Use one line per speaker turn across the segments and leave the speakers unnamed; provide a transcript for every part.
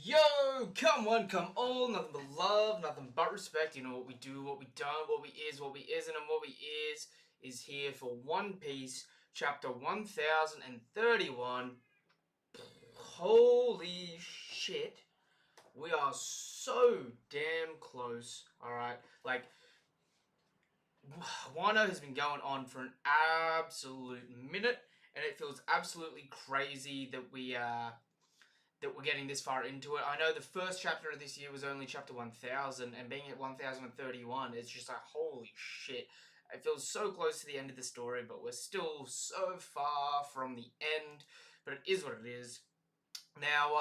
Yo, come one, come all, nothing but love, nothing but respect. You know what we do, what we don't, what we is, what we isn't, and what we is here for One Piece, chapter 1031. Holy shit. We are so damn close, alright? Like, Wano has been going on for an absolute minute, and it feels absolutely crazy that we're getting this far into it. I know the first chapter of this year was only chapter 1000, and being at 1031, it's just like, holy shit. It feels so close to the end of the story, but we're still so far from the end. But it is what it is. Now,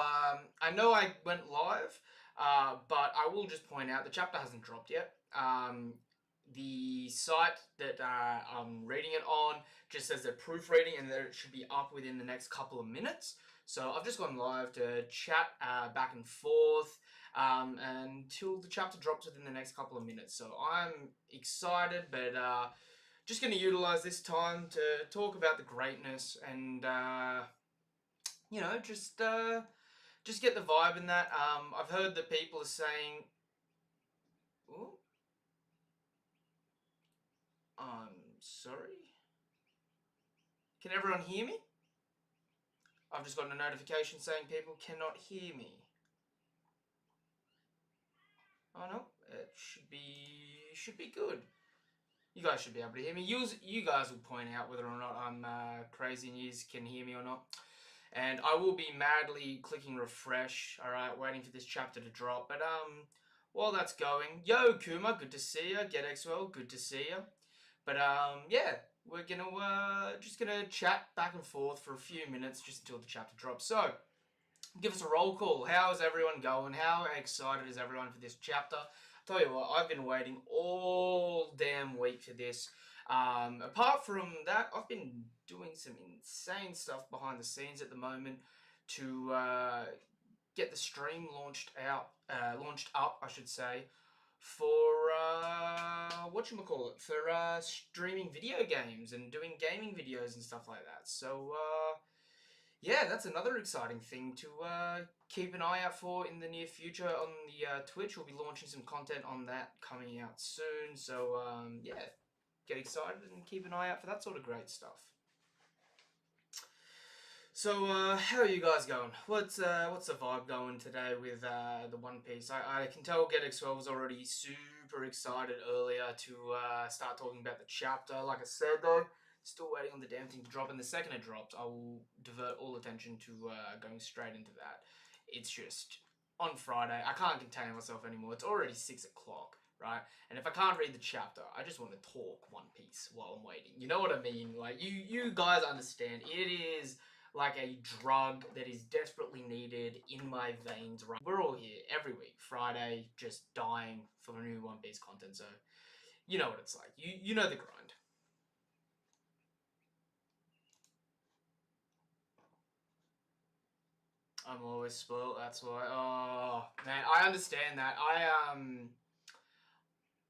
I know I went live, but I will just point out the chapter hasn't dropped yet. The site that I'm reading it on just says they're proofreading and that it should be up within the next couple of minutes. So I've just gone live to chat back and forth until the chapter drops within the next couple of minutes. So I'm excited, but just going to utilize this time to talk about the greatness and, just get the vibe in that. I've heard that people are saying... Ooh. I'm sorry? Can everyone hear me? I've just gotten a notification saying people cannot hear me. Oh no, it should be good. You guys should be able to hear me. You guys will point out whether or not I'm crazy and you can hear me or not. And I will be madly clicking refresh, alright, waiting for this chapter to drop. But while that's going, yo Kuma, good to see ya. GetXwell, good to see ya. But yeah, we're just gonna chat back and forth for a few minutes just until the chapter drops. So, give us a roll call. How's everyone going? How excited is everyone for this chapter? I'll tell you what, I've been waiting all damn week for this. Apart from that, I've been doing some insane stuff behind the scenes at the moment to get the stream launched up, I should say, for for streaming video games and doing gaming videos and stuff like that. So yeah, that's another exciting thing to keep an eye out for in the near future on the Twitch. We'll be launching some content on that coming out soon. So yeah, get excited and keep an eye out for that sort of great stuff. So, how are you guys going? What's the vibe going today with the One Piece? I can tell GetXwell was already super excited earlier to start talking about the chapter. Like I said, though, still waiting on the damn thing to drop. And the second it drops, I will divert all attention to going straight into that. It's just, on Friday, I can't contain myself anymore. It's already 6 o'clock, right? And if I can't read the chapter, I just want to talk One Piece while I'm waiting. You know what I mean? Like, you guys understand. It is like a drug that is desperately needed in my veins. Right, we're all here every week, Friday, just dying for new One Piece content. So you know what it's like. You know the grind. I'm always spoiled. That's why. Oh man, I understand that.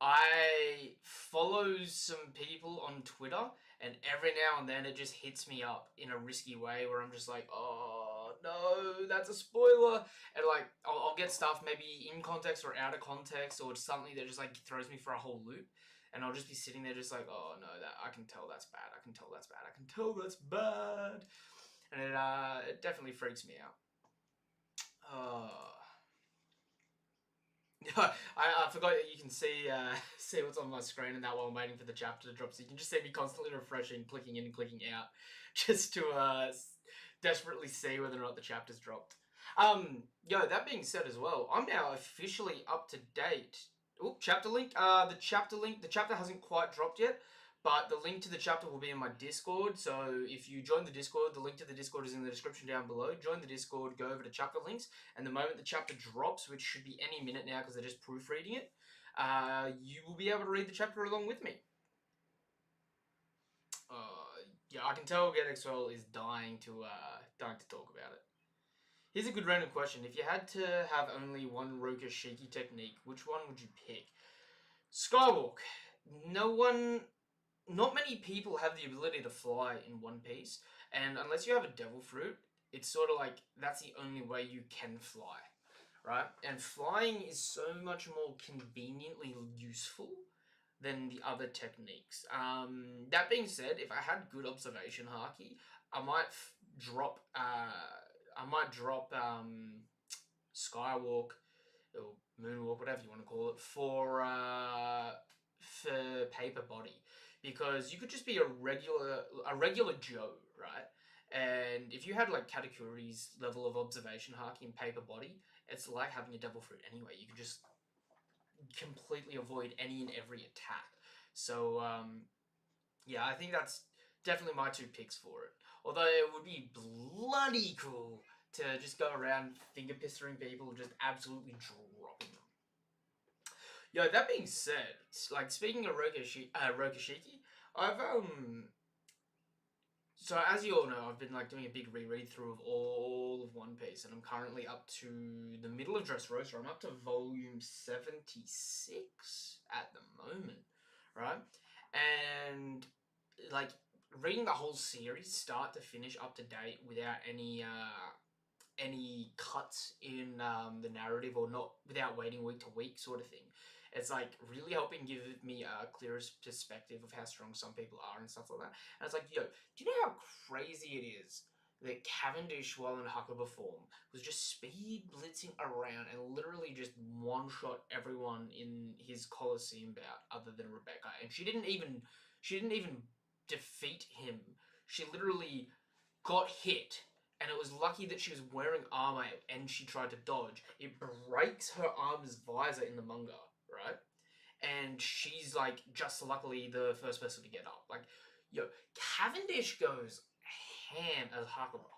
I follow some people on Twitter, and every now and then it just hits me up in a risky way where I'm just like, oh no, that's a spoiler. And like, I'll get stuff maybe in context or out of context, or just something that just like throws me for a whole loop. And I'll just be sitting there just like, oh no, that I can tell that's bad. I can tell that's bad. I can tell that's bad. And it definitely freaks me out. I forgot that you can see see what's on my screen and that while I'm waiting for the chapter to drop. So you can just see me constantly refreshing, clicking in and clicking out, just to desperately see whether or not the chapter's dropped. That being said as well, I'm now officially up to date. Oh, chapter link. The chapter hasn't quite dropped yet, but the link to the chapter will be in my Discord. So if you join the Discord, the link to the Discord is in the description down below. Join the Discord, go over to chapter links, and the moment the chapter drops, which should be any minute now because they're just proofreading it, you will be able to read the chapter along with me. Yeah, I can tell GetXwell is dying to talk about it. Here's a good random question. If you had to have only one Roka Shiki technique, which one would you pick? Skywalk. Not many people have the ability to fly in One Piece, and unless you have a devil fruit, it's sort of like that's the only way you can fly. right? And flying is so much more conveniently useful than the other techniques. That being said, if I had good observation haki, I might drop. I might drop skywalk or moonwalk, whatever you want to call it, for paper body, because you could just be a regular Joe, right? And if you had like Katakuri's level of observation haki in paper body, it's like having a devil fruit anyway. You could just completely avoid any and every attack. So yeah, I think that's definitely my two picks for it. Although it would be bloody cool to just go around finger pistering people, just absolutely dropping them. Yo, that being said, like speaking of Rokushiki, I've so as you all know, I've been like doing a big reread through of all of One Piece, and I'm currently up to the middle of Dressrosa. I'm up to volume 76 at the moment, right? And like reading the whole series, start to finish, up to date, without any cuts in the narrative, or not without waiting week to week, sort of thing. It's like really helping give me a clearer perspective of how strong some people are and stuff like that. And it's like, yo, do you know how crazy it is that Cavendish, while in Huckleberry form, was just speed blitzing around and literally just one shot everyone in his Colosseum bout, other than Rebecca, and she didn't even defeat him. She literally got hit, and it was lucky that she was wearing armor and she tried to dodge. It breaks her arm's visor in the manga, right? And she's like just luckily the first person to get up. Like, yo, Cavendish goes ham as Hakuba.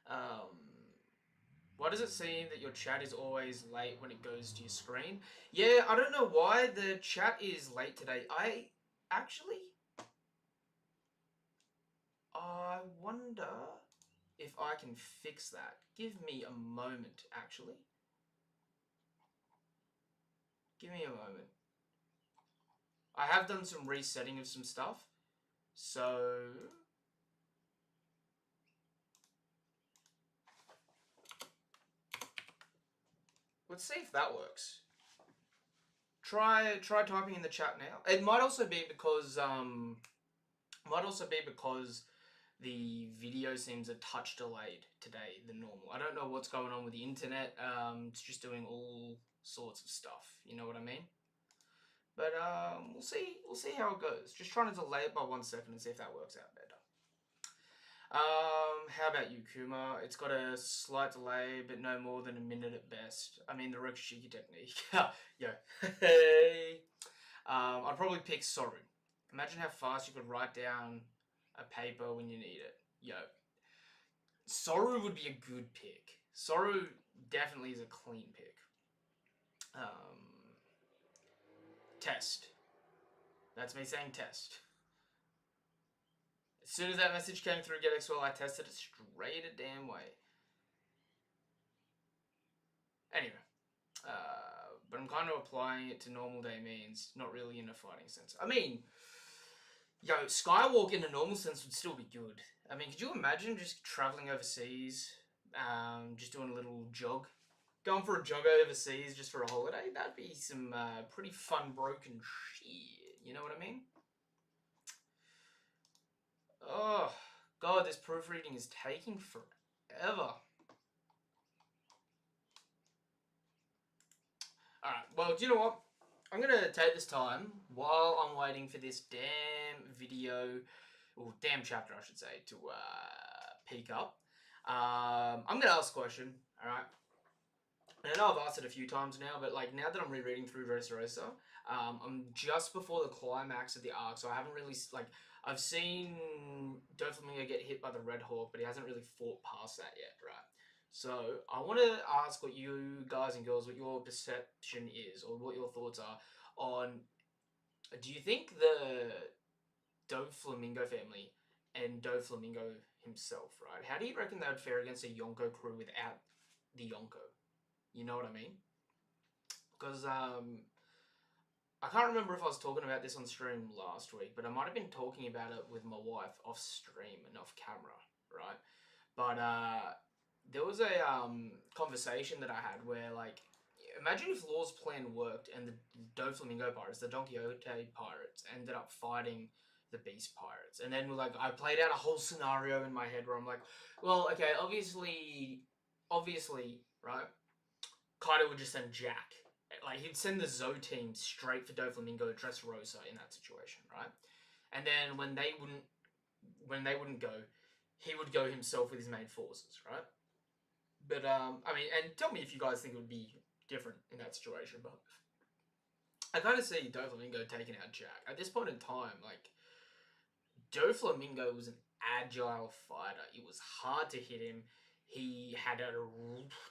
Um, why does it seem that your chat is always late when it goes to your screen? Yeah, I don't know why the chat is late today. I wonder if I can fix that. Give me a moment, actually. Give me a moment. I have done some resetting of some stuff. So let's see if that works. Try typing in the chat now. It might also be because the video seems a touch delayed today than normal. I don't know what's going on with the internet. It's just doing all sorts of stuff. You know what I mean? But we'll see. We'll see how it goes. Just trying to delay it by 1 second and see if that works out better. How about you, Kuma? It's got a slight delay, but no more than a minute at best. I mean, the Rokushiki technique. Yo. Hey. I'd probably pick Soru. Imagine how fast you could write down a paper when you need it. Yo. Soru would be a good pick. Soru definitely is a clean pick. Test. That's me saying test. As soon as that message came through GetXWell, I tested it straight a damn way. Anyway. But I'm kind of applying it to normal day means, not really in a fighting sense. I mean, yo, Skywalk in a normal sense would still be good. I mean, could you imagine just traveling overseas, just doing a little jog? Going for a jog overseas just for a holiday? That'd be some pretty fun broken shit. You know what I mean? Oh, God, this proofreading is taking forever. Alright, well, do you know what? I'm going to take this time while I'm waiting for this damn video, or damn chapter, I should say, to peak up. I'm going to ask a question, alright? And I know I've asked it a few times now, but like now that I'm rereading through Dressrosa, I'm just before the climax of the arc, so I haven't really, like, I've seen Doflamingo get hit by the Red Hawk, but he hasn't really fought past that yet, right? So I want to ask what you guys and girls, what your perception is, or what your thoughts are on, do you think the Doflamingo family and Doflamingo himself, right? How do you reckon they would fare against a Yonko crew without the Yonko? You know what I mean? Because I can't remember if I was talking about this on stream last week, but I might have been talking about it with my wife off stream and off camera, right? But there was a conversation that I had where, like, imagine if Law's plan worked and the Doflamingo pirates, the Don Quixote pirates, ended up fighting the Beast pirates, and then like I played out a whole scenario in my head where I'm like, well, okay, obviously, right? Kaido would just send Jack. Like he'd send the Zo team straight for Doflamingo, Dressrosa in that situation, right? And then when they wouldn't go, he would go himself with his main forces, right? But I mean, and tell me if you guys think it would be different in that situation. But I kind of see Doflamingo taking out Jack at this point in time. Like Doflamingo was an agile fighter. It was hard to hit him. He had a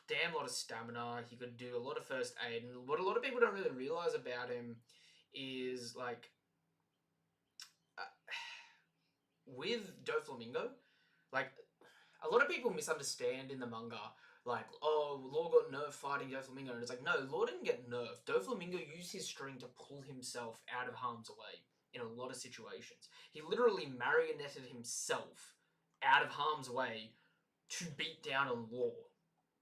damn lot of stamina. He could do a lot of first aid. And what a lot of people don't really realize about him is like uh, with Doflamingo, like a lot of people misunderstand in the manga, like, oh, Law got nerfed fighting Doflamingo, and it's like, no, Law didn't get nerfed. Doflamingo used his string to pull himself out of harm's way in a lot of situations. He literally marionetted himself out of harm's way to beat down on Law.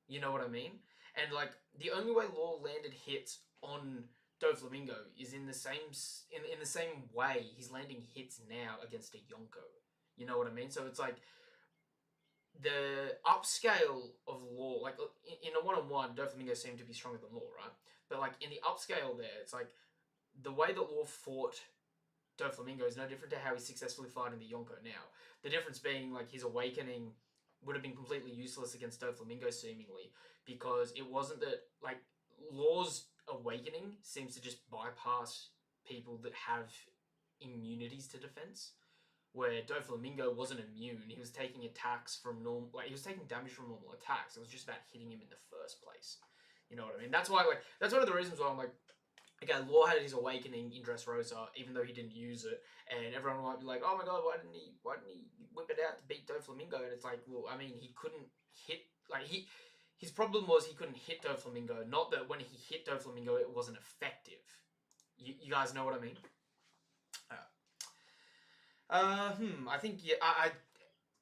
You know what I mean? And like the only way Law landed hits on Doflamingo is in the same way he's landing hits now against a Yonko. You know what I mean? So it's like the upscale of Law, like in a one-on-one, Doflamingo seemed to be stronger than Law, right? But like in the upscale there, it's like the way that Law fought Doflamingo is no different to how he's successfully fighting the Yonko now. The difference being like his awakening would have been completely useless against Doflamingo seemingly, because it wasn't that like Law's awakening seems to just bypass people that have immunities to defense, where Doflamingo wasn't immune. He was taking attacks from normal, like he was taking damage from normal attacks. It was just about hitting him in the first place. You know what I mean? That's why, like, that's one of the reasons why I'm like, okay, Law had his awakening in Dressrosa, even though he didn't use it, and everyone might be like, oh my god, why didn't he whip it out to beat Doflamingo? And it's like, well, I mean, he couldn't hit, like, his problem was he couldn't hit Doflamingo, not that when he hit Doflamingo, it wasn't effective. You guys know what I mean? I think, yeah,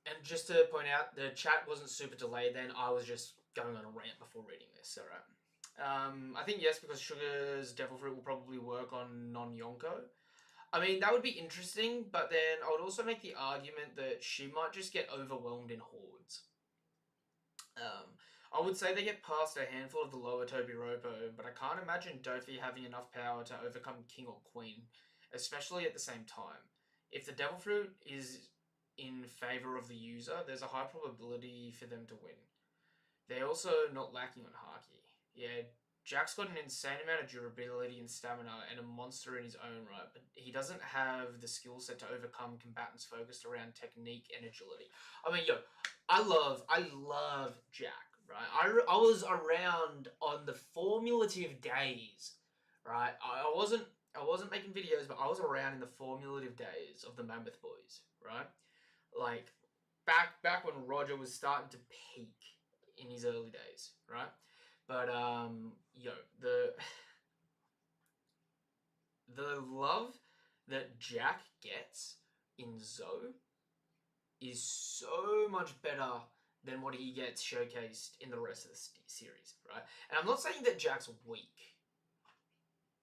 and just to point out, the chat wasn't super delayed then, I was just going on a rant before reading this, alright? I think yes, because Sugar's Devil Fruit will probably work on non-Yonko. I mean, that would be interesting, but then I would also make the argument that she might just get overwhelmed in hordes. I would say they get past a handful of the lower Tobiropo, but I can't imagine Dofi having enough power to overcome King or Queen, especially at the same time. If the Devil Fruit is in favor of the user, there's a high probability for them to win. They're also not lacking on Haki. Yeah, Jack's got an insane amount of durability and stamina and a monster in his own right, but he doesn't have the skill set to overcome combatants focused around technique and agility. I mean, yo, I love Jack, right? I was around on the formulative days, right? I wasn't making videos, but I was around in the formulative days of the Mammoth Boys, right? Like back when Roger was starting to peak in his early days, right? But yo, the love that Jack gets in Zoe is so much better than what he gets showcased in the rest of the series, right? And I'm not saying that Jack's weak,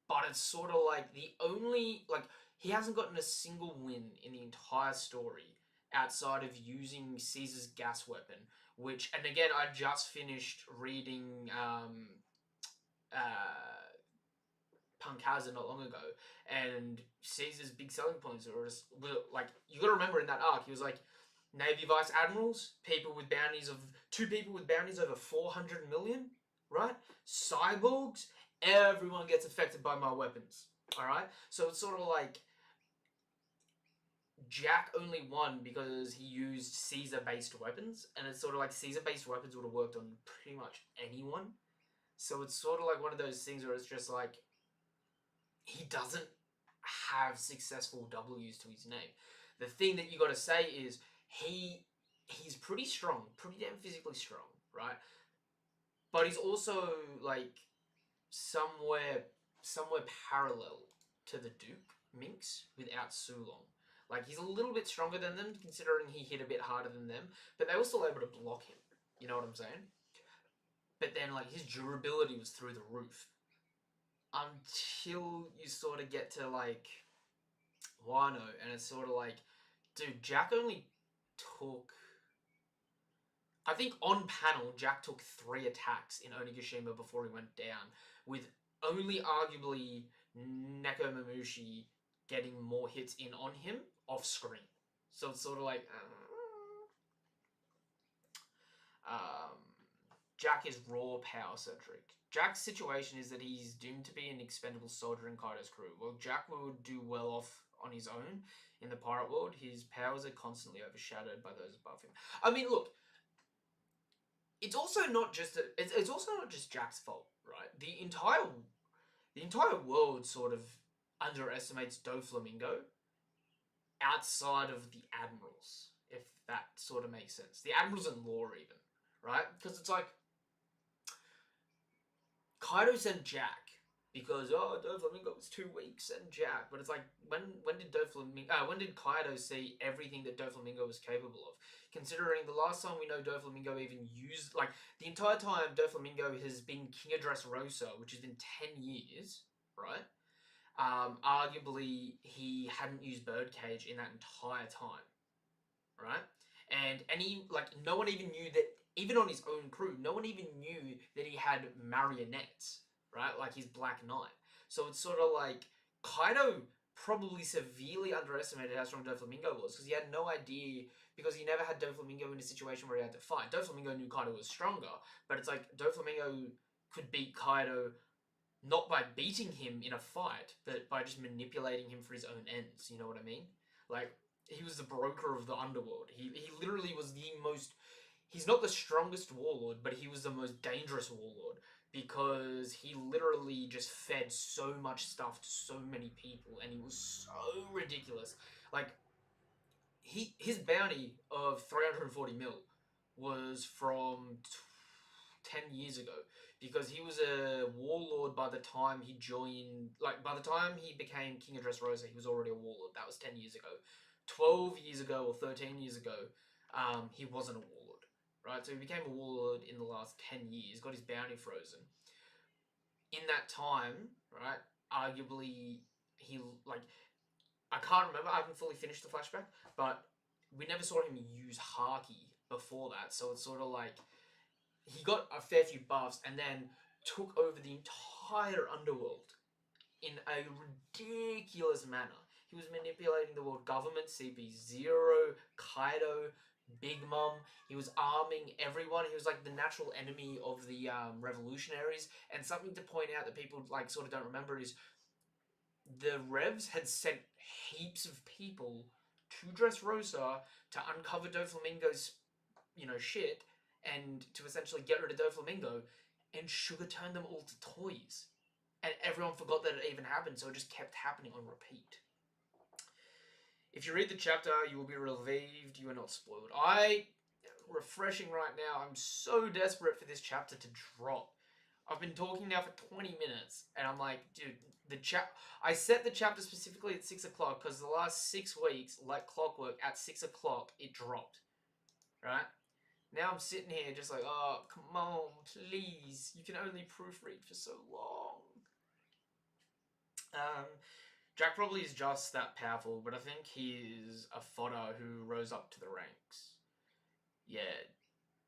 but it's sort of like the only, like, he hasn't gotten a single win in the entire story outside of using Caesar's gas weapon, which, and again, I just finished reading Punk Hazard not long ago, and Caesar's big selling points were like, you got to remember in that arc, he was like, Navy Vice Admirals, two people with bounties over 400 million, right? Cyborgs, everyone gets affected by my weapons, alright? So it's sort of like, Jack only won because he used Caesar-based weapons, and it's sort of like Caesar-based weapons would have worked on pretty much anyone. So it's sort of like one of those things where it's just like, he doesn't have successful W's to his name. The thing that you got to say is he's pretty strong, pretty damn physically strong, right? But he's also like somewhere parallel to the Duke Minx without Sulong. Like, he's a little bit stronger than them, considering he hit a bit harder than them, but they were still able to block him, You know what I'm saying? But then, like, his durability was through the roof. Until you sort of get to, like, Wano, and it's sort of like, dude, Jack only took... I think on panel, Jack took 3 attacks in Onigashima before he went down, with only arguably Nekomamushi getting more hits in on him off screen. So it's sort of like... Um, Jack is raw power centric. Jack's situation is that he's doomed to be an expendable soldier in Kaido's crew. Well, Jack would do well off on his own in the pirate world. His powers are constantly overshadowed by those above him. I mean, look, it's also not just it's also not just Jack's fault, right? The entire world sort of underestimates Doflamingo outside of the admirals, if that sort of makes sense. The admirals and law even, right? Because it's like Kaido sent Jack because Doflamingo was too weak, send Jack. But it's like when did Kaido see everything that Doflamingo was capable of? Considering the last time we know Doflamingo even used, like, the entire time Doflamingo has been King of Dressrosa, which has been 10 years, right? Arguably he hadn't used Birdcage in that entire time, right? And he, like, no one even knew that, even on his own crew, no one even knew that he had marionettes, right? Like his Black Knight. So it's sort of like Kaido probably severely underestimated how strong Doflamingo was because he had no idea, because he never had Doflamingo in a situation where he had to fight. Doflamingo knew Kaido was stronger, but it's like Doflamingo could beat Kaido not by beating him in a fight, but by just manipulating him for his own ends. You know what I mean? Like, he was the broker of the underworld. He literally was the most... He's not the strongest warlord, but he was the most dangerous warlord because he literally just fed so much stuff to so many people, and he was so ridiculous. Like, his bounty of 340 mil was from 10 years ago, because he was a warlord by the time he joined, like, by the time he became King of Dressrosa, he was already a warlord. That was 10 years ago. 12 years ago or 13 years ago, he wasn't a warlord, right? So he became a warlord in the last 10 years, got his bounty frozen. In that time, right, arguably, he, like, I can't remember, I haven't fully finished the flashback, but we never saw him use Haki before that, so it's sort of like, he got a fair few buffs and then took over the entire underworld in a ridiculous manner. He was manipulating the world government, CP0, Kaido, Big Mom. He was arming everyone. He was like the natural enemy of the revolutionaries. And something to point out that people, like, sort of don't remember is the Revs had sent heaps of people to Dressrosa to uncover Doflamingo's, shit, and to essentially get rid of Doflamingo, and Sugar turned them all to toys. And everyone forgot that it even happened, so it just kept happening on repeat. If you read the chapter, you will be relieved you are not spoiled. Refreshing right now, I'm so desperate for this chapter to drop. I've been talking now for 20 minutes, and I'm like, dude, I set the chapter specifically at 6 o'clock, because the last 6 weeks, like clockwork, at 6 o'clock, it dropped. Right? Now I'm sitting here just like, oh, come on, please. You can only proofread for so long. Jack probably is just that powerful, but I think he is a fodder who rose up to the ranks. Yeah.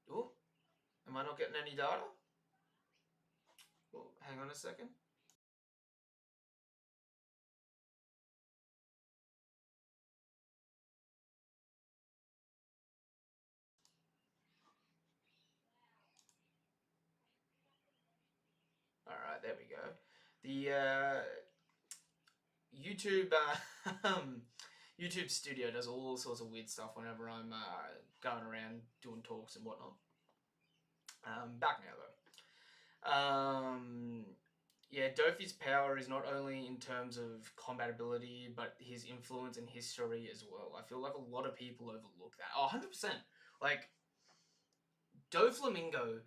Oh, am I not getting any data? Oh, hang on a second. Alright, there we go. The YouTube YouTube Studio does all sorts of weird stuff whenever I'm going around doing talks and whatnot. Back now though. Yeah, Dofi's power is not only in terms of combat ability, but his influence and history as well. I feel like a lot of people overlook that. Oh, 100%. Like, Doflamingo,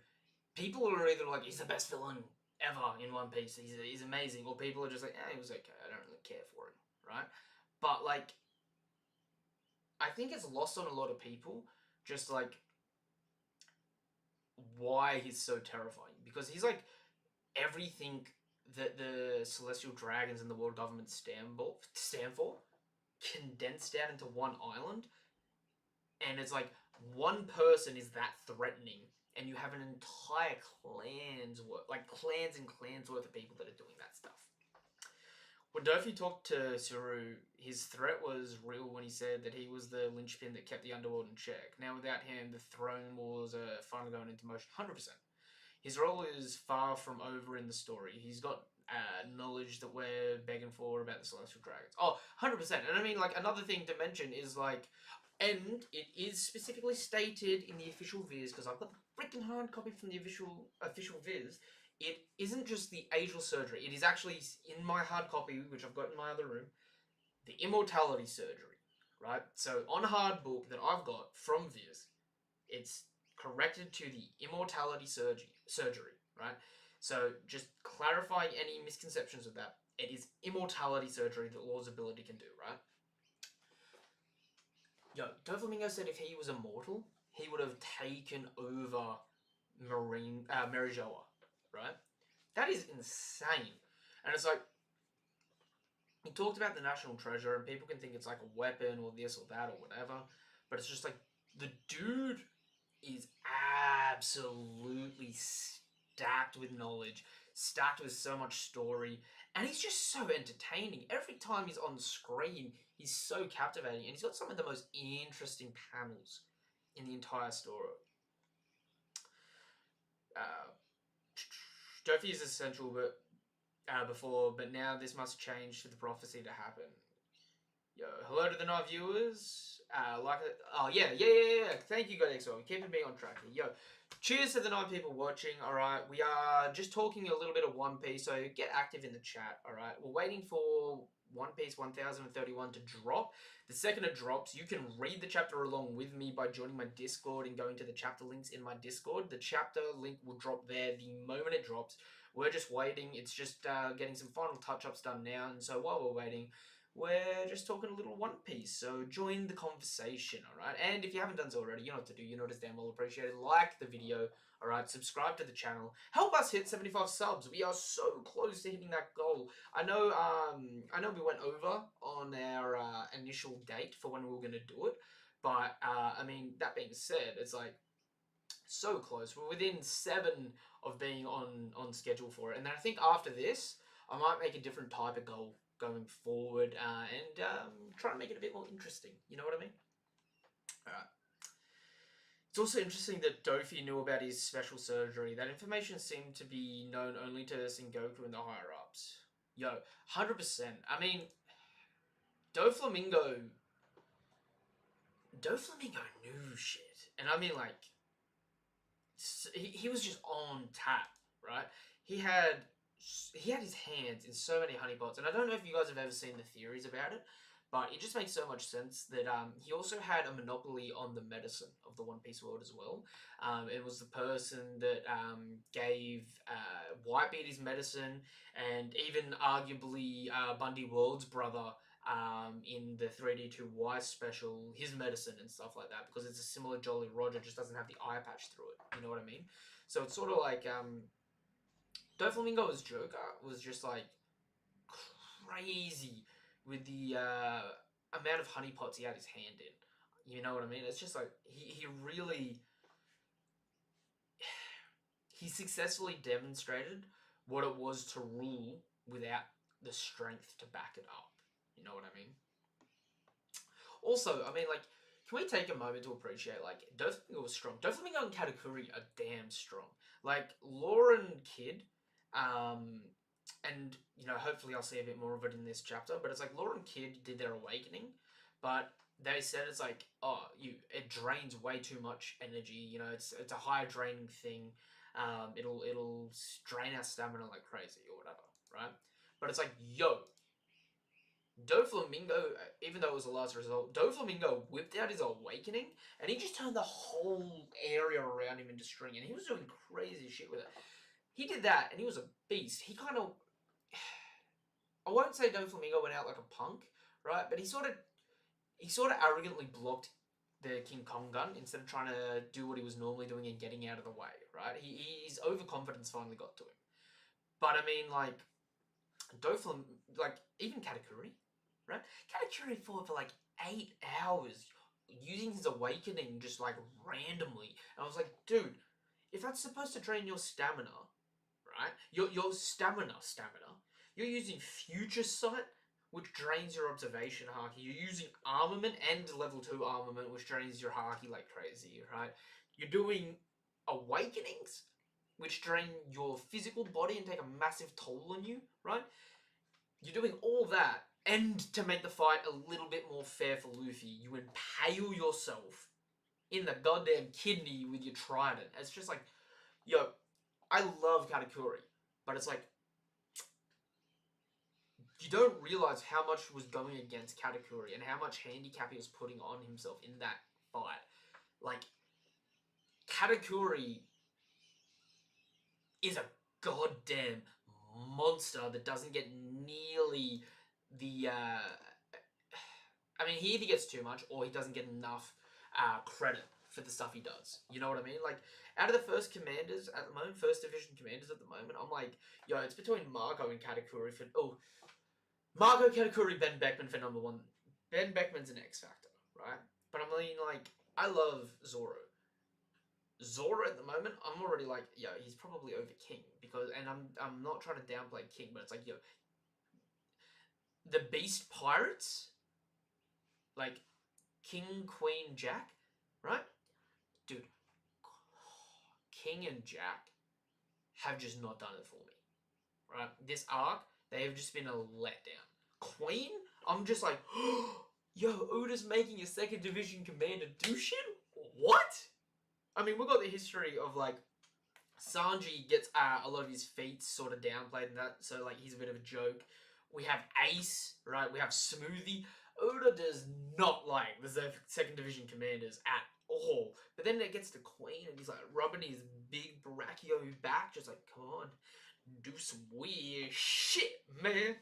people are either like, he's the best villain ever in One Piece, he's amazing, or people are just like, he was okay, I don't really care for him, right? But, like, I think it's lost on a lot of people, just like, why he's so terrifying, because he's like everything that the celestial dragons and the world government stand for condensed down into one island, and it's like one person is that threatening, and you have an entire clans and clans worth of people that are doing that stuff. When Dofi talked to Suru, his threat was real when he said that he was the linchpin that kept the underworld in check. Now, without him, the throne wars are finally going into motion 100%. His role is far from over in the story. He's got knowledge that we're begging for about the Celestial Dragons. Oh, 100%. And I mean, like, another thing to mention is, like, and it is specifically stated in the official Viz, because I've got the freaking hard copy from the official Viz. It isn't just the ageless surgery. It is actually in my hard copy, which I've got in my other room, the immortality surgery, right? So on hard book that I've got from Viz, it's corrected to the immortality surgery, right? So just clarify any misconceptions of that. It is immortality surgery that Lord's ability can do, right? Yo, Doflamingo said if he was immortal, he would have taken over Merijoa, right? That is insane. And it's like, he talked about the national treasure, and people can think it's like a weapon or this or that or whatever, but it's just like, the dude is absolutely stacked with knowledge, stacked with so much story, and he's just so entertaining. Every time he's on screen, he's so captivating, and he's got some of the most interesting panels in the entire story. Dofi is essential, but but now this must change for the prophecy to happen. Yo, hello to the night viewers. Yeah. Thank you, guys. So keeping me on track here. Yo, cheers to the 9 people watching. All right, we are just talking a little bit of One Piece, so get active in the chat. All right, we're waiting for One Piece 1031 to drop. The second it drops, you can read the chapter along with me by joining my Discord and going to the chapter links in my Discord. The chapter link will drop there the moment it drops. We're just waiting. It's just getting some final touch-ups done now, and so while we're waiting, we're just talking a little One Piece, so join the conversation, alright? And if you haven't done so already, you know what to do, you know it's damn well appreciated. Like the video, alright? Subscribe to the channel. Help us hit 75 subs. We are so close to hitting that goal. I know we went over on our initial date for when we were going to do it, but, I mean, that being said, it's like, so close. We're within 7 of being on schedule for it. And then I think after this, I might make a different type of goal going forward and try and make it a bit more interesting. You know what I mean? Alright. It's also interesting that Dofi knew about his special surgery. That information seemed to be known only to Sengoku and the higher-ups. Yo, 100%. I mean, Doflamingo knew shit. And I mean, like, he was just on tap, right? He had his hands in so many honeypots, and I don't know if you guys have ever seen the theories about it, but it just makes so much sense that he also had a monopoly on the medicine of the One Piece world as well. It was the person that gave Whitebeard his medicine, and even arguably Bundy World's brother in the 3D2Y special, his medicine and stuff like that, because it's a similar Jolly Roger, just doesn't have the eye patch through it. You know what I mean? So it's sort of like Doflamingo as Joker was just like crazy with the amount of honeypots he had his hand in. You know what I mean? It's just like he really he successfully demonstrated what it was to rule without the strength to back it up. You know what I mean? Also, I mean, like, can we take a moment to appreciate, like, Doflamingo was strong. Doflamingo and Katakuri are damn strong. Like, Law and Kid, and, you know, hopefully I'll see a bit more of it in this chapter, but it's like Law and Kid did their awakening, but they said it's like, oh, it drains way too much energy, you know, it's a high draining thing, it'll drain our stamina like crazy or whatever, right? But it's like, yo, Doflamingo, even though it was the last result, Doflamingo whipped out his awakening, and he just turned the whole area around him into string, and he was doing crazy shit with it. He did that, and he was a beast. He kind of, I won't say Doflamingo went out like a punk, right? But he sort of arrogantly blocked the King Kong gun instead of trying to do what he was normally doing and getting out of the way, right? His overconfidence finally got to him. But I mean, like, Doflam, like, even Katakuri, right? Katakuri fought for like 8 hours using his awakening just like randomly. And I was like, dude, if that's supposed to drain your stamina, right? Your stamina, you're using Future Sight, which drains your observation haki. You're using armament and level 2 armament, which drains your haki like crazy, right? You're doing awakenings, which drain your physical body and take a massive toll on you, right? You're doing all that, and to make the fight a little bit more fair for Luffy, you impale yourself in the goddamn kidney with your trident. It's just like, yo, I love Katakuri, but it's like, you don't realize how much was going against Katakuri and how much handicap he was putting on himself in that fight. Like, Katakuri is a goddamn monster that doesn't get nearly the... I mean, he either gets too much or he doesn't get enough credit for the stuff he does. You know what I mean? Like, out of the first commanders at the moment, first division commanders at the moment, I'm like, yo, it's between Marco and Katakuri for... Oh, Marco, Katakuri, Ben Beckman for number 1. Ben Beckman's an X Factor, right? But I mean, like, I love Zoro. Zoro at the moment, I'm already like, yo, he's probably over King because, and I'm not trying to downplay King, but it's like, yo, the Beast Pirates, like King, Queen, Jack, right? Dude, King and Jack have just not done it for me, right? This arc, they have just been a letdown. Queen, I'm just like, yo, Oda's making a second division commander do shit? What? I mean, we've got the history of, like, Sanji gets a lot of his feats sort of downplayed and that, so, like, he's a bit of a joke. We have Ace, right? We have Smoothie. Oda does not like the second division commanders at all. But then it gets to Queen and he's, like, rubbing his big Brachio back, just like, come on, do some weird shit, man.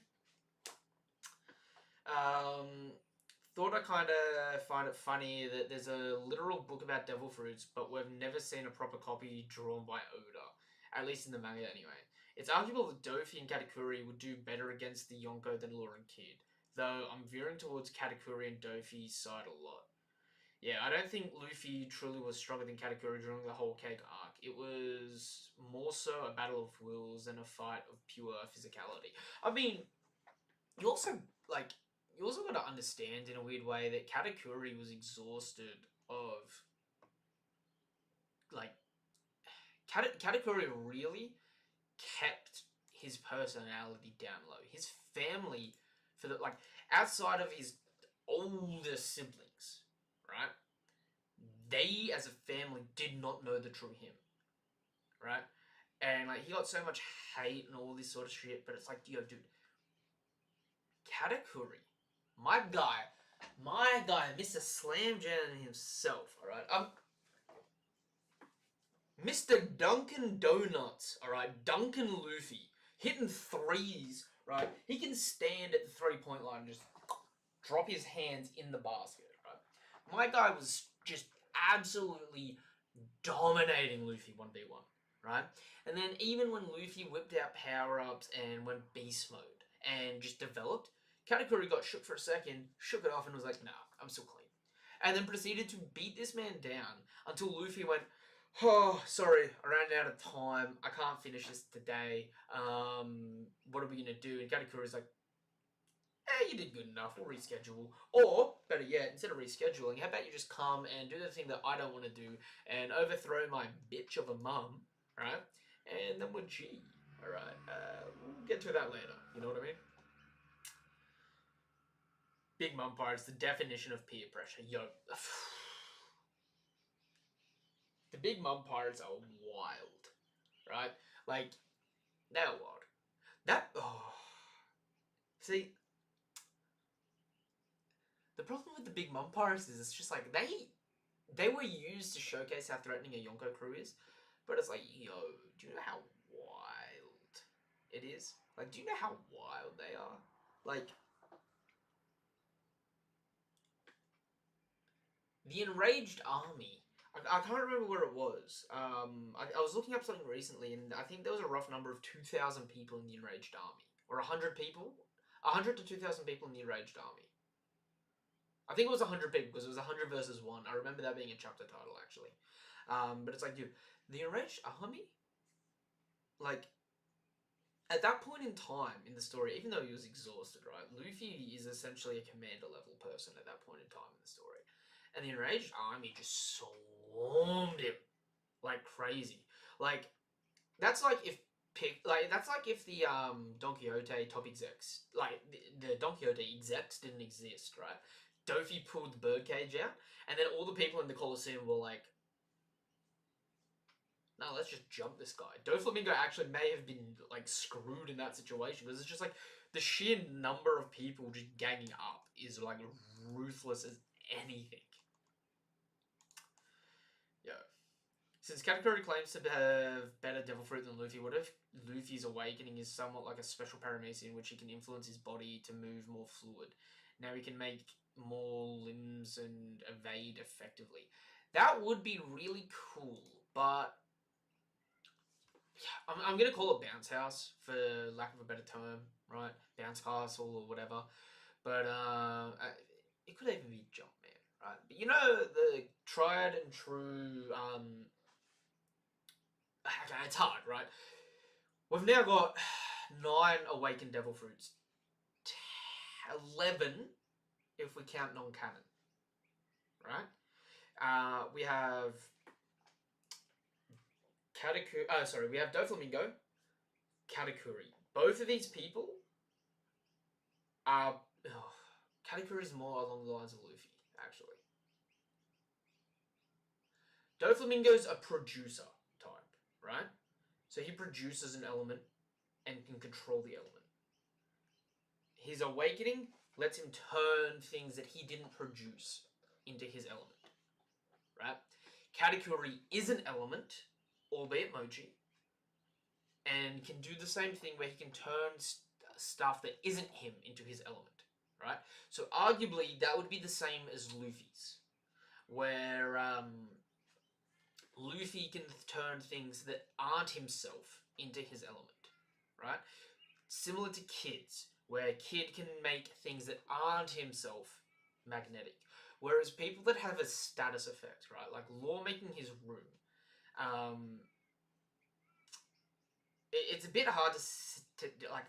Thought I kind of find it funny that there's a literal book about devil fruits, but we've never seen a proper copy drawn by Oda. At least in the manga, anyway. It's arguable that Dofi and Katakuri would do better against the Yonko than Lauren Kid, though I'm veering towards Katakuri and Dofi's side a lot. Yeah, I don't think Luffy truly was stronger than Katakuri during the whole Cake arc. It was more so a battle of wills than a fight of pure physicality. I mean, you also got to understand in a weird way that Katakuri was exhausted of, like, Katakuri really kept his personality down low. His family, outside of his older siblings, right? They, as a family, did not know the true him, right? And, like, he got so much hate and all this sort of shit, but it's like, yo, dude, Katakuri, my guy, Mr. Slam Jam himself, alright? Mr. Dunkin' Donuts, alright? Dunkin' Luffy, hitting threes, right? He can stand at the 3-point line and just drop his hands in the basket, right? My guy was just absolutely dominating Luffy 1v1, right? And then even when Luffy whipped out power-ups and went beast mode and just developed, Katakuri got shook for a second, shook it off and was like, nah, I'm still clean. And then proceeded to beat this man down until Luffy went, oh, sorry, I ran out of time. I can't finish this today. What are we going to do? And Katakuri's like, you did good enough. We'll reschedule. Or, better yet, instead of rescheduling, how about you just come and do the thing that I don't want to do and overthrow my bitch of a mum, right? And then we're G, alright? We'll get to that later. You know what I mean? Big Mum Pirates, the definition of peer pressure. Yo. The Big Mum Pirates are wild, right? Like, they're wild. See, the problem with the Big Mum Pirates is it's just like, they were used to showcase how threatening a Yonko crew is, but it's like, yo, do you know how wild it is? Like, do you know how wild they are? Like, The Enraged Army. I can't remember where it was. I was looking up something recently, and I think there was a rough number of 2,000 people in the Enraged Army. Or 100 people? 100 to 2,000 people in the Enraged Army. I think it was 100 people, because it was 100 versus 1. I remember that being a chapter title, actually. But it's like, dude, the Enraged Army? Like, at that point in time in the story, even though he was exhausted, right, Luffy is essentially a commander level person at that point in time in the story. And the Enraged Army just swarmed him like crazy. Like, that's like if the Don Quixote top execs, like the Don Quixote execs didn't exist, right? Dofi pulled the birdcage out, and then all the people in the Colosseum were like, no, let's just jump this guy. Doflamingo actually may have been like screwed in that situation, because it's just like the sheer number of people just ganging up is like ruthless as anything. Yeah. Since Katakuri claims to have better devil fruit than Luffy, what if Luffy's awakening is somewhat like a special paramecia in which he can influence his body to move more fluid? Now he can make more limbs and evade effectively. That would be really cool, but I'm going to call it Bounce House for lack of a better term, right? Bounce Castle or whatever. But it could even be Jumpman, right? But you know, the tried and true... okay, it's hard, right? We've now got 9 Awakened Devil Fruits. 11 if we count non-canon, right? We have... we have Doflamingo, Katakuri. Both of these people are... Katakuri is more along the lines of Luffy, actually. Doflamingo's a producer type, right? So he produces an element and can control the element. His awakening lets him turn things that he didn't produce into his element, right? Katakuri is an element, albeit mochi, and can do the same thing where he can turn stuff that isn't him into his element, right? So arguably that would be the same as Luffy's, where Luffy can turn things that aren't himself into his element, right? Similar to Kid's, where Kid can make things that aren't himself magnetic. Whereas people that have a status effect, right, like Law making his room, it's a bit hard to like.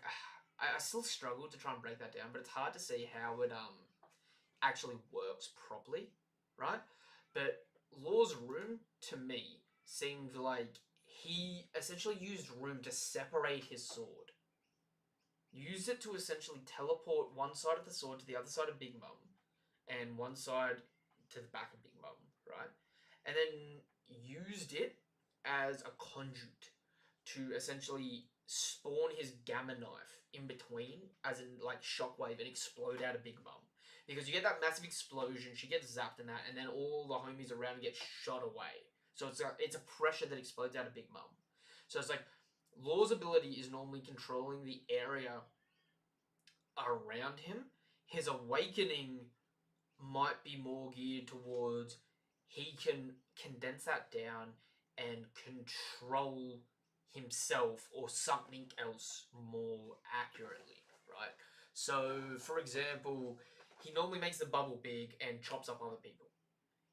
I still struggle to try and break that down, but it's hard to see how it actually works properly, right? But Law's room, to me, seemed like he essentially used room to separate his sword. Used it to essentially teleport one side of the sword to the other side of Big Mum, and one side to the back of Big Mum, right? And then used it as a conduit to essentially spawn his gamma knife in between, as in like shockwave, and explode out of Big Mum. Because you get that massive explosion, she gets zapped in that, and then all the homies around get shot away. So it's a pressure that explodes out of Big Mum. So it's like, Law's ability is normally controlling the area around him. His awakening might be more geared towards he can condense that down and control himself or something else more accurately, right? So, for example, he normally makes the bubble big and chops up other people.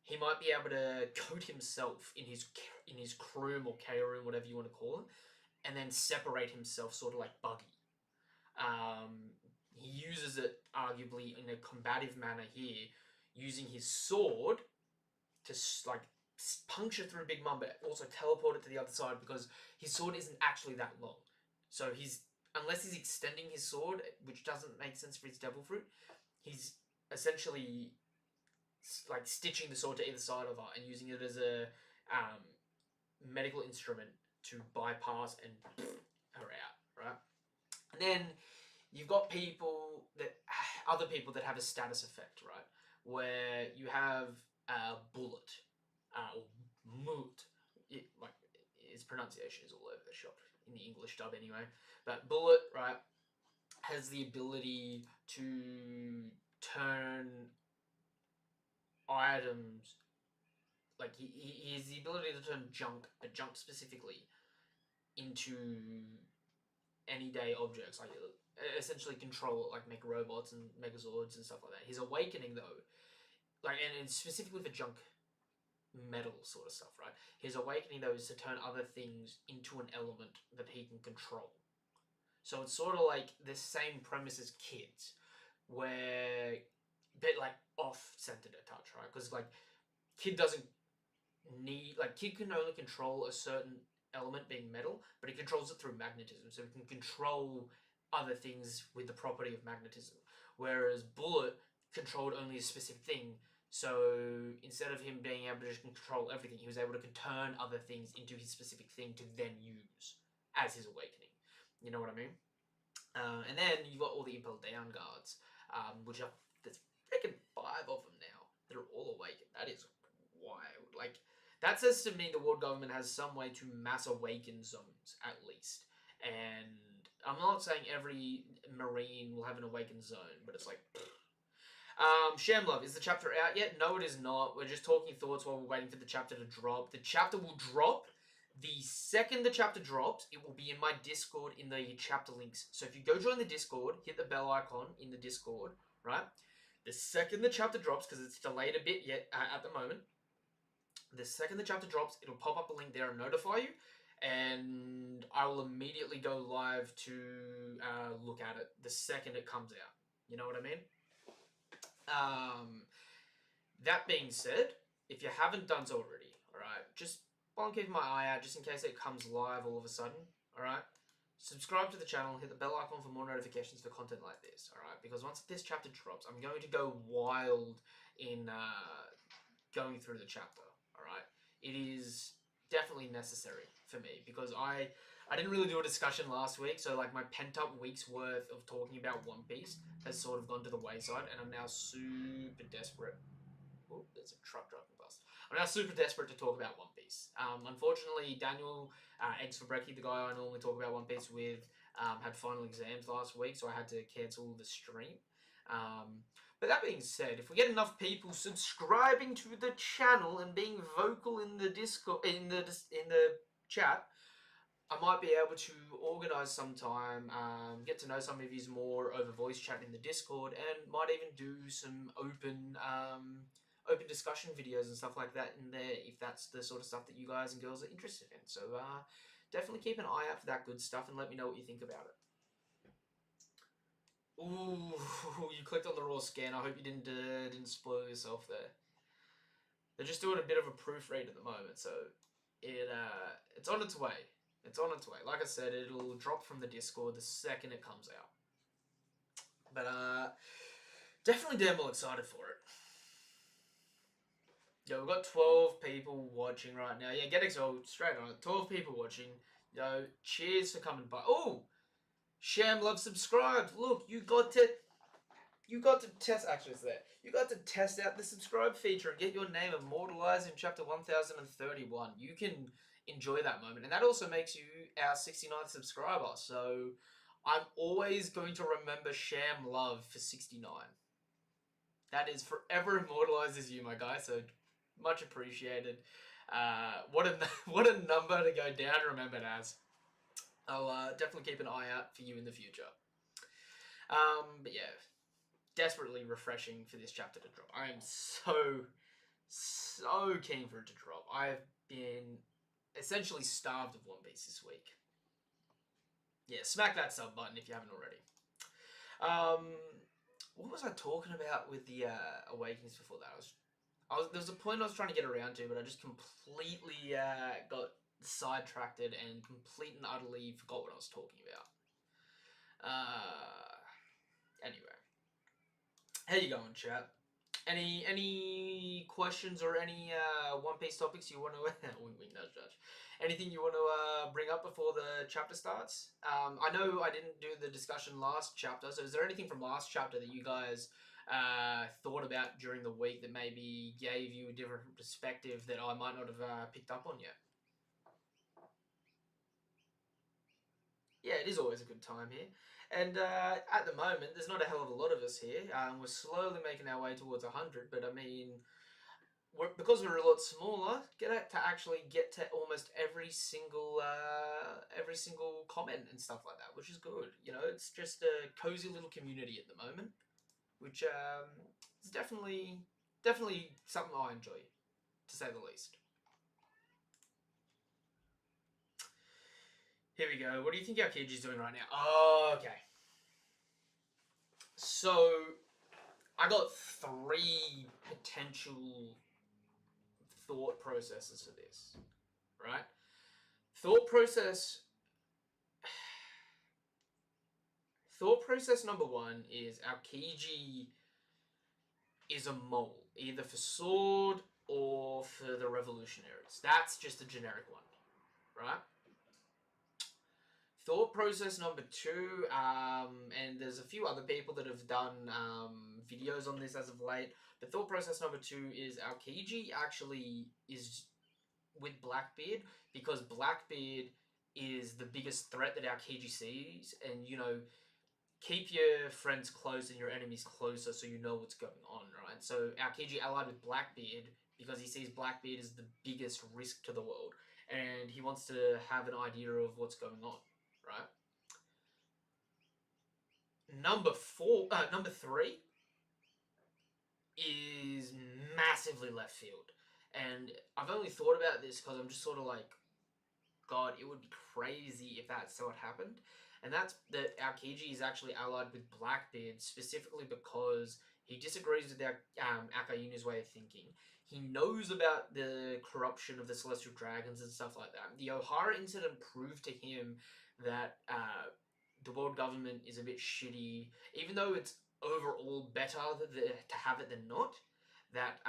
He might be able to coat himself in his room or K room, whatever you want to call it, and then separate himself, sort of like Buggy. He uses it arguably in a combative manner here, using his sword to like puncture through Big Mum, but also teleport it to the other side, because his sword isn't actually that long. So unless he's extending his sword, which doesn't make sense for his devil fruit, he's essentially like stitching the sword to either side of her and using it as a medical instrument to bypass and her out, right? And then you've got other people that have a status effect, right? Where you have Bullet, or Moot. Like, his pronunciation is all over the shop in the English dub anyway. But Bullet, right, has the ability to turn items. Like he has the ability to turn junk, but junk specifically, into any day objects. Like essentially control it, like make robots and megazords and stuff like that. His awakening though, like and specifically for junk metal sort of stuff, right? His awakening though is to turn other things into an element that he can control. So it's sort of like the same premise as kids, where a bit like off-centered a touch, right? Because like kid doesn't kid can only control a certain element being metal, but he controls it through magnetism, so he can control other things with the property of magnetism. Whereas Bullet controlled only a specific thing, so instead of him being able to just control everything, he was able to turn other things into his specific thing to then use as his awakening. You know what I mean? And then you've got all the Impel Down guards, which are there's freaking 5 of them now that are all awakened. That is wild. Like that says to me the world government has some way to mass awaken zones at least. And I'm not saying every marine will have an awakened zone, but it's like. Shamlove, is the chapter out yet? No, it is not. We're just talking thoughts while we're waiting for the chapter to drop. The chapter will drop the second the chapter drops. It will be in my Discord in the chapter links. So if you go join the Discord, hit the bell icon in the Discord, right? The second the chapter drops, because it's delayed a bit yet at the moment, the second the chapter drops, it'll pop up a link there and notify you. And I will immediately go live to look at it the second it comes out. You know what I mean? That being said, if you haven't done so already, alright, just while I'm keeping my eye out, just in case it comes live all of a sudden, alright, subscribe to the channel, hit the bell icon for more notifications for content like this, alright, because once this chapter drops, I'm going to go wild in going through the chapter, alright. It is definitely necessary for me, because I didn't really do a discussion last week, so like my pent-up week's worth of talking about One Piece has sort of gone to the wayside, and I'm now super desperate. Oh, there's a truck driving past. I'm now super desperate to talk about One Piece. Unfortunately, Daniel, Eggs for Brekkie, the guy I normally talk about One Piece with, had final exams last week, so I had to cancel the stream. But that being said, if we get enough people subscribing to the channel and being vocal in the Discord, in the chat, I might be able to organise some time, get to know some of you more over voice chat in the Discord, and might even do some open discussion videos and stuff like that in there, if that's the sort of stuff that you guys and girls are interested in. So definitely keep an eye out for that good stuff, and let me know what you think about it. Ooh, you clicked on the raw scan. I hope you didn't spoil yourself there. They're just doing a bit of a proofread at the moment, so it's on its way. It's on its way. Like I said, it'll drop from the Discord the second it comes out. But definitely damn well excited for it. Yo, we've got 12 people watching right now. Yeah, get excited straight on it. 12 people watching. Yo, cheers for coming by. Oh, Sham Love subscribed. Look, you got to test. Actually, it's there. You got to test out the subscribe feature and get your name immortalized in chapter 1031. You can enjoy that moment, and that also makes you our 69th subscriber. So I'm always going to remember Sham Love for 69. That is forever immortalized as you, my guy. So much appreciated. What a number to go down remembered as. I'll definitely keep an eye out for you in the future. But yeah, desperately refreshing for this chapter to drop. I am so keen for it to drop. I've been essentially starved of One Piece this week. Yeah, smack that sub button if you haven't already. What was I talking about with the Awakenings before that? There was a point I was trying to get around to, but I just completely got sidetracked and complete and utterly forgot what I was talking about. Anyway, how you going, chat? Any questions or any One Piece topics you want to wink nudge nudge? Anything you want to bring up before the chapter starts? I know I didn't do the discussion last chapter, so is there anything from last chapter that you guys thought about during the week that maybe gave you a different perspective that I might not have picked up on yet? Yeah, it is always a good time here. And at the moment, there's not a hell of a lot of us here. We're slowly making our way towards 100, but I mean, because we're a lot smaller, get to actually get to almost every single comment and stuff like that, which is good. You know, it's just a cozy little community at the moment, which is definitely something I enjoy, to say the least. Here we go. What do you think our Kiji's doing right now? Oh, okay. So I got 3 potential thought processes for this, right? Thought process Thought process number 1 is our Kiji is a mole, either for sword or for the revolutionaries. That's just a generic one, right? Thought process number 2, and there's a few other people that have done videos on this as of late. But thought process number 2 is our Kiji actually is with Blackbeard, because Blackbeard is the biggest threat that our Kiji sees, and you know, keep your friends close and your enemies closer so you know what's going on, right? So our Kiji allied with Blackbeard because he sees Blackbeard as the biggest risk to the world, and he wants to have an idea of what's going on, right? Number 3 is massively left field, and I've only thought about this because I'm just sort of like, God, it would be crazy if that's what happened. And that's that our Kiji is actually allied with Blackbeard specifically because he disagrees with our Akayunu's way of thinking. He knows about the corruption of the Celestial Dragons and stuff like that. The Ohara incident proved to him that the world government is a bit shitty, even though it's overall better to have it than not. That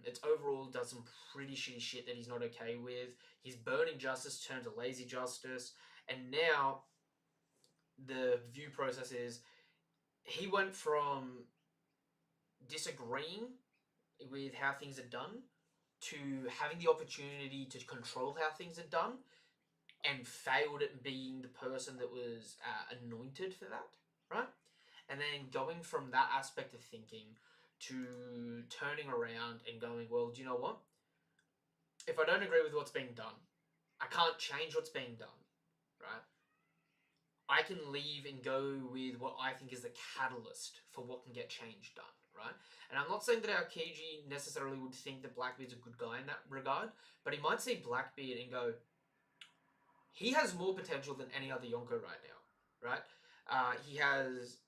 it's overall does some pretty shitty shit that he's not okay with. His burning justice turned to lazy justice, and now the view process is he went from disagreeing with how things are done to having the opportunity to control how things are done, and failed at being the person that was anointed for that, right? And then going from that aspect of thinking to turning around and going, well, do you know what? If I don't agree with what's being done, I can't change what's being done, right? I can leave and go with what I think is the catalyst for what can get change done, right? And I'm not saying that our Kiji necessarily would think that Blackbeard's a good guy in that regard, but he might see Blackbeard and go, he has more potential than any other Yonko right now, right? He has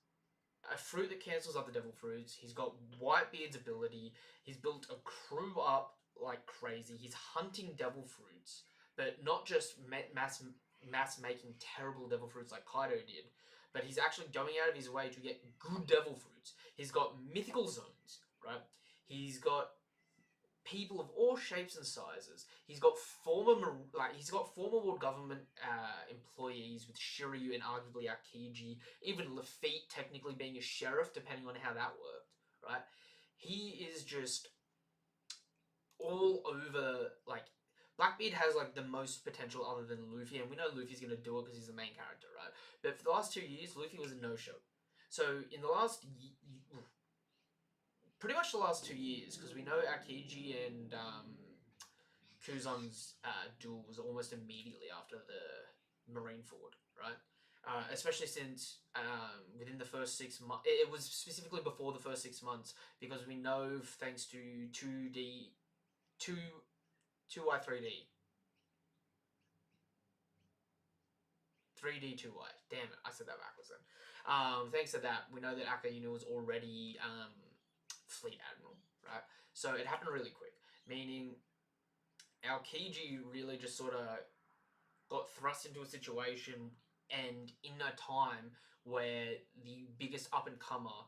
a fruit that cancels out the devil fruits. He's got Whitebeard's ability. He's built a crew up like crazy. He's hunting devil fruits, but not just mass making terrible devil fruits like Kaido did, but he's actually going out of his way to get good devil fruits. He's got mythical zones, right? He's got people of all shapes and sizes. He's got former world government employees with Shiryu and arguably Akiji, even Lafitte technically being a sheriff, depending on how that worked, right? He is just all over. Like, Blackbeard has like the most potential other than Luffy, and we know Luffy's gonna do it because he's the main character, right? But for the last 2 years, Luffy was a no-show. So in the last pretty much the last 2 years, because we know Akiji and Kuzan's duel was almost immediately after the Marineford, right? Especially since within the first 6 months, it was specifically before the first 6 months, because we know thanks to 2D, 2Y, 3D, 2Y. Damn it, I said that backwards then. Thanks to that, we know that Akayuno was already Fleet Admiral, right? So it happened really quick, meaning our Kiji really just sort of got thrust into a situation and in a time where the biggest up-and-comer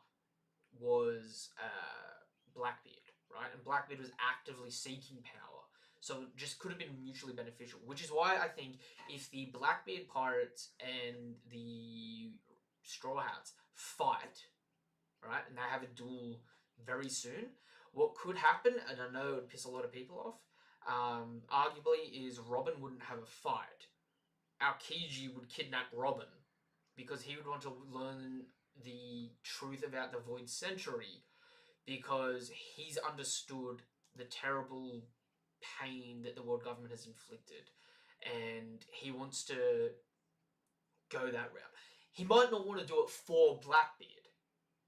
was Blackbeard, right? And Blackbeard was actively seeking power. So it just could have been mutually beneficial, which is why I think if the Blackbeard Pirates and the Straw Hats fight, right, and they have a duel very soon, what could happen, and I know it would piss a lot of people off, arguably, is Robin wouldn't have a fight. Our Kiji would kidnap Robin because he would want to learn the truth about the Void Century, because he's understood the terrible pain that the world government has inflicted, and he wants to go that route. He might not want to do it for Blackbeard,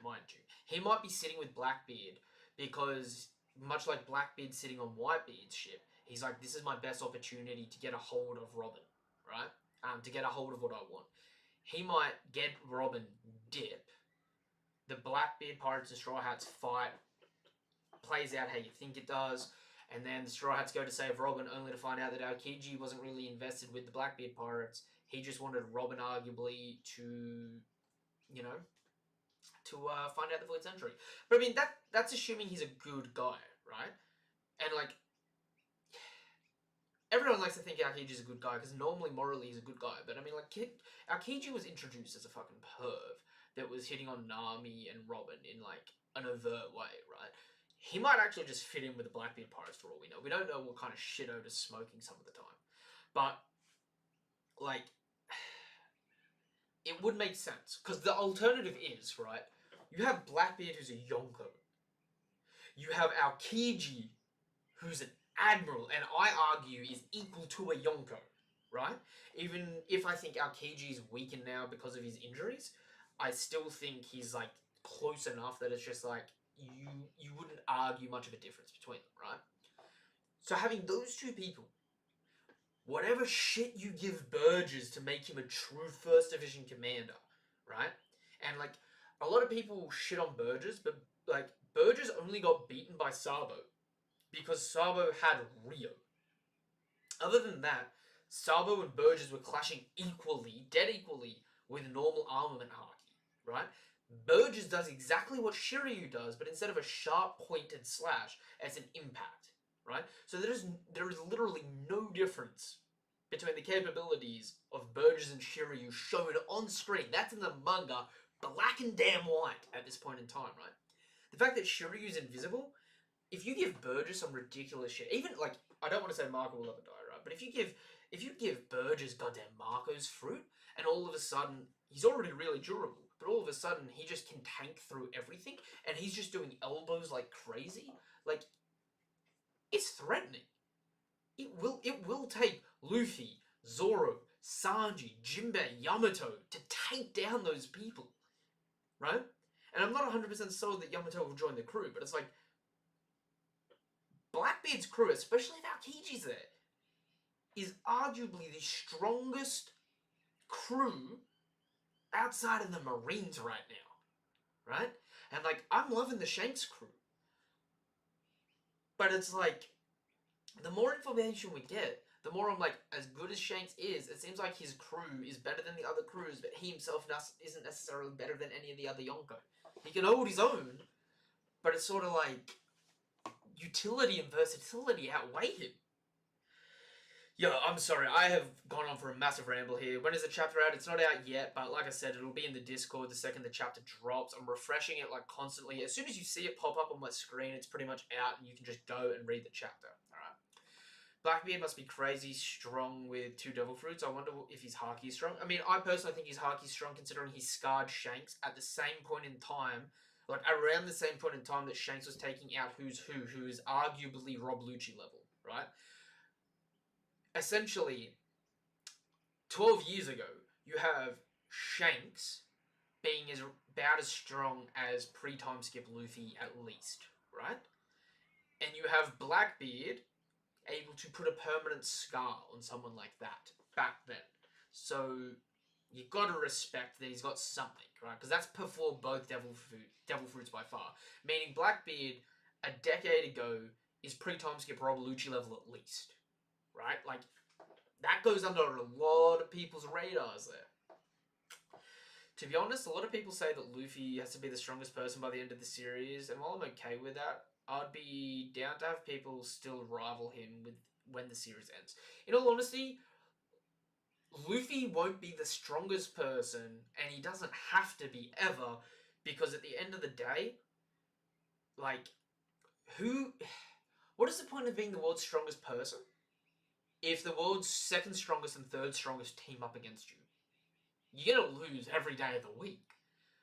mind you. He might be sitting with Blackbeard because, much like Blackbeard sitting on Whitebeard's ship, he's like, this is my best opportunity to get a hold of Robin, right? To get a hold of what I want. He might get Robin, dip. The Blackbeard Pirates and Straw Hats fight, plays out how you think it does, and then the Straw Hats go to save Robin, only to find out that Aokiji wasn't really invested with the Blackbeard Pirates. He just wanted Robin, arguably, to, you know, to find out the Void Century. But I mean, that's assuming he's a good guy, right? And like, everyone likes to think Aokiji's a good guy because normally morally he's a good guy. But I mean, like, Aokiji was introduced as a fucking perv that was hitting on Nami and Robin in like an overt way, right? He might actually just fit in with the Blackbeard Pirates for all we know. We don't know what kind of shit Oda's smoking some of the time. But, like, it would make sense. Because the alternative is, right, you have Blackbeard who's a Yonko. You have Aokiji who's an admiral, and I argue is equal to a Yonko, right? Even if I think Aokiji's weakened now because of his injuries, I still think he's, like, close enough that it's just, like, you wouldn't argue much of a difference between them, right? So having those two people, whatever shit you give Burgess to make him a true First Division commander, right? And, like, a lot of people shit on Burgess, but, like, Burgess only got beaten by Sabo because Sabo had Rio. Other than that, Sabo and Burgess were clashing equally, dead equally, with normal armament hierarchy, right? Burgess does exactly what Shiryu does, but instead of a sharp pointed slash, it's an impact, right? So there is literally no difference between the capabilities of Burgess and Shiryu shown on screen. That's in the manga, black and damn white at this point in time, right? The fact that Shiryu's invisible, if you give Burgess some ridiculous shit, even like, I don't want to say Marco will ever die, right? But if you give Burgess goddamn Marco's fruit, and all of a sudden he's already really durable, but all of a sudden he just can tank through everything, and he's just doing elbows like crazy, like, it's threatening. It will take Luffy, Zoro, Sanji, Jinbei, Yamato to take down those people, right? And I'm not 100% sold that Yamato will join the crew, but it's like, Blackbeard's crew, especially if Aokiji's there, is arguably the strongest crew outside of the Marines right now, right? And, like, I'm loving the Shanks crew. But it's like, the more information we get, the more I'm like, as good as Shanks is, it seems like his crew is better than the other crews, but he himself isn't necessarily better than any of the other Yonko. He can hold his own, but it's sort of like, utility and versatility outweigh him. Yo, I'm sorry, I have gone on for a massive ramble here. When is the chapter out? It's not out yet, but like I said, it'll be in the Discord the second the chapter drops. I'm refreshing it, like, constantly. As soon as you see it pop up on my screen, it's pretty much out, and you can just go and read the chapter, alright? Blackbeard must be crazy strong with 2 devil fruits. I wonder if his Haki is strong. I mean, I personally think his Haki is strong considering he scarred Shanks at the same point in time, like, around the same point in time that Shanks was taking out who is arguably Rob Lucci level, right? Essentially, 12 years ago, you have Shanks being about as strong as pre-time skip Luffy at least, right? And you have Blackbeard able to put a permanent scar on someone like that back then. So you got to respect that he's got something, right? Because that's before both devil fruits by far. Meaning Blackbeard, a decade ago, is pre-time skip Rob Lucci level at least, right? Like, that goes under a lot of people's radars there. To be honest, a lot of people say that Luffy has to be the strongest person by the end of the series, and while I'm okay with that, I'd be down to have people still rival him with when the series ends. In all honesty, Luffy won't be the strongest person, and he doesn't have to be ever, because at the end of the day, like, what is the point of being the world's strongest person if the world's second strongest and third strongest team up against you? You're gonna lose every day of the week.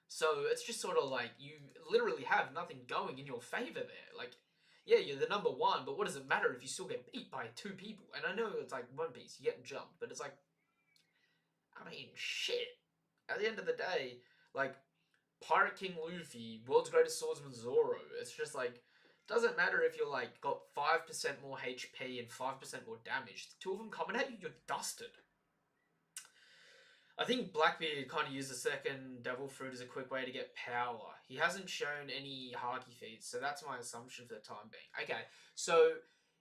So it's just sort of like, you literally have nothing going in your favor there. Like, yeah, you're the number one, but what does it matter if you still get beat by 2 people? And I know it's like One Piece, you get jumped, but it's like, I mean, shit. At the end of the day, like, Pirate King Luffy, world's greatest swordsman Zoro, it's just like, doesn't matter if you're like, got 5% more HP and 5% more damage. The 2 of them coming at you, you're dusted. I think Blackbeard kind of used the second Devil Fruit as a quick way to get power. He hasn't shown any Haki feats, so that's my assumption for the time being. Okay, so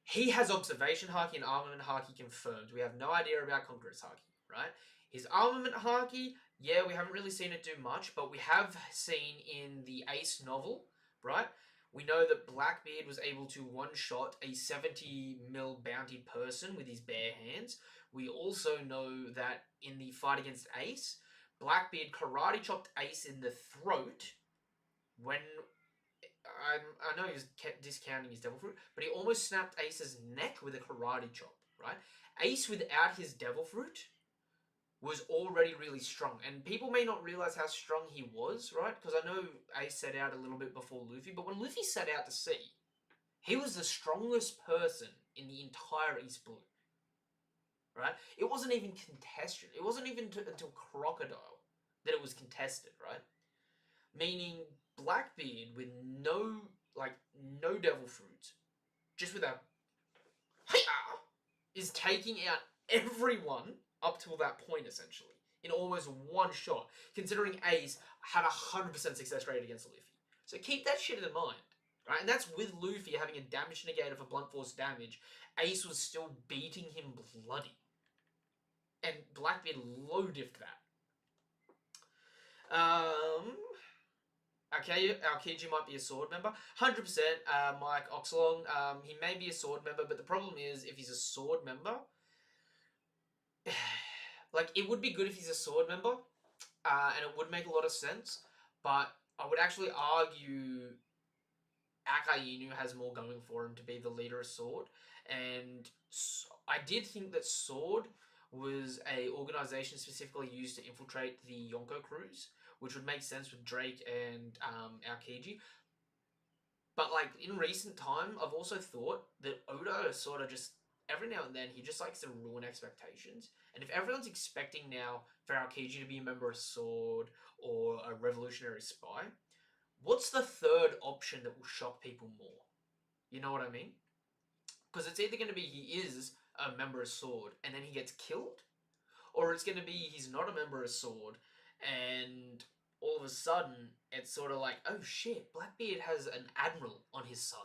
he has Observation Haki and Armament Haki confirmed. We have no idea about Conqueror's Haki, right? His Armament Haki, yeah, we haven't really seen it do much, but we have seen in the Ace novel, right? We know that Blackbeard was able to one-shot a 70 mil bounty person with his bare hands. We also know that in the fight against Ace, Blackbeard karate chopped Ace in the throat when I know he was discounting his Devil Fruit, but he almost snapped Ace's neck with a karate chop, right? Ace without his Devil Fruit was already really strong, and people may not realize how strong he was, right? Because I know Ace set out a little bit before Luffy, but when Luffy set out to sea, he was the strongest person in the entire East Blue. Right? It wasn't even contested. It wasn't even until Crocodile that it was contested, right? Meaning Blackbeard with no Devil Fruit, just with a is taking out everyone up till that point essentially in almost one shot. Considering Ace had 100% success rate against Luffy, so keep that shit in mind. Right? And that's with Luffy having a damage negator for blunt force damage. Ace was still beating him bloody. And Blackbeard low diffed that. Okay, Aokiji might be a sword member. 100%, Mike Oxlong. He may be a sword member, but the problem is, if he's a sword member, like, it would be good if he's a sword member, and it would make a lot of sense, but I would actually argue Akainu has more going for him to be the leader of Sword, and I did think that Sword was a organization specifically used to infiltrate the Yonko crews, which would make sense with Drake and Aokiji. But like in recent time, I've also thought that Oda is sort of just every now and then he just likes to ruin expectations. And if everyone's expecting now for Aokiji to be a member of Sword or a revolutionary spy, what's the third option that will shock people more? You know what I mean? Because it's either going to be he is a member of Sword and then he gets killed, or it's going to be he's not a member of Sword and all of a sudden it's sort of like, oh shit, Blackbeard has an admiral on his side.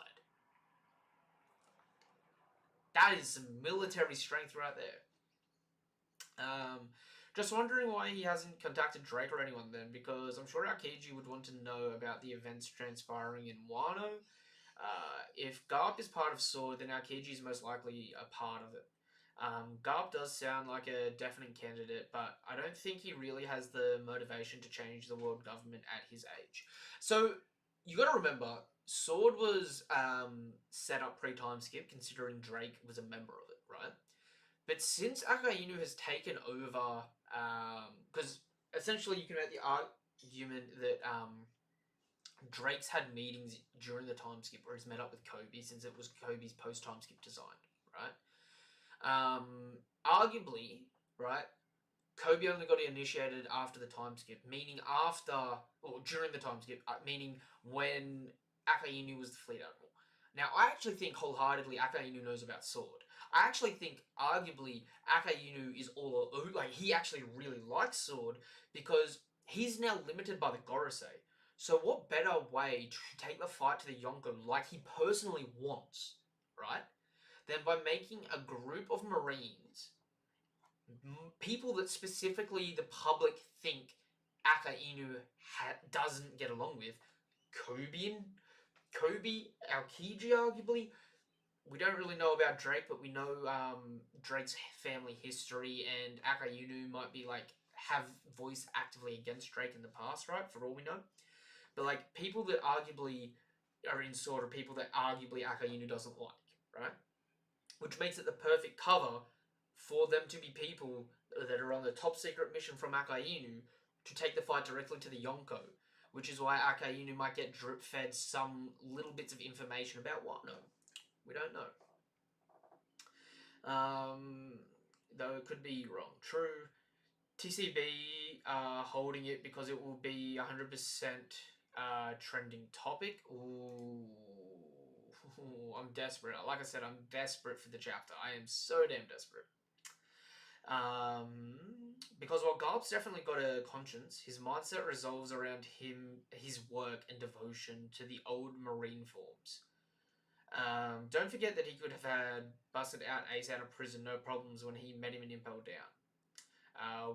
That is some military strength right there. Just wondering why he hasn't contacted Drake or anyone then, because I'm sure Aokiji would want to know about the events transpiring in Wano. If Garp is part of Sword, then Aokiji is most likely a part of it. Garp does sound like a definite candidate, but I don't think he really has the motivation to change the world government at his age. So, you gotta remember, Sword was set up pre-time skip, considering Drake was a member of it, right? But since Akainu has taken over, because essentially you can make the argument that Drake's had meetings during the time skip where he's met up with Kobe, since it was Kobe's post-time skip design, right? Arguably, right, Kobe only got initiated after the time skip, meaning during the time skip, meaning when Akainu was the fleet admiral. Now, I actually think wholeheartedly Akainu knows about Sword. I actually think, arguably, Akainu is he actually really likes Sword because he's now limited by the Gorosei. So what better way to take the fight to the Yonko like he personally wants, right? Than by making a group of Marines, people that specifically the public think Akainu doesn't get along with, Kobe, Aokiji arguably. We don't really know about Drake, but we know Drake's family history, and Akainu might be have voiced actively against Drake in the past, right? For all we know. But people that arguably are in Sword are people that arguably Akainu doesn't like, right? Which makes it the perfect cover for them to be people that are on the top secret mission from Akainu to take the fight directly to the Yonko. which is why Akainu might get drip-fed some little bits of information about Wano. We don't know. Though it could be wrong. True. TCB holding it because it will be 100% trending topic. Ooh, I'm desperate. Like I said, I'm desperate for the chapter. I am so damn desperate. Because while Garp's definitely got a conscience, his mindset revolves around his work and devotion to the old marine forms. Don't forget that he could have had busted out Ace out of prison no problems when he met him in Impel Down.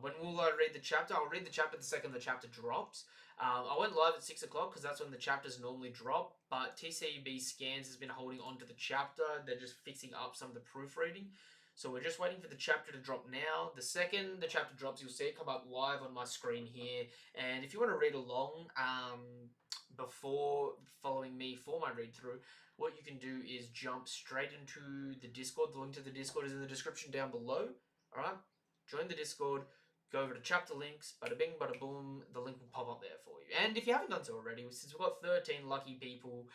When will I read the chapter? I'll read the chapter the second the chapter drops. I went live at 6 o'clock because that's when the chapters normally drop, but TCB Scans has been holding on to the chapter. They're just fixing up some of the proofreading. So we're just waiting for the chapter to drop now. The second the chapter drops, you'll see it come up live on my screen here. And if you want to read along before following me for my read-through, what you can do is jump straight into the Discord. The link to the Discord is in the description down below. Alright? Join the Discord. Go over to chapter links. Bada bing, bada boom. The link will pop up there for you. And if you haven't done so already, since we've got 13 lucky people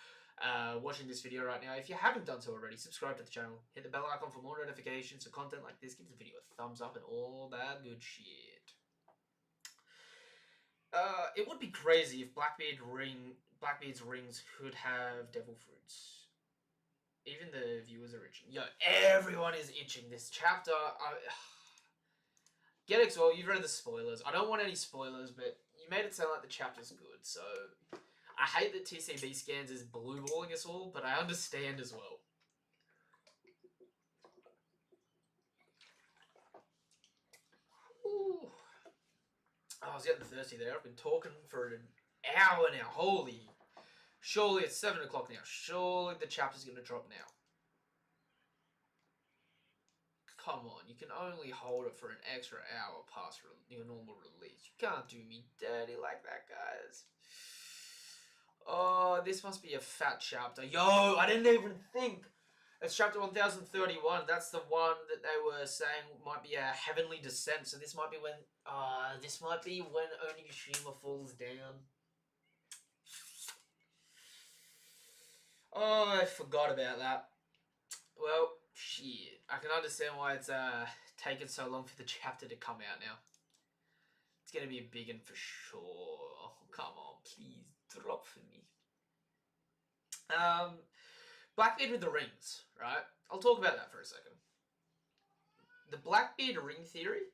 watching this video right now, if you haven't done so already, subscribe to the channel, hit the bell icon for more notifications for content like this, give the video a thumbs up and all that good shit. It would be crazy if Blackbeard's rings could have devil fruits. Even the viewers are itching. Yo, everyone is itching this chapter. Get it, well, you've read the spoilers. I don't want any spoilers, but you made it sound like the chapter's good, so I hate that TCB Scans is blue-balling us all, but I understand as well. Ooh. I was getting thirsty there. I've been talking for an hour now. Holy. Surely it's 7 o'clock now. Surely the chapter's going to drop now. Come on, you can only hold it for an extra hour past your normal release. You can't do me dirty like that, guys. Oh, this must be a fat chapter. Yo, I didn't even think. It's chapter 1031. That's the one that they were saying might be a heavenly descent. So this might be when Onigashima falls down. Oh, I forgot about that. Well, shit. I can understand why it's taken so long for the chapter to come out now. It's gonna be a big one for sure. Come on, please drop for me. Blackbeard with the rings, right? I'll talk about that for a second. The Blackbeard ring theory,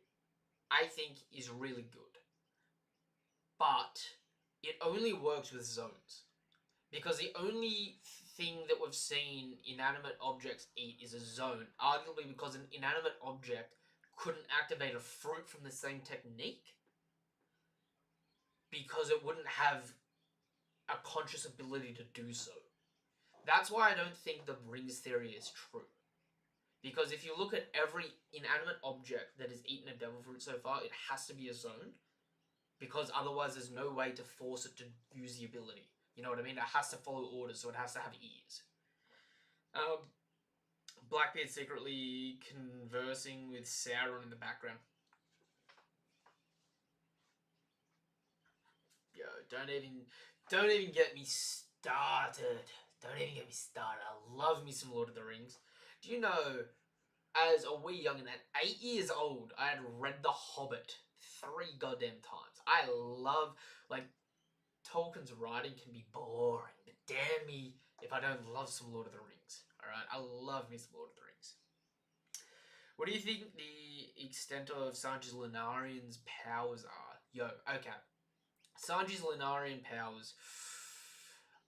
I think, is really good. But it only works with zones. Because the only thing that we've seen inanimate objects eat is a zone. Arguably because an inanimate object couldn't activate a fruit from the same technique. Because it wouldn't have a conscious ability to do so. That's why I don't think the rings theory is true. Because if you look at every inanimate object that has eaten a devil fruit so far, it has to be a zone. Because otherwise there's no way to force it to use the ability. You know what I mean? It has to follow orders, so it has to have ears. Blackbeard secretly conversing with Sauron in the background. Yo, don't even get me started. Don't even get me started. I love me some Lord of the Rings. Do you know, as a wee youngin' at 8 years old, I had read The Hobbit 3 goddamn times. I love, like, Tolkien's writing can be boring, but damn me if I don't love some Lord of the Rings. Alright, I love me some Lord of the Rings. What do you think the extent of Sanji's Lunarian's powers are? Yo, okay. Sanji's Lunarian powers,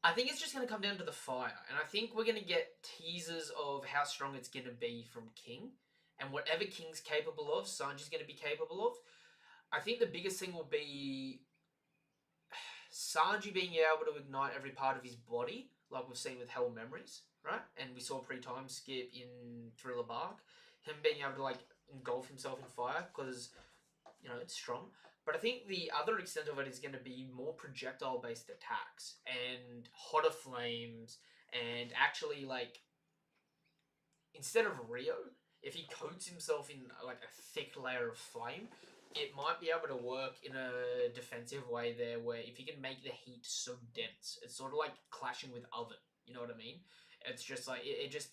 I think it's just going to come down to the fire. And I think we're going to get teasers of how strong it's going to be from King. And whatever King's capable of, Sanji's going to be capable of. I think the biggest thing will be Sanji being able to ignite every part of his body, like we've seen with Hell Memories, right? And we saw pre-time skip in Thriller Bark. Him being able to, like, engulf himself in fire, because, you know, it's strong. But I think the other extent of it is going to be more projectile-based attacks, and hotter flames, and actually, like, instead of Rio, if he coats himself in, like, a thick layer of flame, it might be able to work in a defensive way there, where if you can make the heat so dense, it's sort of like clashing with oven. You know what I mean? It's just like it just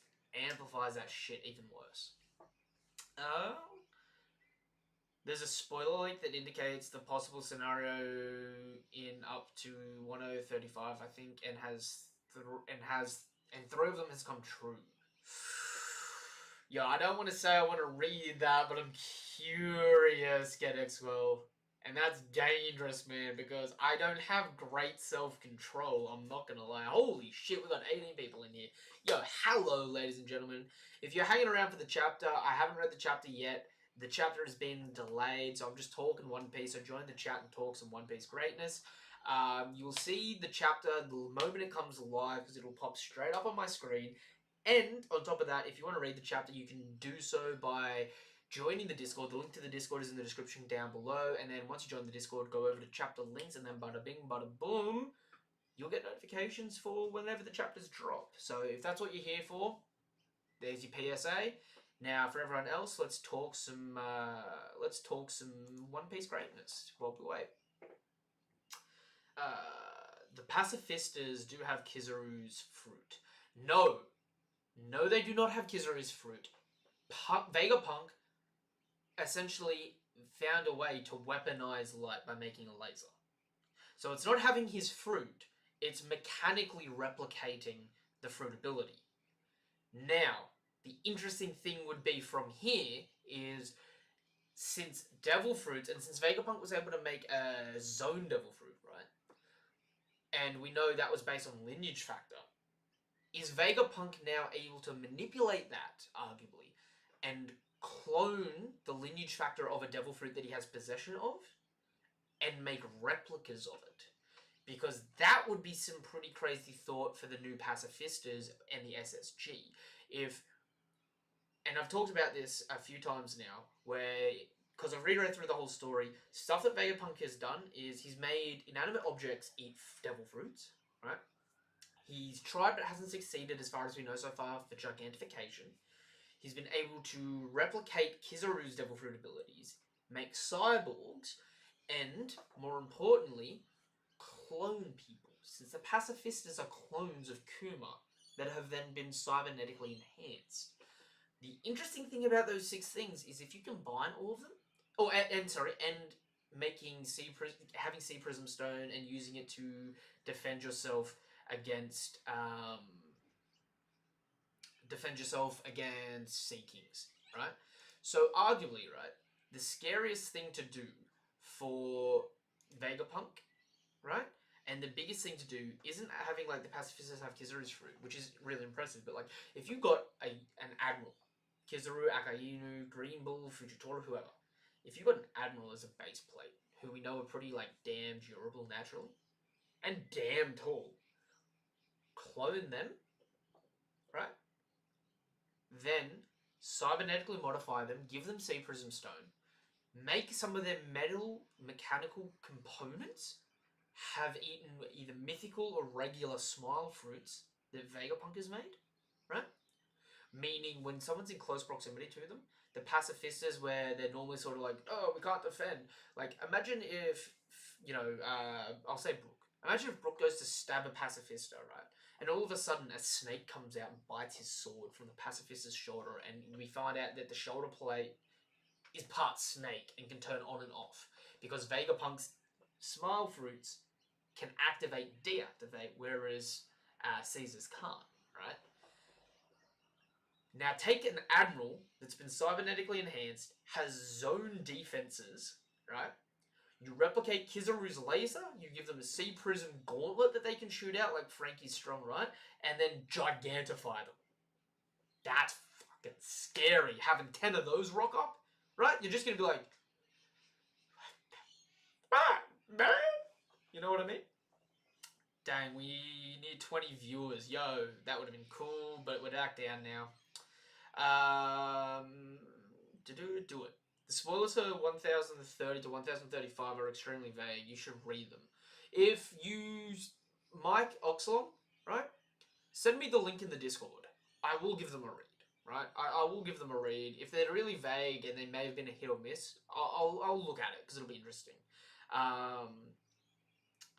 amplifies that shit even worse. Uh, there's a spoiler leak that indicates the possible scenario in up to 1035, I think, and three of them has come true. Yeah, I don't want to say I want to read that, but I'm curious, Get Well. And that's dangerous, man, because I don't have great self-control, I'm not gonna lie. Holy shit, we got 18 people in here. Yo, hello, ladies and gentlemen. If you're hanging around for the chapter, I haven't read the chapter yet. The chapter has been delayed, so I'm just talking One Piece, so join the chat and talk some One Piece greatness. You'll see the chapter the moment it comes live, because it'll pop straight up on my screen. And on top of that, if you want to read the chapter, you can do so by joining the Discord. The link to the Discord is in the description down below. And then once you join the Discord, go over to chapter links, and then bada bing, bada boom, you'll get notifications for whenever the chapters drop. So if that's what you're here for, there's your PSA. Now, for everyone else, let's talk some One Piece greatness while we wait. The pacifistas do have Kizaru's fruit. No, they do not have Kizaru's fruit. Vegapunk essentially found a way to weaponize light by making a laser. So it's not having his fruit, it's mechanically replicating the fruit ability. Now, the interesting thing would be from here is, since Devil Fruits, and since Vegapunk was able to make a Zone Devil Fruit, right? And we know that was based on lineage factor. Is Vegapunk now able to manipulate that, arguably, and clone the lineage factor of a Devil Fruit that he has possession of, and make replicas of it? Because that would be some pretty crazy thought for the new pacifistas and the SSG. And I've talked about this a few times now, because I've reread through the whole story, stuff that Vegapunk has done is he's made inanimate objects eat Devil Fruits, right? He's tried but hasn't succeeded, as far as we know so far, for gigantification. He's been able to replicate Kizaru's Devil Fruit abilities, make cyborgs, and, more importantly, clone people. Since the pacifistas are clones of Kuma that have then been cybernetically enhanced. The interesting thing about those 6 things is if you combine all of them, and having Sea Prism Stone and using it to defend yourself against Sea Kings, right? So arguably, right, the scariest thing to do for Vegapunk, right, and the biggest thing to do isn't having like the pacifistas have Kizaru's fruit, which is really impressive, but like if you got an admiral, Kizaru, Akainu, Green Bull, Fujitora, whoever, if you got an admiral as a base plate, who we know are pretty like damn durable naturally, and damn tall, clone them, right? Then cybernetically modify them, give them Sea Prism Stone, make some of their mechanical components have eaten either mythical or regular smile fruits that Vegapunk has made, right? Meaning when someone's in close proximity to them, the pacifistas where they're normally sort of like, oh, we can't defend. Like, imagine if, I'll say Brook. Imagine if Brook goes to stab a pacifista, right? And all of a sudden a snake comes out and bites his sword from the pacifista's shoulder, and we find out that the shoulder plate is part snake and can turn on and off. Because Vegapunk's smile fruits can deactivate, whereas Caesar's can't, right? Now take an admiral that's been cybernetically enhanced, has zone defenses, right? You replicate Kizaru's laser, you give them a Sea Prism gauntlet that they can shoot out like Frankie's strong, right? And then gigantify them. That's fucking scary. Having 10 of those rock up, right? You're just gonna be like, man. You know what I mean? Dang, we need 20 viewers. Yo, that would have been cool, but we're back down now. Do it. The spoilers for 1030 to 1035 are extremely vague. You should read them. If you, Mike Oxlong, right? Send me the link in the Discord. I will give them a read. right? I will give them a read. If they're really vague and they may have been a hit or miss, I'll look at it because it'll be interesting.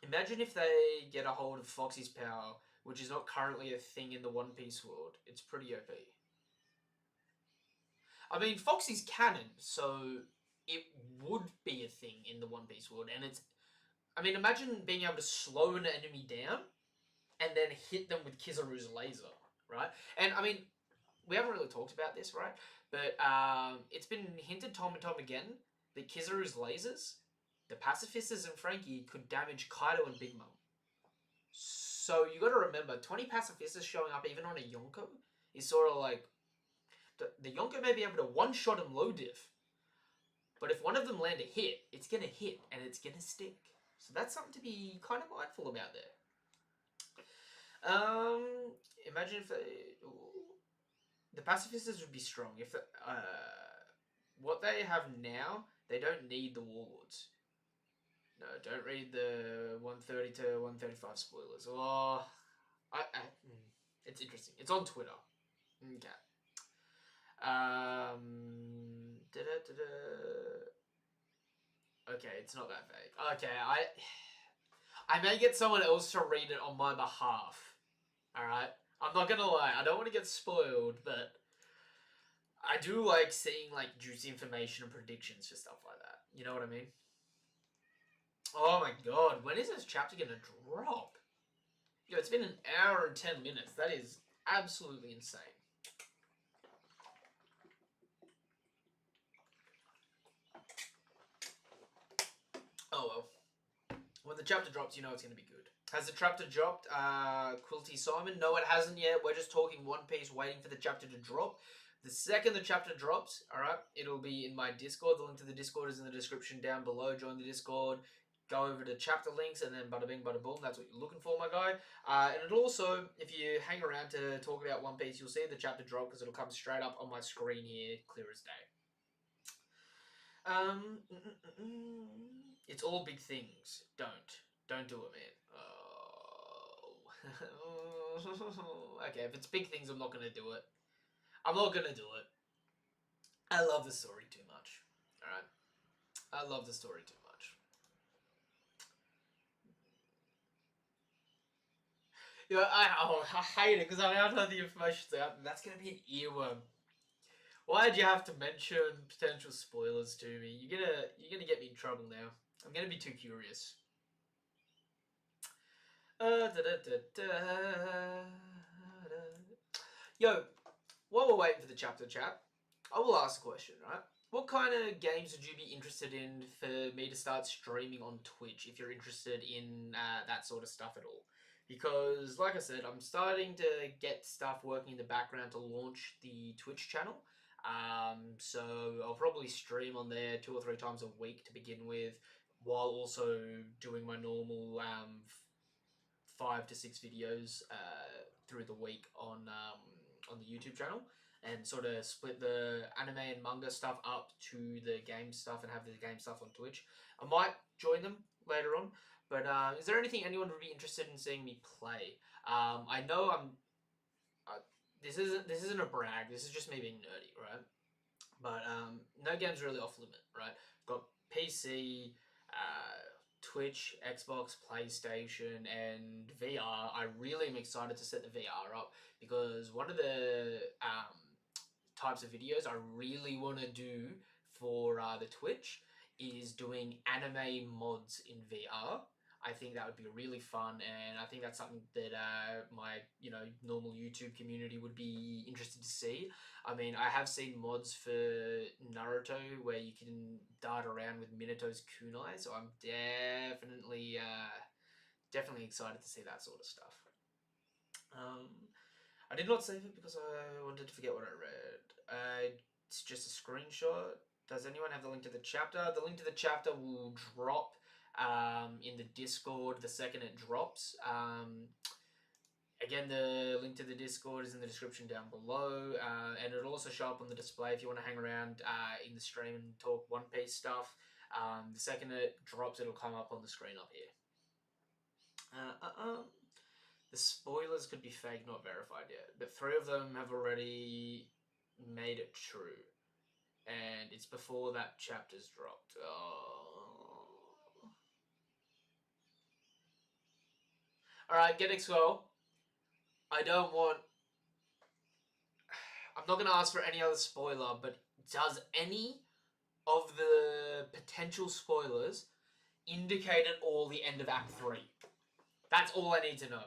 Imagine if they get a hold of Foxy's power, which is not currently a thing in the One Piece world. It's pretty OP. I mean, Foxy's canon, so it would be a thing in the One Piece world, and it's. I mean, imagine being able to slow an enemy down and then hit them with Kizaru's laser, right? And I mean, we haven't really talked about this, right? But it's been hinted time and time again that Kizaru's lasers, the Pacifists and Frankie, could damage Kaido and Big Mom. So you got to remember, 20 Pacifists showing up even on a Yonko is sort of like the Yonko may be able to one-shot him low diff, but if one of them land a hit, it's gonna hit and it's gonna stick. So that's something to be kind of mindful about there. Imagine if the Pacifists would be strong if what they have now, they don't need the Warlords. No, don't read the 130 to 135 spoilers. Oh, it's interesting. It's on Twitter. Okay. Okay, it's not that vague. Okay, I may get someone else to read it on my behalf. Alright? I'm not gonna lie, I don't want to get spoiled, but I do like seeing like juicy information and predictions for stuff like that. You know what I mean? Oh my god, when is this chapter gonna drop? Yo, it's been an hour and 10 minutes. That is absolutely insane. Oh well. When the chapter drops, you know it's going to be good. Has the chapter dropped, Quilty Simon? No, it hasn't yet. We're just talking One Piece, waiting for the chapter to drop. The second the chapter drops, alright, it'll be in my Discord. The link to the Discord is in the description down below. Join the Discord. Go over to chapter links, and then bada bing, bada boom. That's what you're looking for, my guy. And it'll also, if you hang around to talk about One Piece, you'll see the chapter drop because it'll come straight up on my screen here, clear as day. It's all big things. Don't do it, man. Oh. Okay, if it's big things, I'm not gonna do it. I'm not gonna do it. I love the story too much. Alright? I love the story too much. You know, I hate it because I don't know the information's out. That's gonna be an earworm. Why'd you have to mention potential spoilers to me? You're gonna get me in trouble now. I'm gonna be too curious. Yo, while we're waiting for the chapter chat, I will ask a question, right? What kind of games would you be interested in for me to start streaming on Twitch if you're interested in that sort of stuff at all? Because, like I said, I'm starting to get stuff working in the background to launch the Twitch channel. So I'll probably stream on there 2 or 3 times a week to begin with, while also doing my normal 5 to 6 videos through the week on the YouTube channel, and sort of split the anime and manga stuff up to the game stuff and have the game stuff on Twitch. I might join them later on, but is there anything anyone would be interested in seeing me play? I know this isn't a brag. This is just me being nerdy, right? But no game's really off limit, right? Got PC, Twitch, Xbox, PlayStation, and VR. I really am excited to set the VR up because one of the types of videos I really want to do for the Twitch is doing anime mods in VR. I think that would be really fun, and I think that's something that my normal YouTube community would be interested to see. I mean, I have seen mods for Naruto where you can dart around with Minato's kunai, so I'm definitely excited to see that sort of stuff. I did not save it because I wanted to forget what I read. It's just a screenshot. Does anyone have the link to the chapter? The link to the chapter will drop in the Discord the second it drops. Again, the link to the Discord is in the description down below, and it'll also show up on the display if you want to hang around in the stream and talk One Piece stuff. The second it drops, it'll come up on the screen up here. The spoilers could be fake, not verified yet, but 3 of them have already made it true. And it's before that chapter's dropped. Oh. Alright, get XO. I don't want... I'm not going to ask for any other spoiler, but does any of the potential spoilers indicate at all the end of Act 3? That's all I need to know.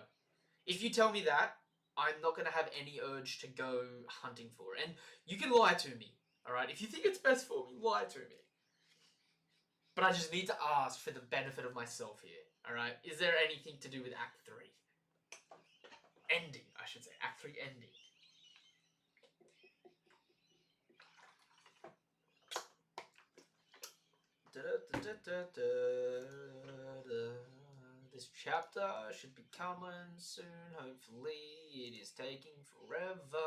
If you tell me that, I'm not going to have any urge to go hunting for it. And you can lie to me, alright? If you think it's best for me, lie to me. But I just need to ask for the benefit of myself here, alright? Is there anything to do with Act 3? Ending, I should say. Act 3 ending. This chapter should be coming soon. Hopefully, it is taking forever.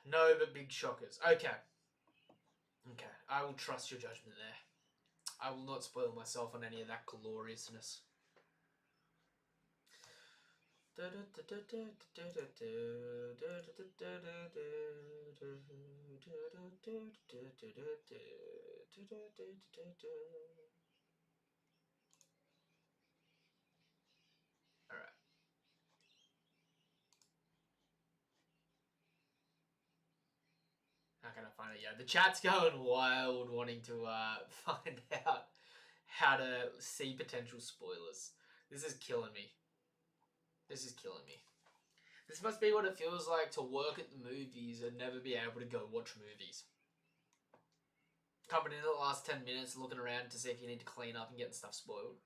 No, but big shockers. Okay. Okay, I will trust your judgment there. I will not spoil myself on any of that gloriousness. Alright. How can I find it? Yeah, the chat's going wild wanting to find out how to see potential spoilers. This is killing me. This is killing me. This must be what it feels like to work at the movies and never be able to go watch movies. Coming in the last 10 minutes, looking around to see if you need to clean up and getting stuff spoiled.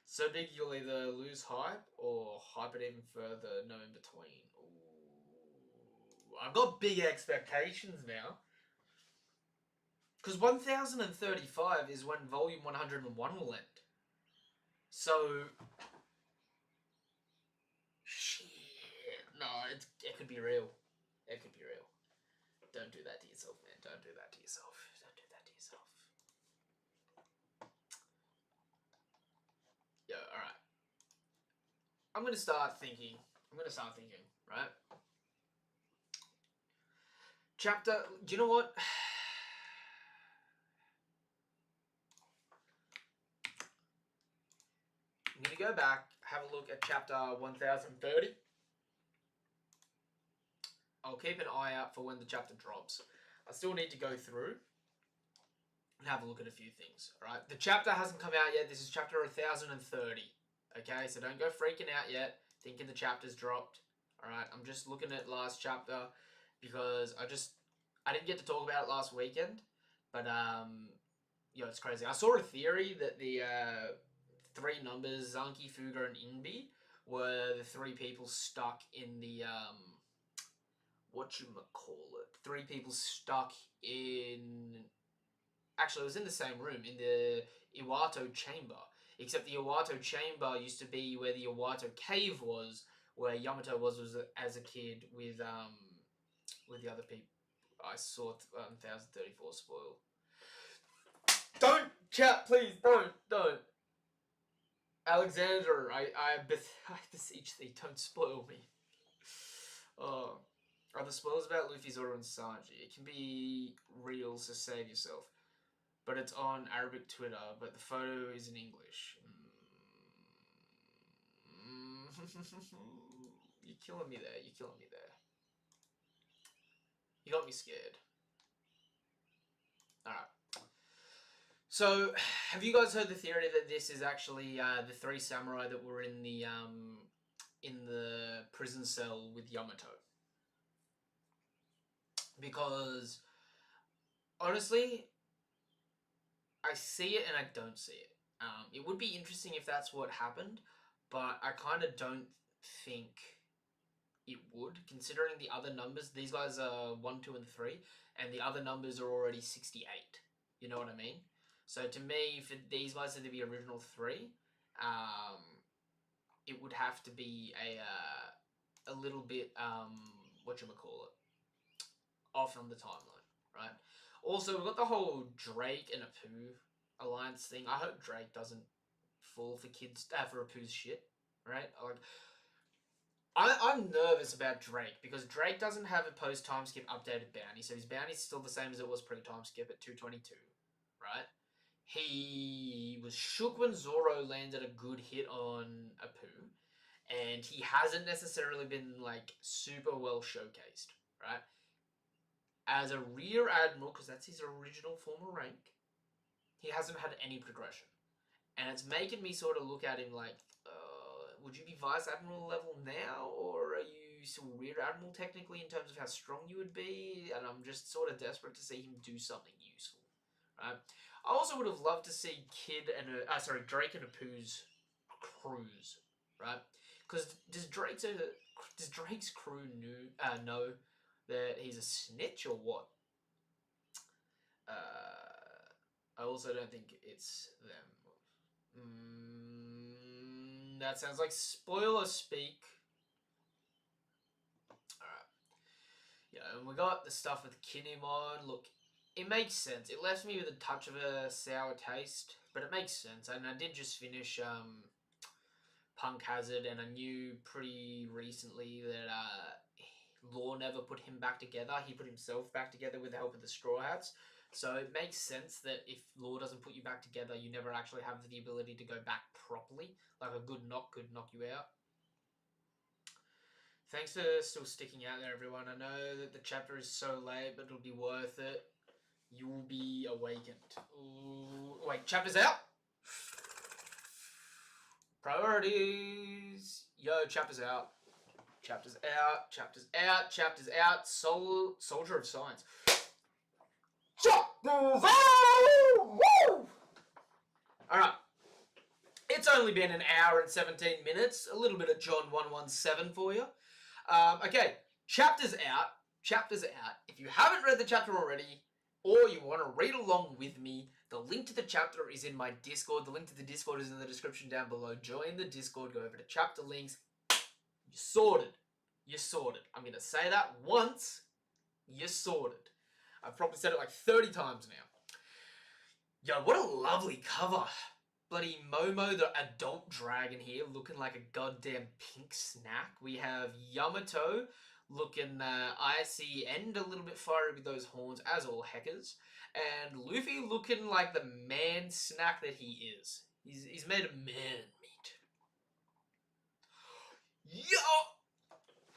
So big you'll either lose hype or hype it even further, no in between. Ooh. I've got big expectations now. Because 1035 is when volume 101 will end. So... Shit. No, it could be real. It could be real. Don't do that to yourself, man. Don't do that to yourself. Don't do that to yourself. Yeah, alright. I'm going to start thinking, right? Chapter... Do you know what? I'm going to go back, have a look at chapter 1030. I'll keep an eye out for when the chapter drops. I still need to go through and have a look at a few things, alright? The chapter hasn't come out yet. This is chapter 1030, okay? So don't go freaking out yet, thinking the chapter's dropped, alright? I'm just looking at last chapter because I didn't get to talk about it last weekend, but, yo, it's crazy. I saw a theory that the, three numbers, Zanki, Fuga, and Inbi, were the three people stuck in the, three people stuck in... Actually, it was in the same room, in the Iwato chamber. Except the Iwato chamber used to be where the Iwato cave was, where Yamato was as a kid with the other people. I saw 1034 spoil. Don't, chat, please, don't. Alexander, I beseech thee, don't spoil me. Are the spoilers about Luffy, Zoro, and Sanji? It can be real, so save yourself. But it's on Arabic Twitter, but the photo is in English. You're killing me there, You got me scared. Alright. So, have you guys heard the theory that this is actually the three samurai that were in the prison cell with Yamato? Because, honestly, I see it and I don't see it. It would be interesting if that's what happened, but I kind of don't think it would, considering the other numbers. These guys are 1, 2, and 3, and the other numbers are already 68. You know what I mean? So to me, for these guys to be original 3, it would have to be a little bit off on the timeline, right? Also, we've got the whole Drake and Apu alliance thing. I hope Drake doesn't fall for Apu's shit, right? Like, I'm nervous about Drake because Drake doesn't have a post time skip updated bounty, so his bounty's still the same as it was pre time skip at 222, right? He was shook when Zoro landed a good hit on Apu, and he hasn't necessarily been like super well showcased, right? As a rear admiral, because that's his original former rank, he hasn't had any progression, and it's making me sort of look at him like, would you be vice admiral level now, or are you still rear admiral technically in terms of how strong you would be? And I'm just sort of desperate to see him do something useful, right? I also would have loved to see Drake and Apu's crews, right? Because does Drake's crew know that he's a snitch or what? I also don't think it's them. That sounds like spoiler speak. Alright. Yeah, and we got the stuff with Kinemon. Look, it makes sense. It left me with a touch of a sour taste, but it makes sense. And I did just finish Punk Hazard, and I knew pretty recently that Law never put him back together. He put himself back together with the help of the Straw Hats. So it makes sense that if Law doesn't put you back together, you never actually have the ability to go back properly. Like a good knock could knock you out. Thanks for still sticking out there, everyone. I know that the chapter is so late, but it'll be worth it. You will be awakened. Ooh, wait, chapter's out? Priorities. Yo, chapter's out. Chapter's out. Chapter's out. Chapter's out. Soldier of Science. Chapter's out! Woo! Alright. It's only been an hour and 17 minutes. A little bit of John 117 for you. Okay. Chapter's out. Chapter's out. If you haven't read the chapter already, or you want to read along with me, the link to the chapter is in my Discord. The link to the Discord is in the description down below. Join the Discord. Go over to chapter links. You're sorted. You're sorted. I'm going to say that once. You're sorted. I've probably said it like 30 times now. Yo, what a lovely cover. Bloody Momo, the adult dragon here, looking like a goddamn pink snack. We have Yamato looking icy and a little bit fiery with those horns, as all heckers. And Luffy looking like the man snack that he is. He's made of man meat.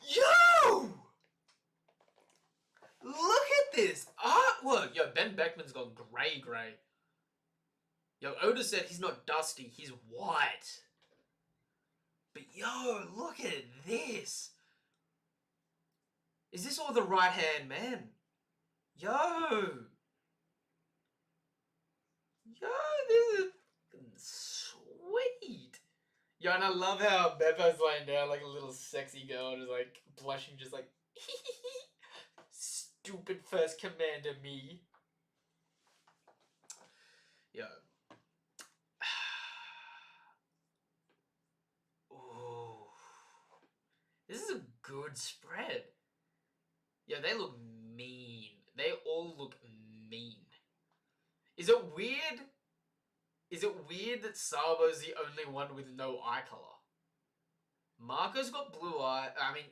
Yo! Look at this artwork! Yo, Ben Beckman's gone grey. Yo, Oda said he's not dusty, he's white. But yo, look at this. Is this all the right-hand man? Yo, this is sweet. Yo, and I love how Beppo's laying down like a little sexy girl, just like blushing, just like stupid first commander me. Yo. Ooh. This is a good spread. Yo, they look mean. They all look mean. Is it weird? Is it weird that Sabo's the only one with no eye color? Marco's got blue eye. I mean,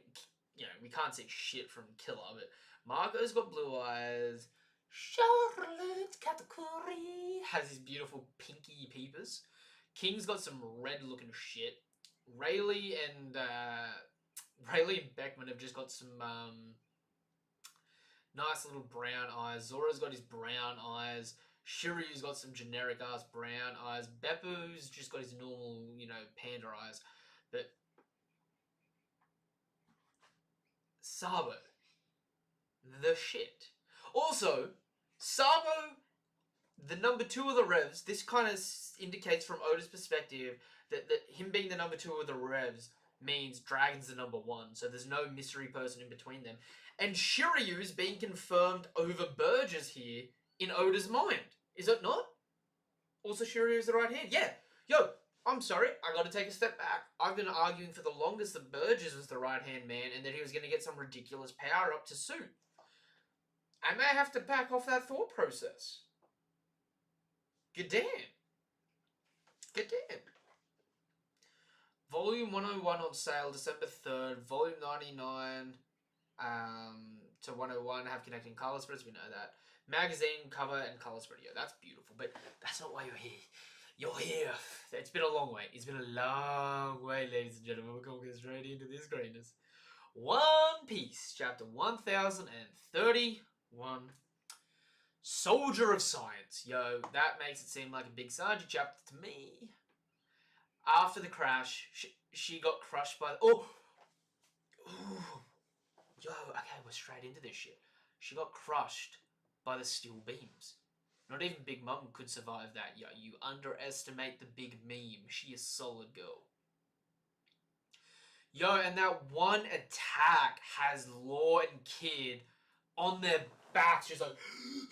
you know, we can't see shit from Killer, but Marco's got blue eyes. Charlotte Katakuri has his beautiful pinky peepers. King's got some red looking shit. Rayleigh and Beckman have just got some nice little brown eyes. Zora's got his brown eyes. Shiryu's got some generic ass brown eyes. Beppu's just got his normal, you know, panda eyes. But Sabo, the shit. Also, Sabo, the number 2 of the revs, this kind of indicates from Oda's perspective that him being the number 2 of the revs means Dragon's the number 1, so there's no mystery person in between them. And Shiryu's being confirmed over Burgess here in Oda's mind. Is it not? Also, Shiryu's the right hand. Yeah. Yo, I'm sorry. I got to take a step back. I've been arguing for the longest that Burgess was the right hand man and that he was going to get some ridiculous power up to suit. I may have to back off that thought process. Good damn. Volume 101 on sale December 3rd, volume 99 to 101 have connecting color spreads, we know that. Magazine cover and color spread, yeah, that's beautiful, but that's not why you're here. You're here. It's been a long wait. It's been a long wait, ladies and gentlemen. We're going to get straight into this greatness. One Piece, chapter 1031. Soldier of Science. Yo, that makes it seem like a big Sanji chapter to me. After the crash, she got crushed by... Oh! Ooh. Yo, okay, we're straight into this shit. She got crushed by the steel beams. Not even Big Mom could survive that. Yo, you underestimate the big meme. She is solid, girl. Yo, and that one attack has Law and Kid on their backs, just like...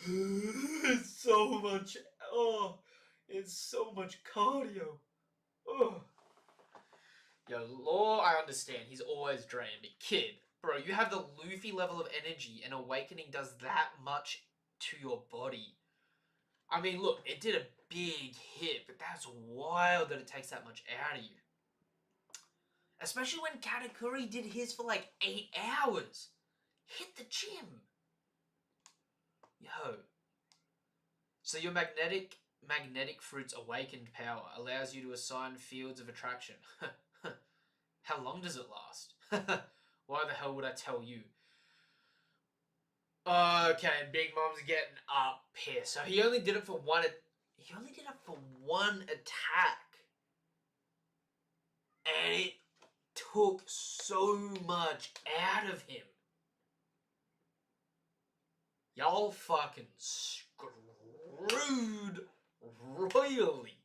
It's so much... Oh, it's so much cardio. Oh. Yo, Law, I understand. He's always drained. But Kid, bro, you have the Luffy level of energy, and Awakening does that much to your body. I mean, look, it did a big hit, but that's wild that it takes that much out of you. Especially when Katakuri did his for like 8 hours. Hit the gym. Yo. So your magnetic fruit's awakened power allows you to assign fields of attraction. How long does it last? Why the hell would I tell you? Okay, Big Mom's getting up here. So he only did it for one. He only did it for one attack, and it took so much out of him. Y'all fucking screwed royally.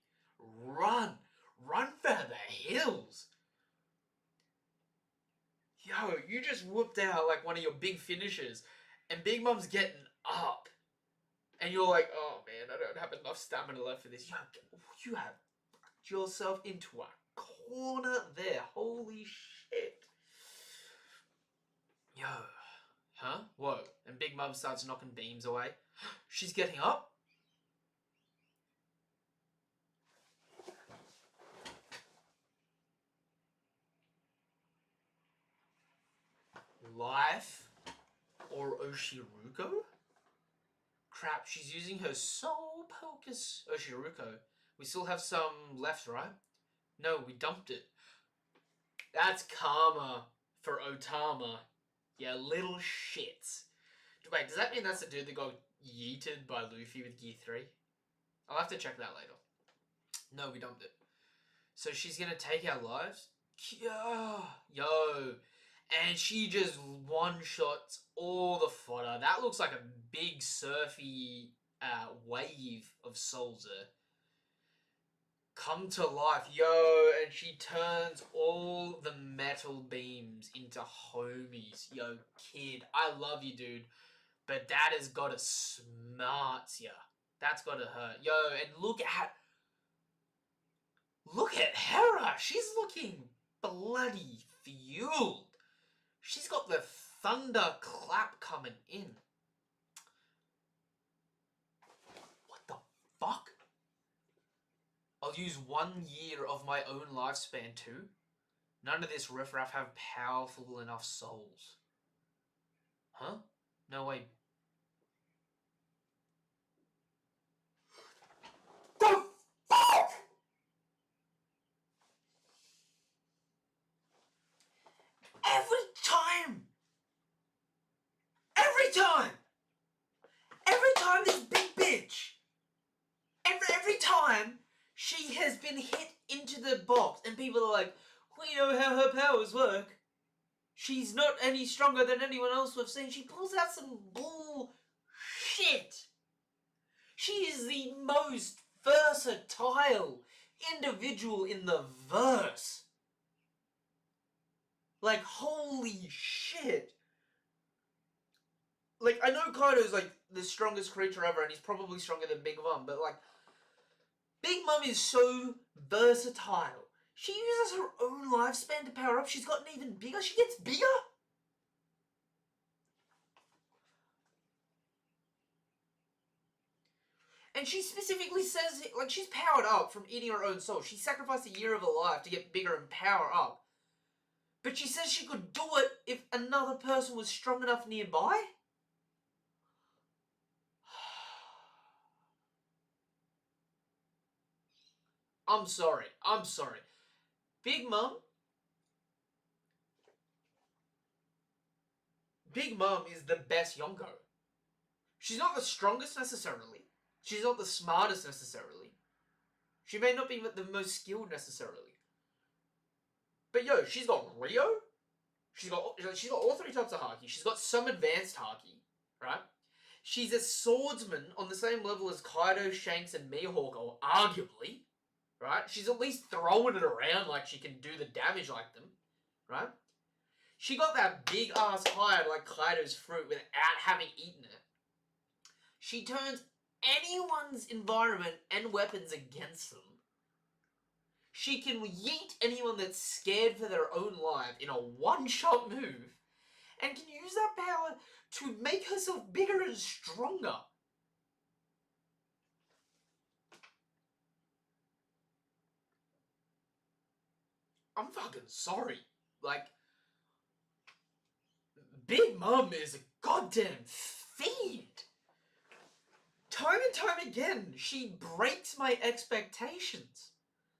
Run for the hills. Yo, you just whooped out like one of your big finishers, and Big Mom's getting up. And you're like, oh man, I don't have enough stamina left for this. Yo, you have backed yourself into a corner there. Holy shit. Yo. Huh? Whoa. And Big Mom starts knocking beams away. She's getting up. Life or Oshiruko? Crap, she's using her soul focus Oshiruko. We still have some left, right? No, we dumped it. That's karma for Otama. Yeah, little shits. Wait, does that mean that's the dude that got yeeted by Luffy with Gear 3? I'll have to check that later. No, we dumped it. So she's gonna take our lives? Yo. And she just one-shots all the fodder. That looks like a big surfy wave of souls there. Come to life, yo, and she turns all the metal beams into homies. Yo, Kid, I love you, dude, but that has gotta smart ya. That's gotta hurt. Yo, and look at Hera. She's looking bloody fueled. She's got the thunder clap coming in. What the fuck? I'll use 1 year of my own lifespan too? None of this riffraff have powerful enough souls. Huh? No way. The fuck?! Every time this big bitch, every time she has been hit into the box and people are like, we know how her powers work. She's not any stronger than anyone else we've seen. She pulls out some bullshit. She is the most versatile individual in the verse. Like, holy shit. Like, I know Kaido's, like, the strongest creature ever, and he's probably stronger than Big Mom, but, like, Big Mom is so versatile. She uses her own lifespan to power up. She's gotten even bigger. She gets bigger. And she specifically says, like, she's powered up from eating her own soul. She sacrificed a year of her life to get bigger and power up. But she says she could do it if another person was strong enough nearby? I'm sorry. Big Mom is the best Yonko. She's not the strongest necessarily. She's not the smartest necessarily. She may not be the most skilled necessarily. But yo, she's got Rio. She's got all three types of Haki. She's got some advanced Haki, right? She's a swordsman on the same level as Kaido, Shanks, and Mihawk, or arguably, right? She's at least throwing it around like she can do the damage like them, right? She got that big ass hide like Kaido's fruit without having eaten it. She turns anyone's environment and weapons against them. She can yeet anyone that's scared for their own life in a one-shot move, and can use that power to make herself bigger and stronger. I'm fucking sorry. Like, Big Mom is a goddamn fiend. Time and time again, she breaks my expectations.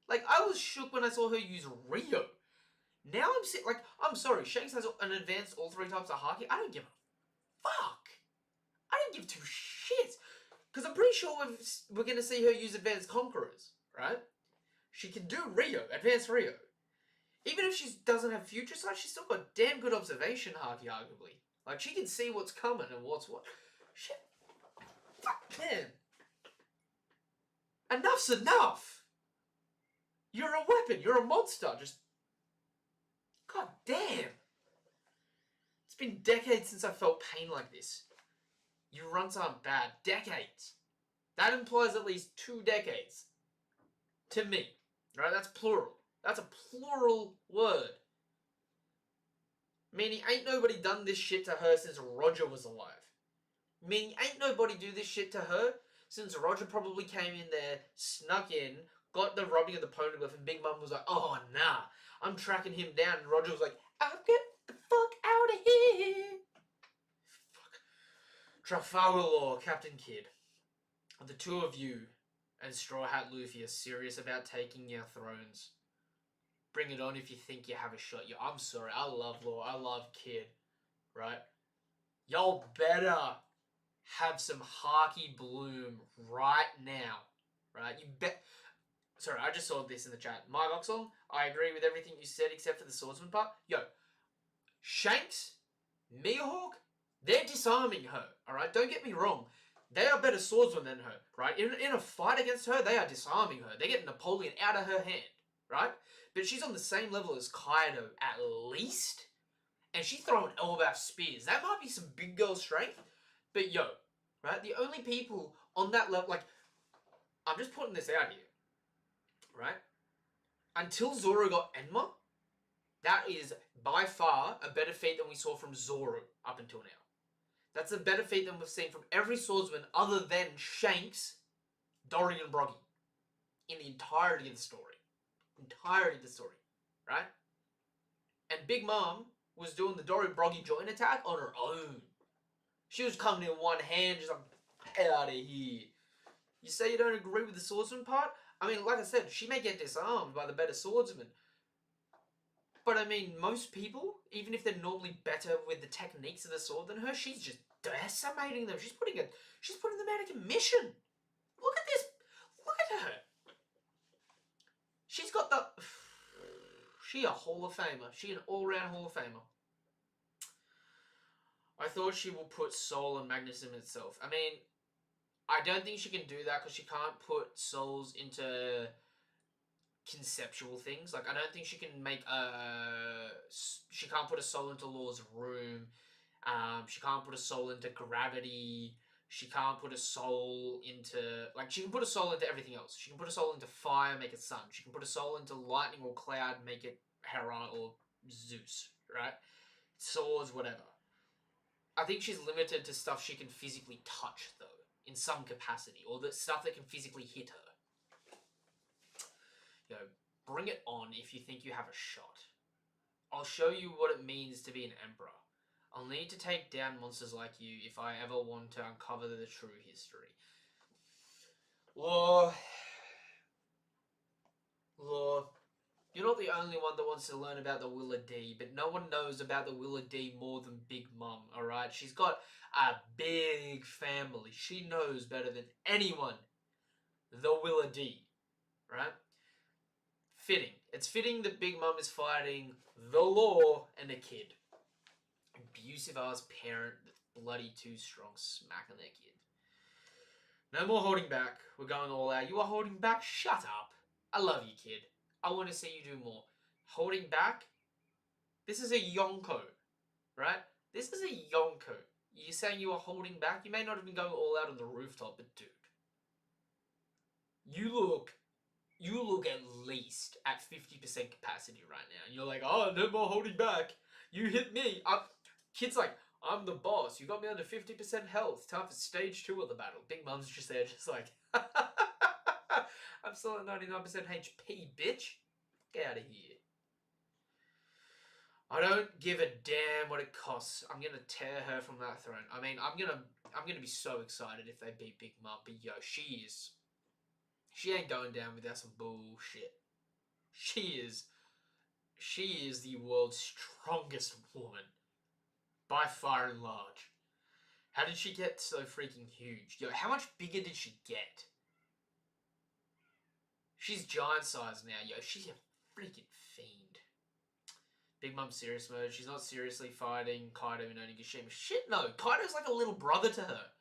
Like, I was shook when I saw her use Rio. Now I'm sorry, Shanks has an advanced all three types of Haki. I don't give a fuck. I don't give two shits. Because I'm pretty sure we're going to see her use Advanced Conquerors, right? She can do Rio, Advanced Rio. Even if she doesn't have Future Sight, she's still got damn good observation Haki, arguably. Like, she can see what's coming and what's what. Shit. Fuck, man. Enough's enough. You're a weapon. You're a monster. Just... God damn. It's been decades since I felt pain like this. Your runs aren't bad. Decades. That implies at least 2 decades. To me. Right? That's plural. That's a plural word. Meaning ain't nobody done this shit to her since Roger was alive. Meaning ain't nobody do this shit to her since Roger probably came in there, snuck in, got the rubbing of the poneglyph, and Big Mom was like, oh nah, I'm tracking him down. And Roger was like, I'll get the fuck out of here. Fuck. Trafalgar Law, Captain Kidd. The two of you and Straw Hat Luffy are serious about taking your thrones. Bring it on if you think you have a shot. I'm sorry, I love Law, I love Kidd, right? Y'all better have some Haki bloom right now, right? You bet. Sorry, I just saw this in the chat. My Voxel, I agree with everything you said except for the swordsman part. Yo, Shanks, Mihawk, they're disarming her, alright? Don't get me wrong. They are better swordsmen than her, right? In a fight against her, they are disarming her. They get Napoleon out of her hand, right? But she's on the same level as Kaido, at least. And she's throwing Elbaf spears. That might be some big girl strength. But yo, right? The only people on that level, like, I'm just putting this out here, right? Until Zoro got Enma, that is by far a better feat than we saw from Zoro up until now. That's a better feat than we've seen from every swordsman other than Shanks, Dory, and Broggy. In the entirety of the story. Right? And Big Mom was doing the Dory Broggy joint attack on her own. She was coming in one hand, just like, get out of here. You say you don't agree with the swordsman part? I mean, like I said, she may get disarmed by the better swordsman. But I mean, most people, even if they're normally better with the techniques of the sword than her, she's just decimating them. She's putting them out of commission. Look at this. Look at her. She's got the... She a Hall of Famer. She an all-round Hall of Famer. I thought she will put Soul and Magnetism itself. I mean, I don't think she can do that because she can't put souls into conceptual things. Like, I don't think she can make she can't put a soul into Law's room. She can't put a soul into gravity. She can't put a soul into... Like, she can put a soul into everything else. She can put a soul into fire, make it sun. She can put a soul into lightning or cloud, make it Hera or Zeus, right? Swords, whatever. I think she's limited to stuff she can physically touch, though, in some capacity, or the stuff that can physically hit her. You know, bring it on if you think you have a shot. I'll show you what it means to be an emperor. I'll need to take down monsters like you if I ever want to uncover the true history. Law, you're not the only one that wants to learn about the Willa D, but no one knows about the Willa D more than Big Mum, alright? She's got a big family. She knows better than anyone the Willa D, right? Fitting. It's fitting that Big Mum is fighting the law and a kid. Abusive ass parent that's bloody too strong, smacking their kid. No more holding back. We're going all out. You are holding back? Shut up. I love you, kid. I want to see you do more. Holding back? This is a Yonko, right? This is a Yonko. You're saying you are holding back? You may not have been going all out on the rooftop, but dude. You look at least at 50% capacity right now. And you're like, oh, no more holding back. You hit me. Kid's like, I'm the boss. You got me under 50% health. Time for stage 2 of the battle. Big Mum's just there, just like, I'm still at 99% HP, bitch. Get out of here. I don't give a damn what it costs. I'm gonna tear her from that throne. I mean, I'm gonna be so excited if they beat Big Mum. But yo, she ain't going down without some bullshit. She is the world's strongest woman. By far and large. How did she get so freaking huge? Yo, how much bigger did she get? She's giant size now, yo. She's a freaking fiend. Big Mum serious mode. She's not seriously fighting Kaido and Onigashima. Shit, no. Kaido's like a little brother to her.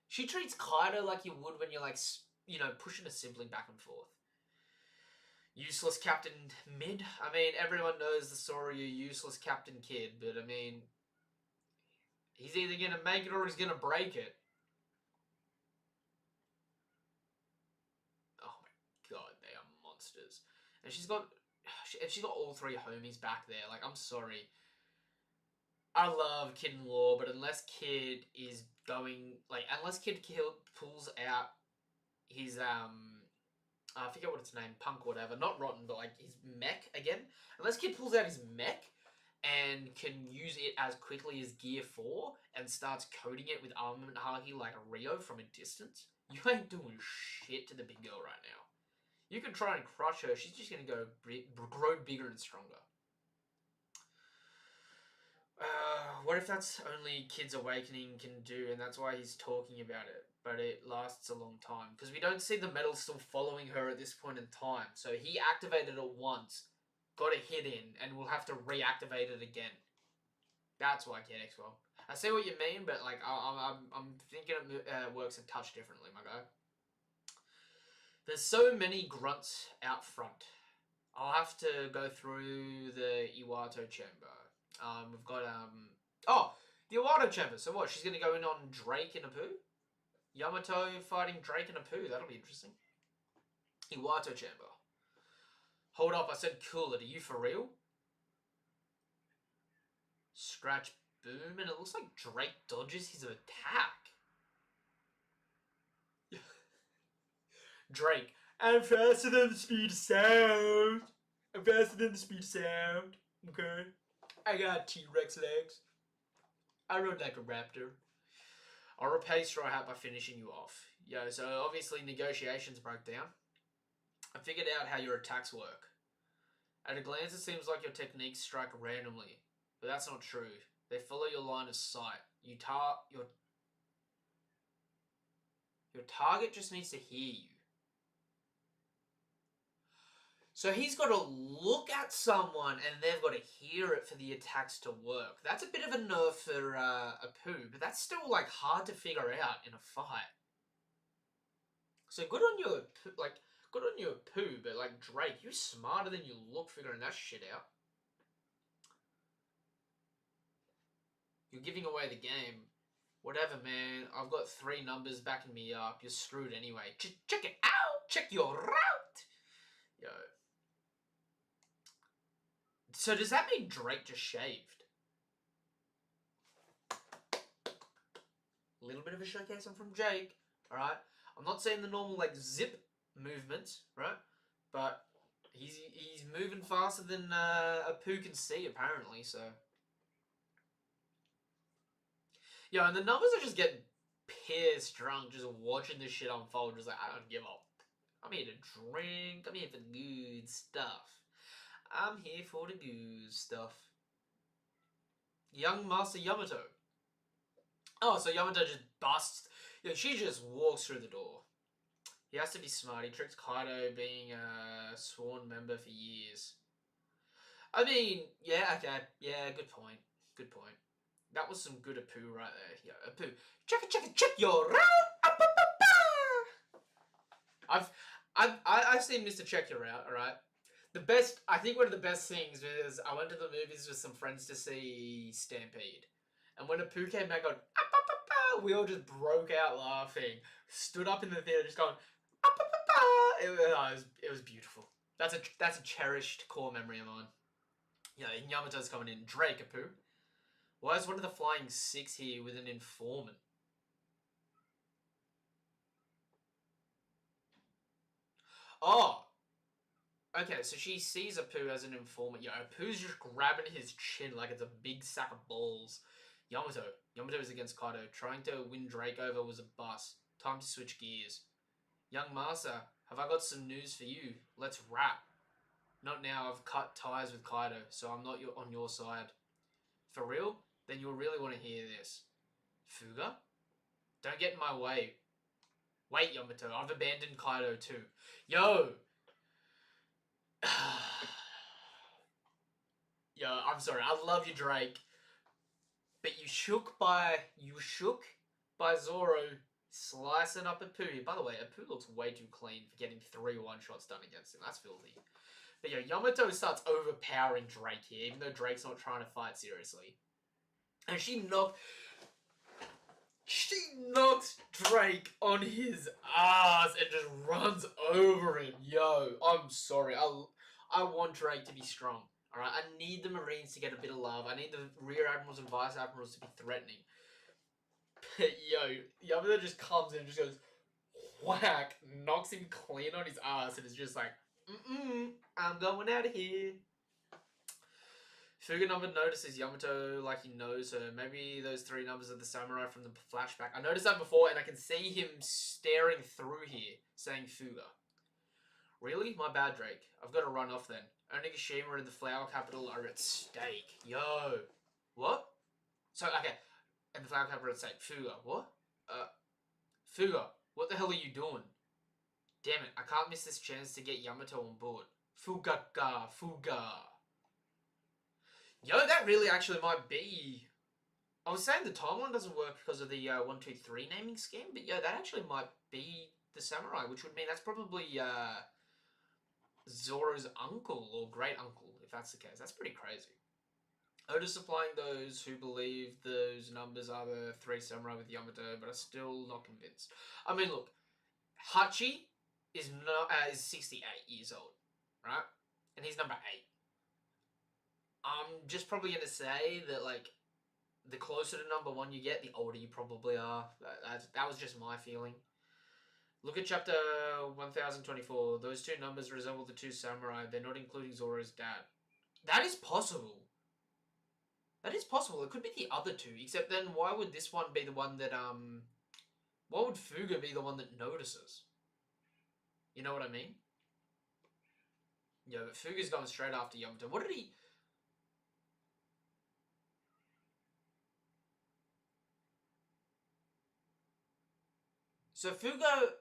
She treats Kaido like you would when you're like, you know, pushing a sibling back and forth. Useless Captain Mid. I mean, everyone knows the story of Useless Captain Kid, but I mean, he's either going to make it or he's going to break it. Oh my god, they are monsters. And she's got all 3 homies back there. Like, I'm sorry. I love Kid in Law, but unless Kid is going, like, unless Kid pulls out his, I forget what its name, Punk whatever, not Rotten, but like his mech again. Unless Kid pulls out his mech and can use it as quickly as Gear 4 and starts coating it with armament haki like a Rio from a distance, you ain't doing shit to the big girl right now. You can try and crush her, she's just going to grow bigger and stronger. What if that's only Kid's Awakening can do, and that's why he's talking about it, but it lasts a long time? Because we don't see the medal still following her at this point in time. So he activated it once, got a hit in, and we'll have to reactivate it again. That's why, Kid X-Well. I see what you mean, but like I'm thinking it works a touch differently, my guy. There's so many grunts out front. I'll have to go through the Iwato chamber. We've got the Iwato chamber. So what? She's gonna go in on Drake and Apu? Yamato fighting Drake and Apu. That'll be interesting. Iwato chamber. Hold up, I said cool it. Are you for real? Scratch boom, and it looks like Drake dodges his attack. Drake, I'm faster than the speed of sound. I'm faster than the speed of sound. Okay. I got T-Rex legs. I rode like a raptor. I'll repay Straw Hat by finishing you off. Yo, so obviously negotiations broke down. I figured out how your attacks work. At a glance, it seems like your techniques strike randomly, but that's not true. They follow your line of sight. Your target just needs to hear you. So he's got to look at someone and they've got to hear it for the attacks to work. That's a bit of a nerf for Apu, but that's still like hard to figure out in a fight. So good on your Apu, but like Drake, you're smarter than you look figuring that shit out. You're giving away the game. Whatever, man. I've got 3 numbers backing me up. You're screwed anyway. Check it out. Check your route. Yo. So does that mean Drake just shaved? A little bit of a showcase on from Jake, alright? I'm not saying the normal, like, zip movements, right? But He's moving faster than a poo can see, apparently, so... Yeah, and the numbers are just getting pissed drunk just watching this shit unfold. Just like, I don't give up. I'm here to drink. I'm here for the good stuff. I'm here for the good stuff. Young Master Yamato. Oh, so Yamato just busts. Yeah, she just walks through the door. He has to be smart. He tricked Kaido being a sworn member for years. I mean, yeah, okay. Yeah, good point. Good point. That was some good Apu right there. Yeah, Apu. Check your route. I've seen Mr. Check Your Route, alright? I think one of the best things was I went to the movies with some friends to see Stampede. And when Apu came back on, we all just broke out laughing. Stood up in the theater just going, it was beautiful. That's a cherished core memory of mine. Yeah, Yamato's coming in. Drake, Apu. Why is one of the Flying Six here with an informant? Oh! Okay, so she sees Apu as an informant. Yeah, Apu's just grabbing his chin like it's a big sack of balls. Yamato is against Kaido. Trying to win Drake over was a bust. Time to switch gears. Young Master, have I got some news for you? Let's rap. Not now, I've cut ties with Kaido, so I'm not on your side. For real? Then you'll really want to hear this. Fuga? Don't get in my way. Wait, Yamato, I've abandoned Kaido too. Yo! Yo, I'm sorry, I love you, Drake. But you shook by Zoro slicing up Apu. By the way, Apu looks way too clean for getting 3 one-shots done against him. That's filthy. But yeah, Yamato starts overpowering Drake here, even though Drake's not trying to fight seriously. And she knocks Drake on his ass and just runs over him. Yo, I'm sorry. I want Drake to be strong. Alright, I need the Marines to get a bit of love. I need the Rear Admirals and Vice Admirals to be threatening. But yo, Yamato just comes in and just goes whack, knocks him clean on his ass, and is just like, I'm going out of here. Fuga number notices Yamato like he knows her. Maybe those 3 numbers are the samurai from the flashback. I noticed that before, and I can see him staring through here, saying Fuga. Really? My bad, Drake. I've got to run off then. Onigashima and the Flower Capital are at stake. Yo. What? So, okay. And the Flower Capital are at stake. Fuga. What? Fuga. What the hell are you doing? Damn it. I can't miss this chance to get Yamato on board. Fuga. Yo, that really actually might be... I was saying the timeline doesn't work because of the 1, 2, 3 naming scheme, but yo, that actually might be the samurai, which would mean that's probably Zoro's uncle or great uncle, if that's the case. That's pretty crazy. Oda's supplying those who believe those numbers are the 3 samurai with Yamato, but are still not convinced. I mean, look, Hachi is 68 years old, right? And he's number 8. I'm just probably going to say that, like, the closer to number 1 you get, the older you probably are. That was just my feeling. Look at chapter 1024. Those 2 numbers resemble the 2 samurai. They're not including Zoro's dad. That is possible. That is possible. It could be the other 2. Except then, why would this one be the one that, why would Fuga be the one that notices? You know what I mean? Yeah, but Fuga's going straight after Yamato. What did he... So Fuga,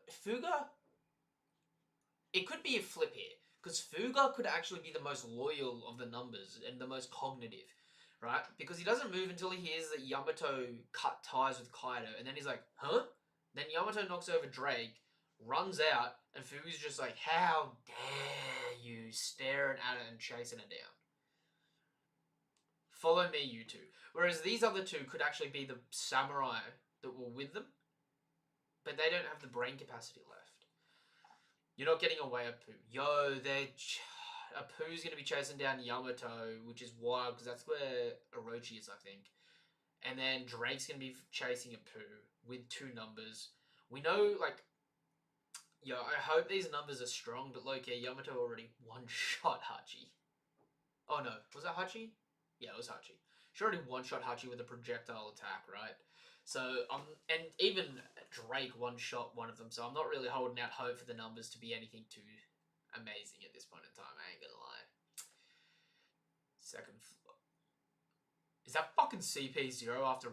it could be a flip here, because Fuga could actually be the most loyal of the numbers and the most cognitive, right? Because he doesn't move until he hears that Yamato cut ties with Kaido, and then he's like, huh? Then Yamato knocks over Drake, runs out, and Fuga's just like, how dare you, staring at it and chasing it down. Follow me, you 2. Whereas these other 2 could actually be the samurai that were with them, but they don't have the brain capacity left. You're not getting away, Apu. Yo, Apu's going to be chasing down Yamato, which is wild, because that's where Orochi is, I think. And then Drake's going to be chasing Apu with 2 numbers. We know, like, Yo, I hope these numbers are strong, but low-key, Yamato already one-shot Hachi. Oh no, was that Hachi? Yeah, it was Hachi. She already one-shot Hachi with a projectile attack, right? So, and even Drake one-shot one of them, so I'm not really holding out hope for the numbers to be anything too amazing at this point in time, I ain't gonna lie. Second floor. Is that fucking CP0 after...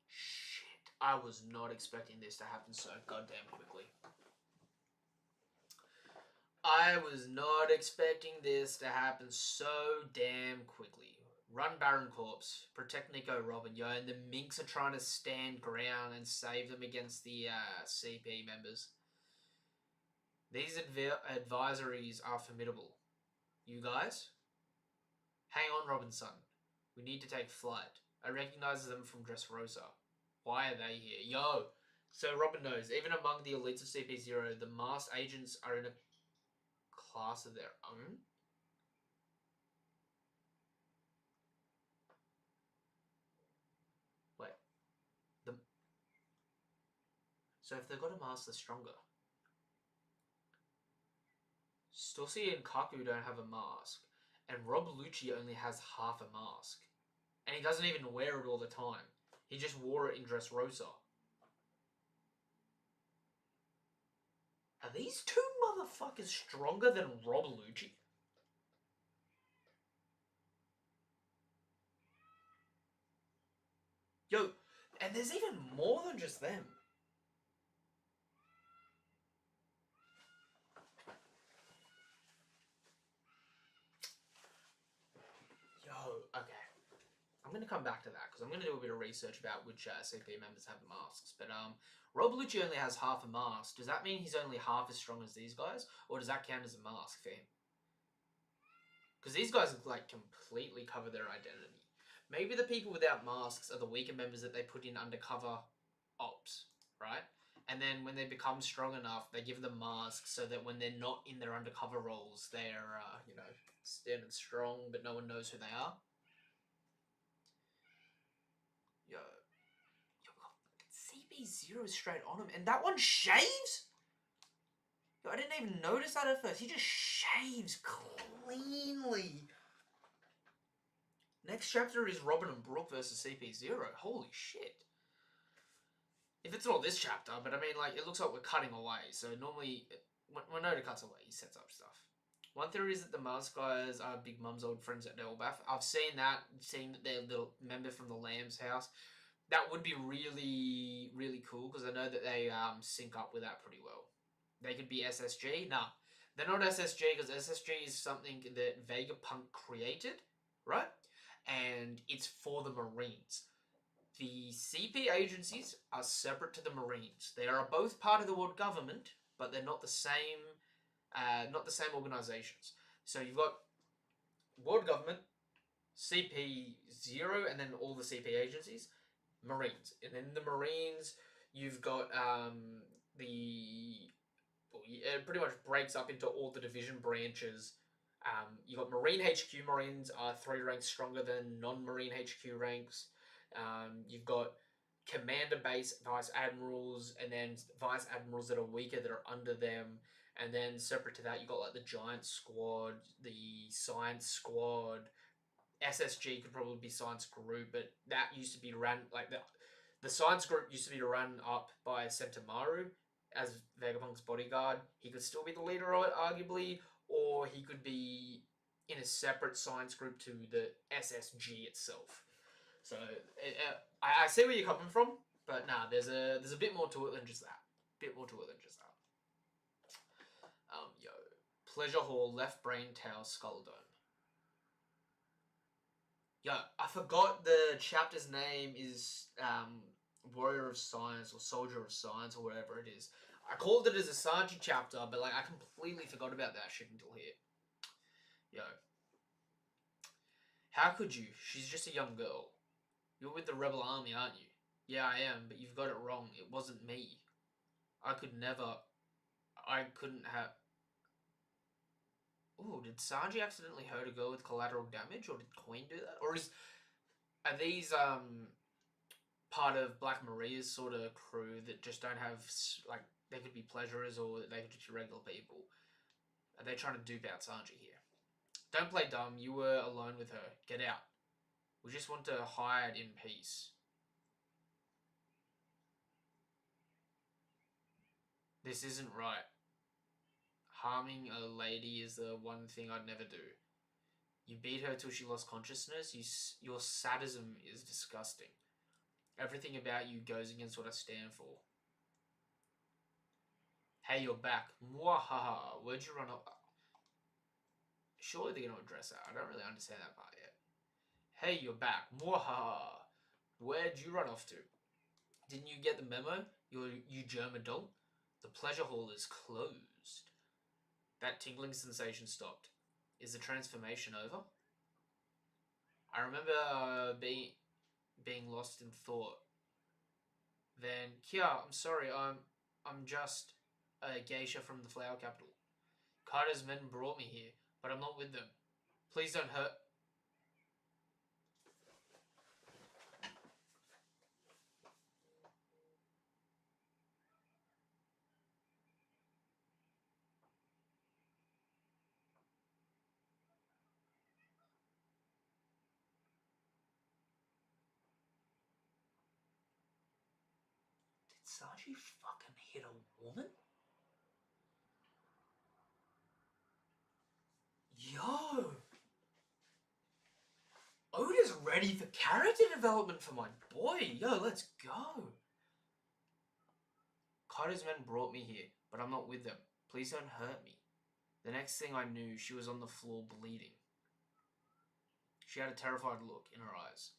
Shit, I was not expecting this to happen so goddamn quickly. I was not expecting this to happen so damn quickly. Run Baron Corpse, protect Nico Robin, yo, and the Minks are trying to stand ground and save them against the CP members. These advisories are formidable. You guys? Hang on, Robinson. We need to take flight. I recognize them from Dressrosa. Why are they here? Yo! So Robin knows, even among the elites of CP0, the masked agents are in a class of their own? Wait. So if they've got a mask, they're stronger. Stussy and Kaku don't have a mask, and Rob Lucci only has half a mask. And he doesn't even wear it all the time. He just wore it in Dressrosa. Are these two motherfuckers stronger than Rob Lucci? Yo, and there's even more than just them. Yo, okay. I'm going to come back to that, because I'm going to do a bit of research about which CP members have masks. But Rob Lucci only has half a mask. Does that mean he's only half as strong as these guys? Or does that count as a mask for him? Because these guys, like, completely cover their identity. Maybe the people without masks are the weaker members that they put in undercover ops, right? And then when they become strong enough, they give them masks so that when they're not in their undercover roles, they're, you know, standing strong, but no one knows who they are. Yo, CP0 straight on him, and that one shaves? Yo, I didn't even notice that at first. He just shaves cleanly. Next chapter is Robin and Brooke versus CP0. Holy shit. If it's not this chapter, but I mean, like, it looks like we're cutting away. So normally, when Oda cuts away, he sets up stuff. One theory is that the Mars guys are Big Mum's old friends at Elbath. I've seen that, seen that they're a little member from the Lamb's house. That would be really, really cool, because I know that they sync up with that pretty well. They could be SSG. Nah, they're not SSG, because SSG is something that Vegapunk created, right? And it's for the Marines. The CP agencies are separate to the Marines. They are both part of the world government, but they're not the same. Not the same organizations. So you've got world government, CP0, and then all the CP agencies, Marines, and then the Marines, you've got it pretty much breaks up into all the division branches. You've got Marine HQ Marines are 3 ranks stronger than non-Marine HQ ranks. You've got commander base vice admirals, and then vice admirals that are weaker that are under them. And then separate to that, you've got like the Giant Squad, the Science Squad. SSG could probably be Science Group, but that used to be run like the Science Group used to be run up by Sentamaru as Vegapunk's bodyguard. He could still be the leader of it, arguably, or he could be in a separate Science Group to the SSG itself. So I see where you're coming from, but nah, there's a bit more to it than just that. Yo, Pleasure Hall, Left Brain Tower, Skull Dome. Yo, I forgot the chapter's name is Warrior of Science or Soldier of Science or whatever it is. I called it as a Sanji chapter, but like I completely forgot about that shit until here. Yo. How could you? She's just a young girl. You're with the Rebel Army, aren't you? Yeah, I am, but you've got it wrong. It wasn't me. I couldn't have... Oh, did Sanji accidentally hurt a girl with collateral damage, or did Queen do that? Or are these part of Black Maria's sort of crew that just don't have, like, they could be pleasurers or they could just be regular people? Are they trying to dupe out Sanji here? Don't play dumb. You were alone with her. Get out. We just want to hide in peace. This isn't right. Harming a lady is the one thing I'd never do. You beat her till she lost consciousness. Your sadism is disgusting. Everything about you goes against what I stand for. Hey, you're back. Mwahaha. Where'd you run off? Surely they're going to address that. I don't really understand that part yet. Hey, you're back. Mwahaha. Where'd you run off to? Didn't you get the memo? You germ adult? The pleasure hall is closed. That tingling sensation stopped. Is the transformation over? I remember being lost in thought. Then, Kia, I'm sorry, I'm just a geisha from the flower capital. Carter's men brought me here, but I'm not with them. Please don't hurt. Did Sanji fucking hit a woman? Yo! Oda's ready for character development for my boy. Yo, let's go. Carter's men brought me here, but I'm not with them. Please don't hurt me. The next thing I knew, she was on the floor bleeding. She had a terrified look in her eyes.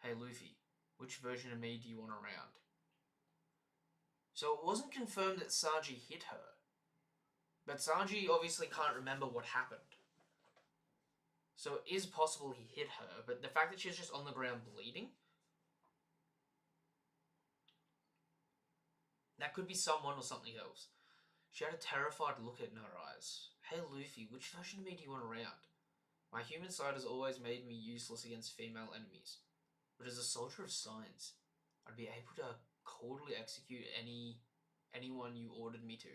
Hey, Luffy, which version of me do you want around? So it wasn't confirmed that Sanji hit her. But Sanji obviously can't remember what happened. So it is possible he hit her, but the fact that she's just on the ground bleeding, that could be someone or something else. She had a terrified look in her eyes. Hey Luffy, which version of me do you want around? My human side has always made me useless against female enemies. But as a soldier of science, I'd be able to coldly execute anyone you ordered me to.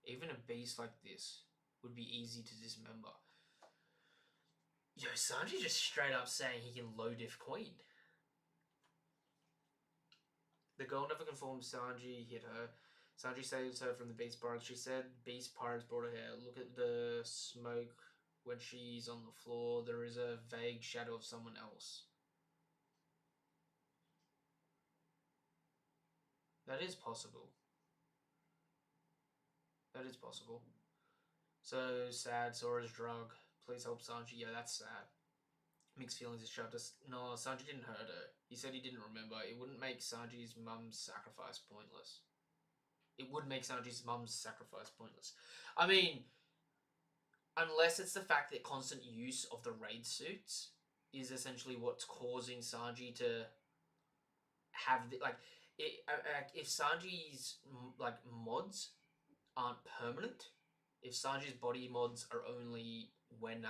Even a beast like this would be easy to dismember. Yo, Sanji just straight up saying he can low diff Queen. The girl never confirmed Sanji hit her. Sanji saves her from the Beast Pirates. She said Beast Pirates brought her here. Look at the smoke when she's on the floor. There is a vague shadow of someone else. That is possible. That is possible. So sad, Sora's drug. Please help Sanji. Yeah, that's sad. Mixed feelings is chapter. No, Sanji didn't hurt her. He said he didn't remember. It wouldn't make Sanji's mum's sacrifice pointless. It would make Sanji's mum's sacrifice pointless. I mean, unless it's the fact that constant use of the raid suits is essentially what's causing Sanji to have the, like, if Sanji's like mods aren't permanent, if Sanji's body mods are only when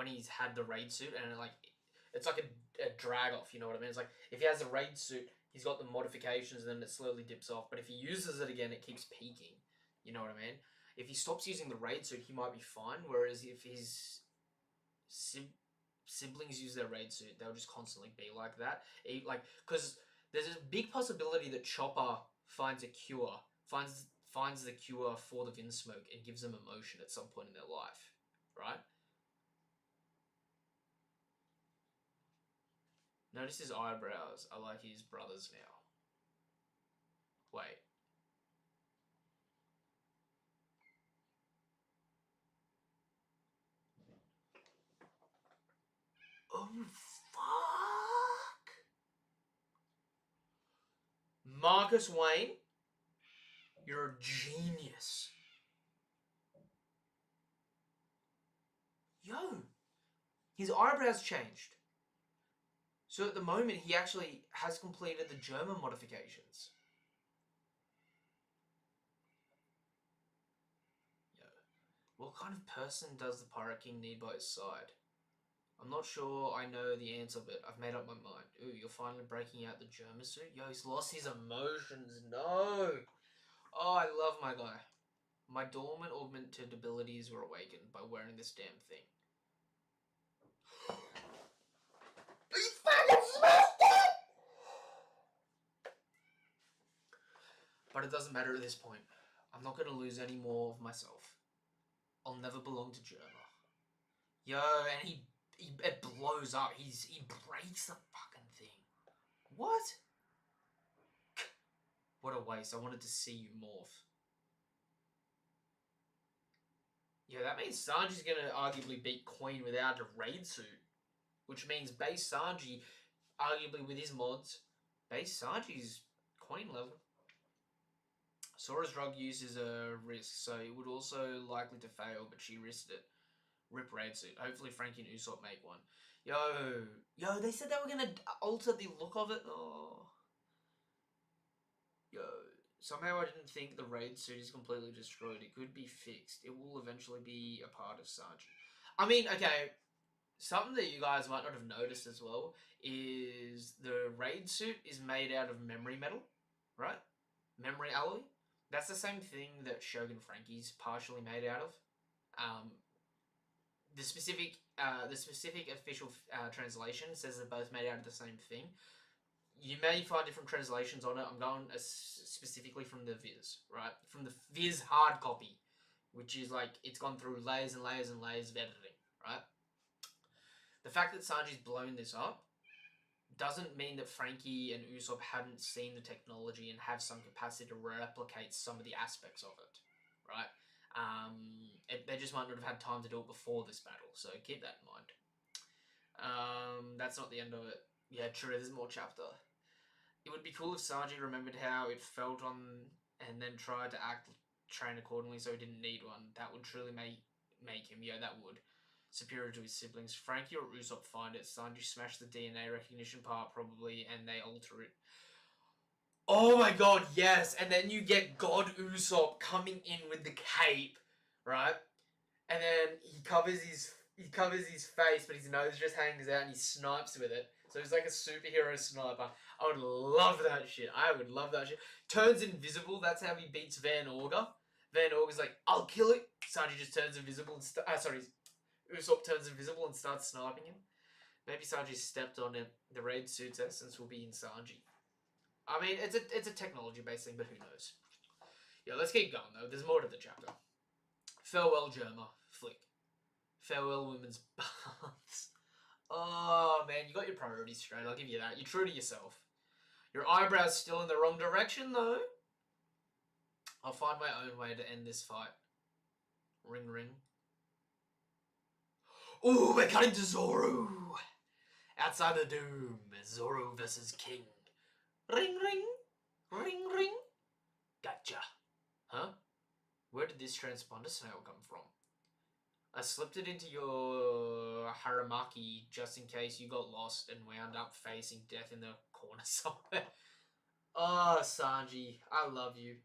he's had the raid suit and like it's like a drag off, you know what I mean? It's like if he has a raid suit, he's got the modifications and then it slowly dips off. But if he uses it again, it keeps peaking. You know what I mean? If he stops using the raid suit, he might be fine. Whereas if his siblings use their raid suit, they'll just constantly be like that. Because there's a big possibility that Chopper finds a cure, finds the cure for the Vinsmoke and gives them emotion at some point in their life, right? Notice his eyebrows are like his brother's now. Wait. Oh, fuck! Marcus Wayne, you're a genius. Yo, his eyebrows changed. So at the moment, he actually has completed the German modifications. What kind of person does the Pirate King need by his side? I'm not sure I know the answer, but I've made up my mind. Ooh, you're finally breaking out the German suit? Yo, he's lost his emotions. No! Oh, I love my guy. My dormant augmented abilities were awakened by wearing this damn thing. He fucking smashed it! But it doesn't matter at this point. I'm not going to lose any more of myself. I'll never belong to Germa. Yo, and it blows up. He breaks the fucking thing. What? What a waste. I wanted to see you morph. Yeah, that means Sanji's going to arguably beat Queen without a raid suit. Which means base Sanji, arguably with his mods, base Sanji's Queen level. Sora's drug use is a risk, so it would also likely to fail, but she risked it. Rip raid suit. Hopefully Frankie and Usopp make one. Yo, they said they were going to alter the look of it. Oh. Yo. Somehow I didn't think the raid suit is completely destroyed. It could be fixed. It will eventually be a part of Sanji. I mean, okay, something that you guys might not have noticed as well is the raid suit is made out of memory metal, right? Memory alloy. That's the same thing that Shogun Frankie's partially made out of. The specific official translation says they're both made out of the same thing. You may find different translations on it. I'm going specifically from the Viz, right? From the Viz hard copy, which is like, it's gone through layers and layers and layers of editing, right? The fact that Sanji's blown this up doesn't mean that Frankie and Usopp hadn't seen the technology and have some capacity to replicate some of the aspects of it, right? They just might not have had time to do it before this battle, so keep that in mind. That's not the end of it. Yeah, true, there's more chapter. It would be cool if Sanji remembered how it felt on and then tried to train accordingly so he didn't need one. That would truly make him, yeah, that would. Superior to his siblings. Frankie or Usopp find it. Sanji smashed the DNA recognition part probably and they alter it. Oh my god, yes! And then you get God Usopp coming in with the cape, right? And then he covers his face, but his nose just hangs out and he snipes with it. So he's like a superhero sniper. I would love that shit. Turns invisible, that's how he beats Van Orga. Van Orga's like, I'll kill it. Sanji just turns invisible and Usopp turns invisible and starts sniping him. Maybe Sanji stepped on it. The raid suit's essence will be in Sanji. I mean, it's a technology-based thing, but who knows? Yeah, let's keep going, though. There's more to the chapter. Farewell, Germa. Flick. Farewell, women's baths. Oh, man, you got your priorities straight. I'll give you that. You're true to yourself. Your eyebrows still in the wrong direction, though. I'll find my own way to end this fight. Ring, ring. Ooh, we're cutting to Zoro. Outside the Doom, Zoro versus King. Ring, ring. Ring, ring. Gotcha. Huh? Where did this transponder snail come from? I slipped it into your Haramaki just in case you got lost and wound up facing death in the corner somewhere. Oh, Sanji, I love you.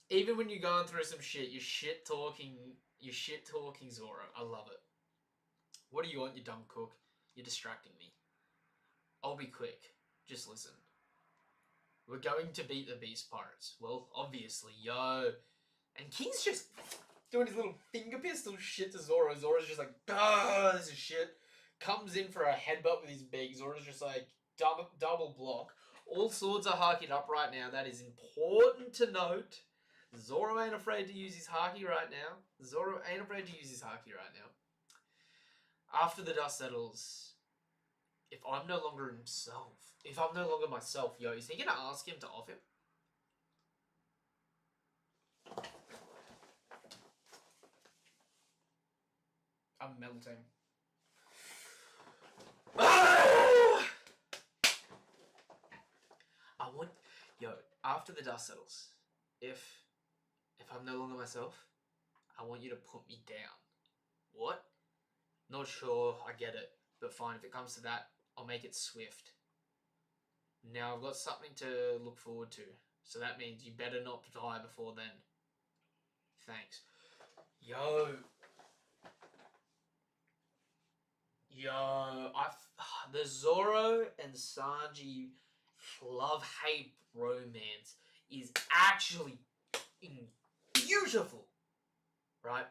Even when you're going through some shit, you're shit talking Zoro. I love it. What do you want, you dumb cook? You're distracting me. I'll be quick. Just listen. We're going to beat the Beast Pirates. Well, obviously, yo. And King's just doing his little finger pistol shit to Zoro. Zoro's just like, ah, this is shit. Comes in for a headbutt with his beak. Zoro's just like, double block. All swords are hakied up right now. That is important to note. Zoro ain't afraid to use his haki right now. After the dust settles, if I'm no longer myself, yo, is he gonna ask him to off him? I'm melting. After the dust settles, if I'm no longer myself, I want you to put me down. What? Not sure, I get it. But fine, if it comes to that, I'll make it swift. Now I've got something to look forward to. So that means you better not die before then. Thanks. Yo, the Zoro and Sanji love-hate romance is actually beautiful, right?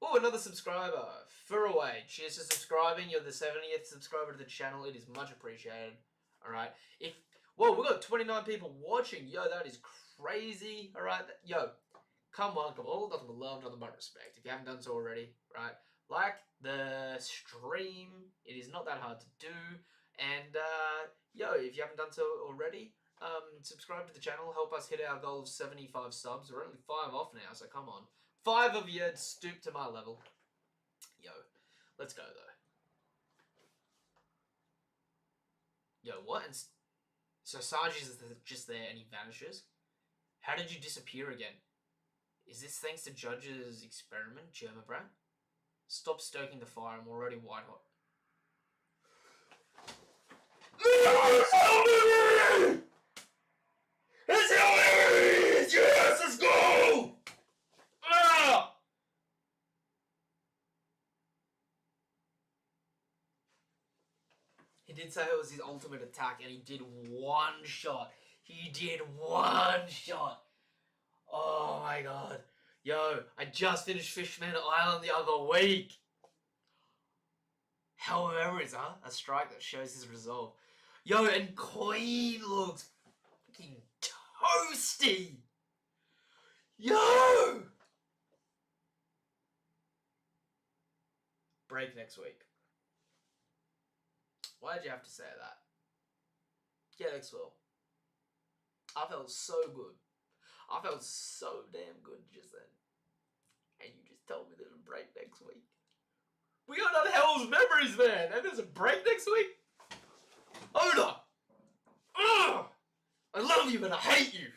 Oh, another subscriber, Furaway. Cheers for subscribing. You're the 70th subscriber to the channel. It is much appreciated. All right. Whoa, we got 29 people watching. Yo, that is crazy. All right. Yo, come on. All nothing but love, nothing but respect. If you haven't done so already, right? Like the stream. It is not that hard to do. And yo, if you haven't done so already, subscribe to the channel. Help us hit our goal of 75 subs. We're only 5 off now, so come on. 5 of you stoop to my level. Yo, let's go though. Yo, what? And so Sanji's just there and he vanishes? How did you disappear again? Is this thanks to Judge's experiment, Germabrat? Stop stoking the fire, I'm already white hot. It's hilarious! Yes, let's go! Ah! He did say it was his ultimate attack, and he did one shot. He did one shot. Oh my god. Yo, I just finished Fishman Island the other week. However, it's a strike that shows his resolve. Yo, and Queen looks fucking toasty. Yo! Break next week. Why'd you have to say that? Yeah, Maxwell. I felt so good. I felt so damn good just then. And you just told me there's a break next week. We got on Hell's Memories, man! And there's a break next week? Oda! Ugh! I love you, but I hate you!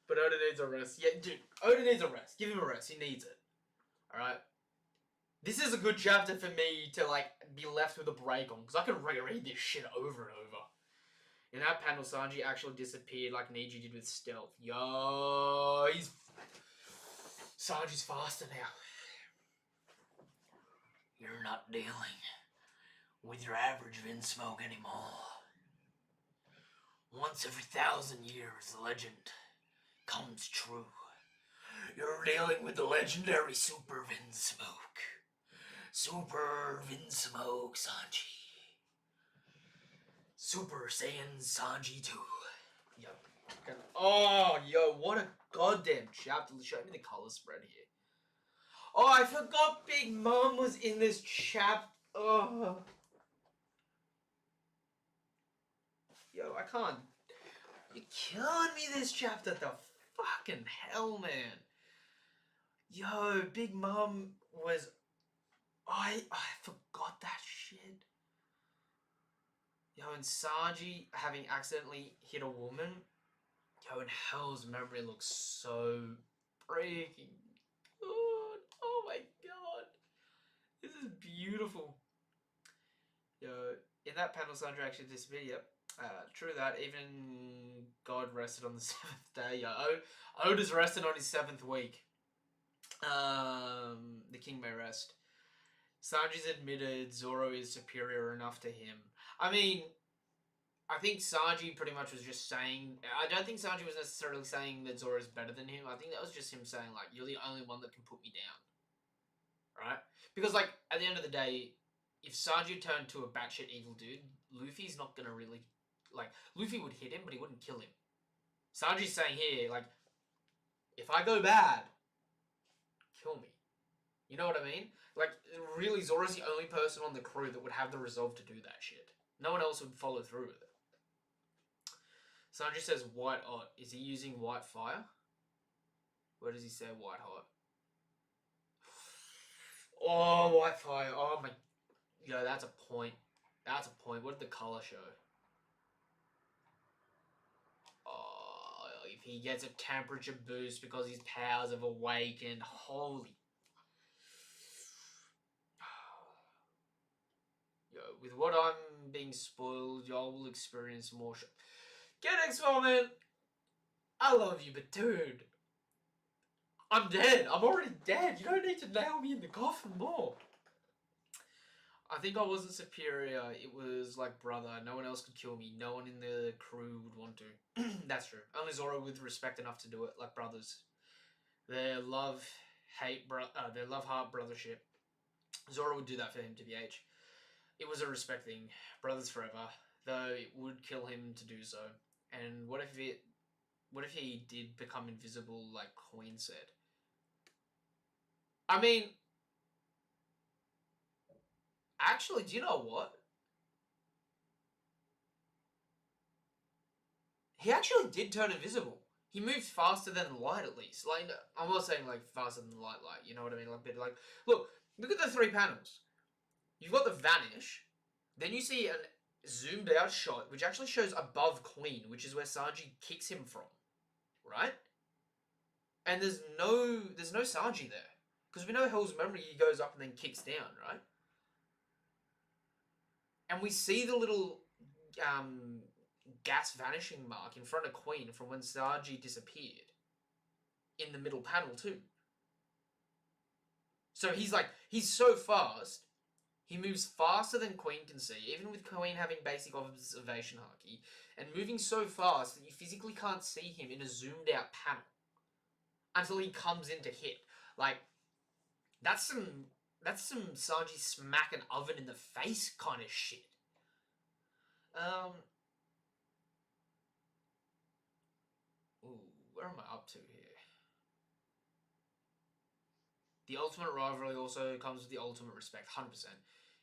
But Oda needs a rest. Yeah, dude, Oda needs a rest. Give him a rest. He needs it. Alright? This is a good chapter for me to, like, be left with a break on, because I can reread this shit over and over. In that panel, Sanji actually disappeared like Neji did with Stealth. Yo, Sanji's faster now. You're not dealing with your average Vinsmoke anymore. Once every 1,000 years, the legend comes true. You're dealing with the legendary Super Vinsmoke. Super Vinsmoke Sanji. Super Saiyan Sanji 2. Yo. Oh, yo, what a goddamn chapter. Show me the color spread here. Oh, I forgot Big Mom was in this chapter. Oh. Yo, I can't. You're killing me this chapter. The fucking hell, man. Yo, Big Mom was... I forgot that shit. Yo, and Sanji having accidentally hit a woman. Yo, and Hell's Memory looks so freaking good. Oh my god. This is beautiful. Yo, in that panel, Sanji actually disappeared. Yep. True that. Even God rested on the 7th day. Yo, Oda's rested on his 7th week. The king may rest. Sanji's admitted Zoro is superior enough to him. I mean, I think Sanji pretty much was just saying... I don't think Sanji was necessarily saying that Zoro is better than him. I think that was just him saying, like, you're the only one that can put me down. Right? Because, like, at the end of the day, if Sanji turned to a batshit evil dude, Luffy's not gonna really... Like, Luffy would hit him, but he wouldn't kill him. Sanji's saying here, like, if I go bad, kill me. You know what I mean? Like, really, Zoro's the only person on the crew that would have the resolve to do that shit. No one else would follow through with it. Sanji says white hot. Is he using white fire? Where does he say white hot? Oh, white fire. Oh my... Yo, that's a point. That's a point. What did the colour show? Oh, if he gets a temperature boost because his powers have awakened. Holy... Yo, with what I'm being spoiled, y'all will experience more Get X-Men, man! I love you, but dude... I'm dead. I'm already dead. You don't need to nail me in the coffin more. I think I wasn't superior. It was like brother. No one else could kill me. No one in the crew would want to. That's true. Only Zoro with respect enough to do it, like brothers. Their love, their love heart brothership. Zoro would do that for him, to TBH. It was a respect thing. Brothers forever. Though it would kill him to do so. And what if he did become invisible, like Queen said? I mean, actually, do you know what? He actually did turn invisible. He moves faster than light, at least. Like, I'm not saying like faster than light. You know what I mean? Like, but like, look at the 3 panels. You've got the vanish, then you see a zoomed out shot, which actually shows above Queen, which is where Sanji kicks him from, right? And there's no Sanji there, because we know Hell's Memory he goes up and then kicks down, right? And we see the little gas vanishing mark in front of Queen from when Sanji disappeared in the middle panel too. So he's so fast. He moves faster than Queen can see, even with Queen having basic observation haki, and moving so fast that you physically can't see him in a zoomed out panel until he comes in to hit. Like, that's some Sanji smack an oven in the face kind of shit. Ooh, where am I up to here? The ultimate rivalry also comes with the ultimate respect, 100%.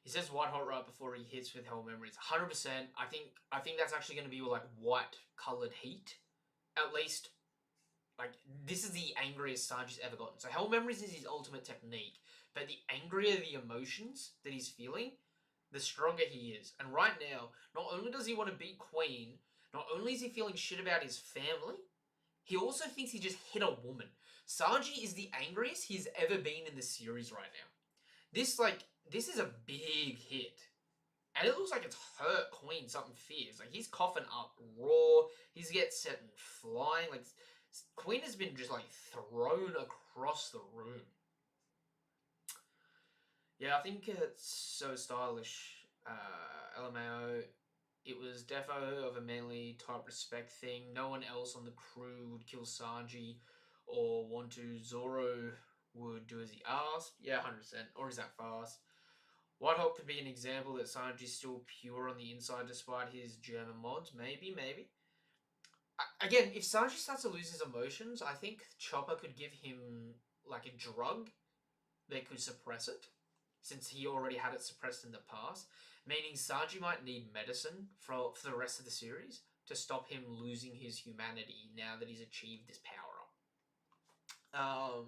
He says white hot right before he hits with Hell Memories, 100%. I think that's actually going to be like white colored heat, at least. Like, this is the angriest Sanji's ever gotten. So Hell Memories is his ultimate technique, but the angrier the emotions that he's feeling, the stronger he is. And right now, not only does he want to beat Queen, not only is he feeling shit about his family, he also thinks he just hit a woman. Sanji is the angriest he's ever been in the series right now. This is a big hit. And it looks like it's hurt Queen something fierce. Like, he's coughing up raw. He's get set and flying. Like, Queen has been just, like, thrown across the room. Yeah, I think it's so stylish. LMAO, it was defo of a manly type respect thing. No one else on the crew would kill Sanji or want to. Zoro would do as he asked. Yeah, 100%. Or is that fast? Whitehawk could be an example that Sanji's still pure on the inside despite his German mods. Maybe. Again, if Sanji starts to lose his emotions, I think Chopper could give him like a drug that could suppress it, since he already had it suppressed in the past. Meaning Sanji might need medicine for the rest of the series to stop him losing his humanity now that he's achieved this power up.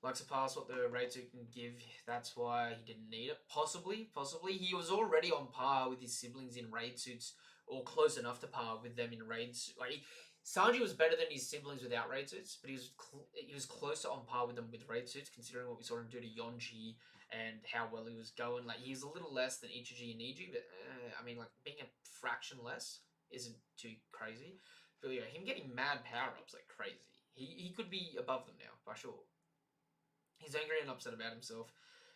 Like surpass what the raid suit can give. That's why he didn't need it. Possibly. He was already on par with his siblings in raid suits, or close enough to par with them in raid suits. Like, Sanji was better than his siblings without raid suits, but he was closer on par with them with raid suits, considering what we saw him do to Yonji and how well he was going. Like, he's a little less than Ichiji and Niji, but I mean, like, being a fraction less isn't too crazy. But yeah, him getting mad power ups like crazy. He could be above them now, for sure. He's angry and upset about himself.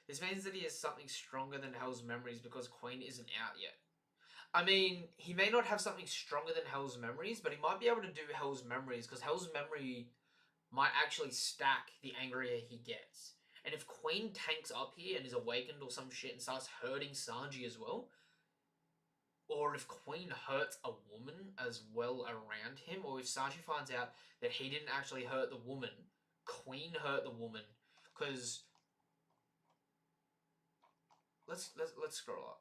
This means that he has something stronger than Hell's Memories because Queen isn't out yet. I mean, he may not have something stronger than Hell's Memories, but he might be able to do Hell's Memories because Hell's Memory might actually stack the angrier he gets. And if Queen tanks up here and is awakened or some shit and starts hurting Sanji as well, or if Queen hurts a woman as well around him, or if Sanji finds out that he didn't actually hurt the woman, Queen hurt the woman, because let's scroll up.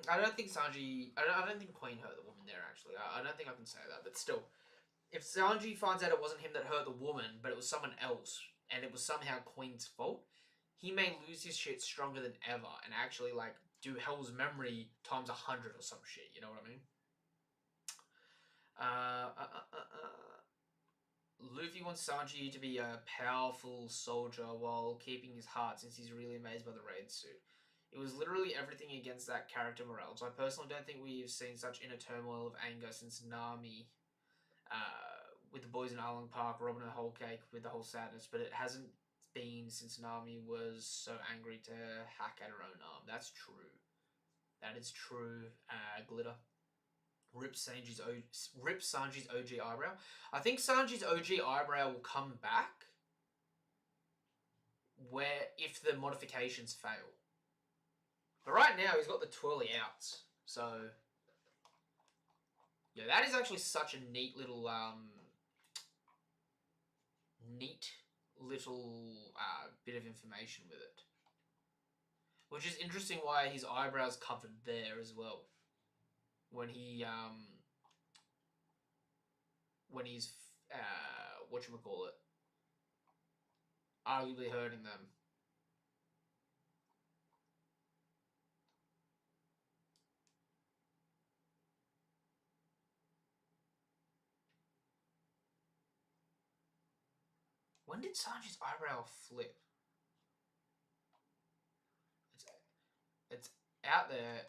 I don't think Sanji. I don't think Queen hurt the woman there. Actually, I don't think I can say that. But still, if Sanji finds out it wasn't him that hurt the woman, but it was someone else, and it was somehow Queen's fault, he may lose his shit stronger than ever, and actually like do Hell's Memory times 100 or some shit. You know what I mean? Luffy wants Sanji to be a powerful soldier while keeping his heart, since he's really amazed by the raid suit. It was literally everything against that character morale. So I personally don't think we've seen such inner turmoil of anger since Nami, with the boys in Island Park, Robin and Whole Cake with the whole sadness, but it hasn't been since Nami was so angry to hack at her own arm. That's true. That is true. Glitter. Rip Sanji's OG eyebrow. I think Sanji's OG eyebrow will come back where if the modifications fail. But right now he's got the twirly outs. So yeah, that is actually such a neat little bit of information with it. Which is interesting why his eyebrows covered there as well. When he's whatchamacallit, arguably hurting them. When did Sanji's eyebrow flip? It's out there.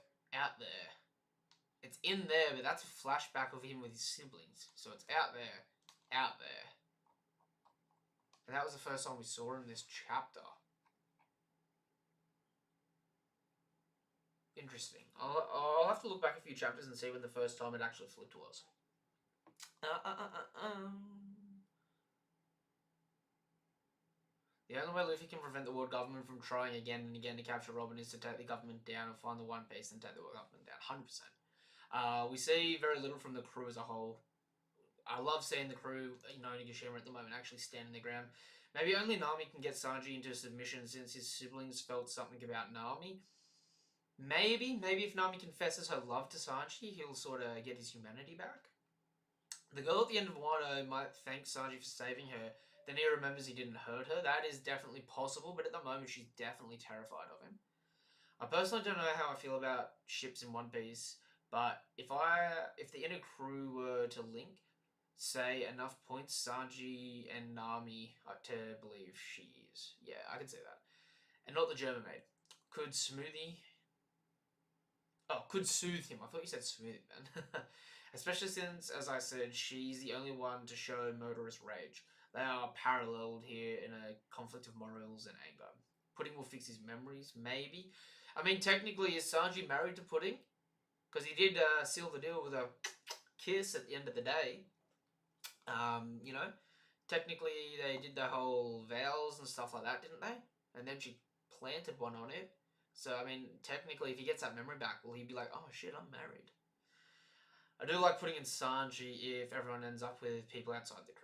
It's in there, but that's a flashback of him with his siblings. So it's out there. And that was the first time we saw him in this chapter. Interesting. I'll have to look back a few chapters and see when the first time it actually flipped was. The only way Luffy can prevent the world government from trying again and again to capture Robin is to take the government down and find the One Piece and take the world government down. 100%. We see very little from the crew as a whole. I love seeing the crew, Nigashima at the moment actually stand their ground. Maybe only Nami can get Sanji into submission since his siblings felt something about Nami. Maybe if Nami confesses her love to Sanji, he'll sort of get his humanity back. The girl at the end of Wano might thank Sanji for saving her. Then he remembers he didn't hurt her. That is definitely possible, but at the moment she's definitely terrified of him. I personally don't know how I feel about ships in One Piece, but if the inner crew were to link, say enough points Sanji and Nami to believe she is. Yeah, I can say that. And not the German maid. Could soothe him. I thought you said smooth, man. Especially since, as I said, she's the only one to show motorist rage. They are paralleled here in a conflict of morals and anger. Pudding will fix his memories, maybe. I mean, technically, is Sanji married to Pudding? Because he did seal the deal with a kiss at the end of the day. Technically, they did the whole vows and stuff like that, didn't they? And then she planted one on it. So, I mean, technically, if he gets that memory back, will he be like, oh shit, I'm married? I do like putting in Sanji if everyone ends up with people outside the crew.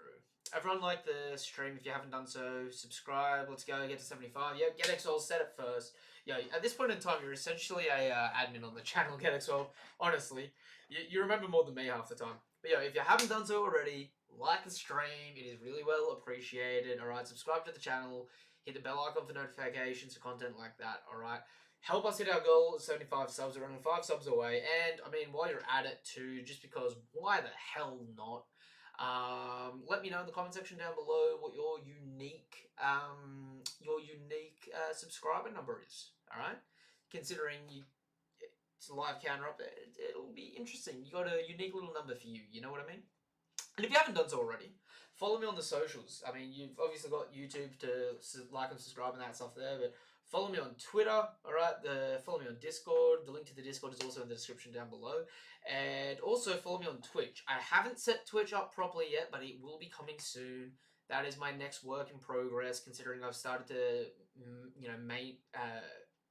Everyone like the stream. If you haven't done so, subscribe. Let's go get to 75. Yep, GetXOL set it first. Yo, at this point in time, you're essentially a admin on the channel, GetXOL. Honestly, you remember more than me half the time. But if you haven't done so already, like the stream. It is really well appreciated. Alright, subscribe to the channel. Hit the bell icon for notifications for content like that. Alright. Help us hit our goal of 75 subs. We're only 5 subs away. And, I mean, while you're at it too, just because why the hell not? Let me know in the comment section down below what your unique subscriber number is. Alright? Considering it's a live counter up there, it'll be interesting. You got a unique little number for you. You know what I mean? And if you haven't done so already, follow me on the socials. I mean, you've obviously got YouTube to like and subscribe and that stuff there, but follow me on Twitter, alright? Follow me on Discord. The link to the Discord is also in the description down below. And also follow me on Twitch. I haven't set Twitch up properly yet, but it will be coming soon. That is my next work in progress, considering I've started to,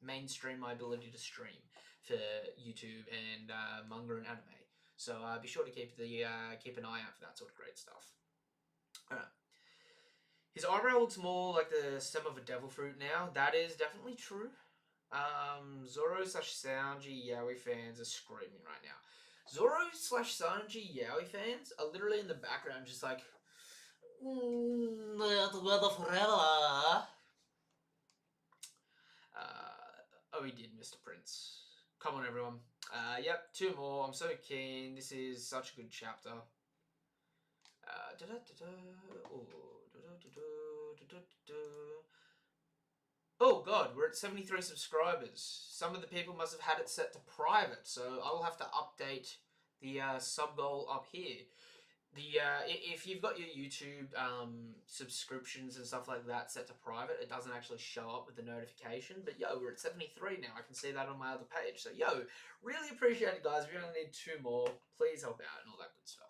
mainstream my ability to stream for YouTube and manga and anime. So be sure to keep an eye out for that sort of great stuff. Alright. His eyebrow looks more like the stem of a devil fruit now. That is definitely true. Zoro/Sanji Yaoi fans are screaming right now. Zoro/Sanji Yaoi fans are literally in the background just like, together forever. Oh, he did, Mr. Prince. Come on, everyone. Yep, 2 more. I'm so keen. This is such a good chapter. Oh god, we're at 73 subscribers. Some of the people must have had it set to private, so I will have to update the sub goal up here. If you've got your YouTube subscriptions and stuff like that set to private, it doesn't actually show up with the notification. But yo, we're at 73 now. I can see that on my other page. So yo, really appreciate it, guys. We only need 2 more. Please help out and all that good stuff.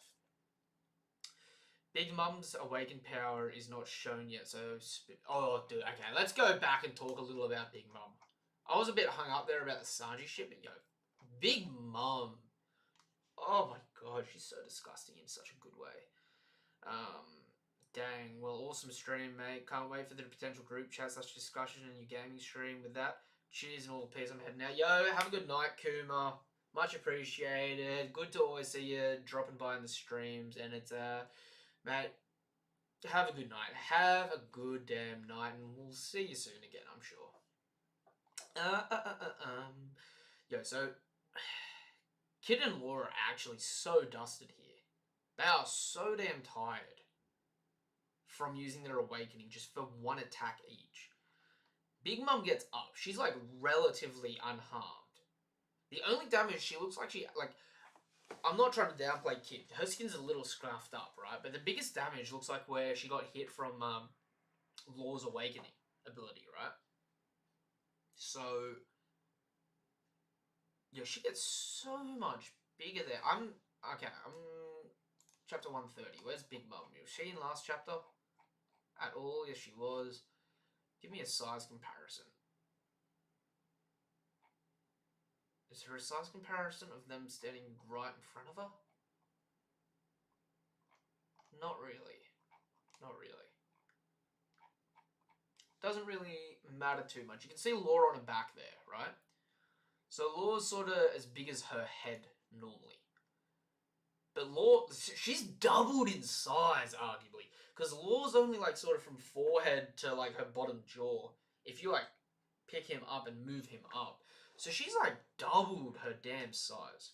Big Mum's awakened power is not shown yet, so... Oh, dude, okay, let's go back and talk a little about Big Mum. I was a bit hung up there about the Sanji shit, but yo, Big Mum. Oh my god, she's so disgusting in such a good way. Dang, well, awesome stream, mate. Can't wait for the potential group chat / discussion in your gaming stream with that. Cheers and all the peace. I'm heading out. Yo, have a good night, Kuma. Much appreciated. Good to always see you dropping by in the streams, and it's mate, have a good night. Have a good damn night, and we'll see you soon again, I'm sure. Yo, so Kid and Laura are actually so dusted here. They are so damn tired from using their awakening just for 1 attack each. Big Mum gets up. She's like relatively unharmed. The only damage, she looks like I'm not trying to downplay Kid. Her skin's a little scruffed up, right? But the biggest damage looks like where she got hit from Law's awakening ability, right? So, yeah, she gets so much bigger there. I'm chapter 130. Where's Big Mum? Was she in last chapter at all? Yes, she was. Give me a size comparison. Is there a size comparison of them standing right in front of her? Not really. Not really. Doesn't really matter too much. You can see Laura on her back there, right? So Laura's sort of as big as her head normally. But Laura, she's doubled in size, arguably. Because Laura's only like sort of from forehead to like her bottom jaw. If you like pick him up and move him up. So she's like doubled her damn size.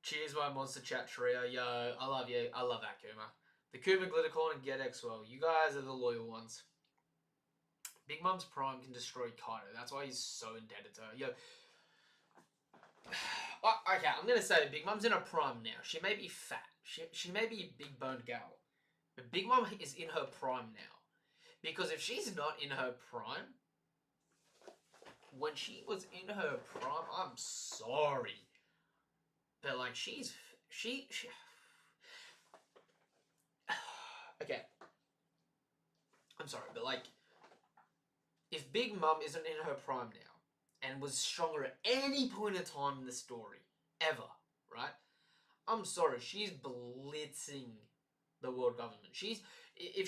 Cheers, my monster chat trio. Yo, I love you. I love that, Kuma. The Kuma, Glittercorn, and GetXwell. You guys are the loyal ones. Big Mum's Prime can destroy Kaido. That's why he's so indebted to her. Yo. Okay, I'm going to say Big Mum's in her prime now. She may be fat. She may be a big-boned gal. But Big Mum is in her prime now. Because if she's not in her prime... When she was in her prime, I'm sorry. But, like, she... Okay. I'm sorry, but, like... If Big Mum isn't in her prime now, and was stronger at any point in time in the story, ever, right? I'm sorry, she's blitzing the world government. If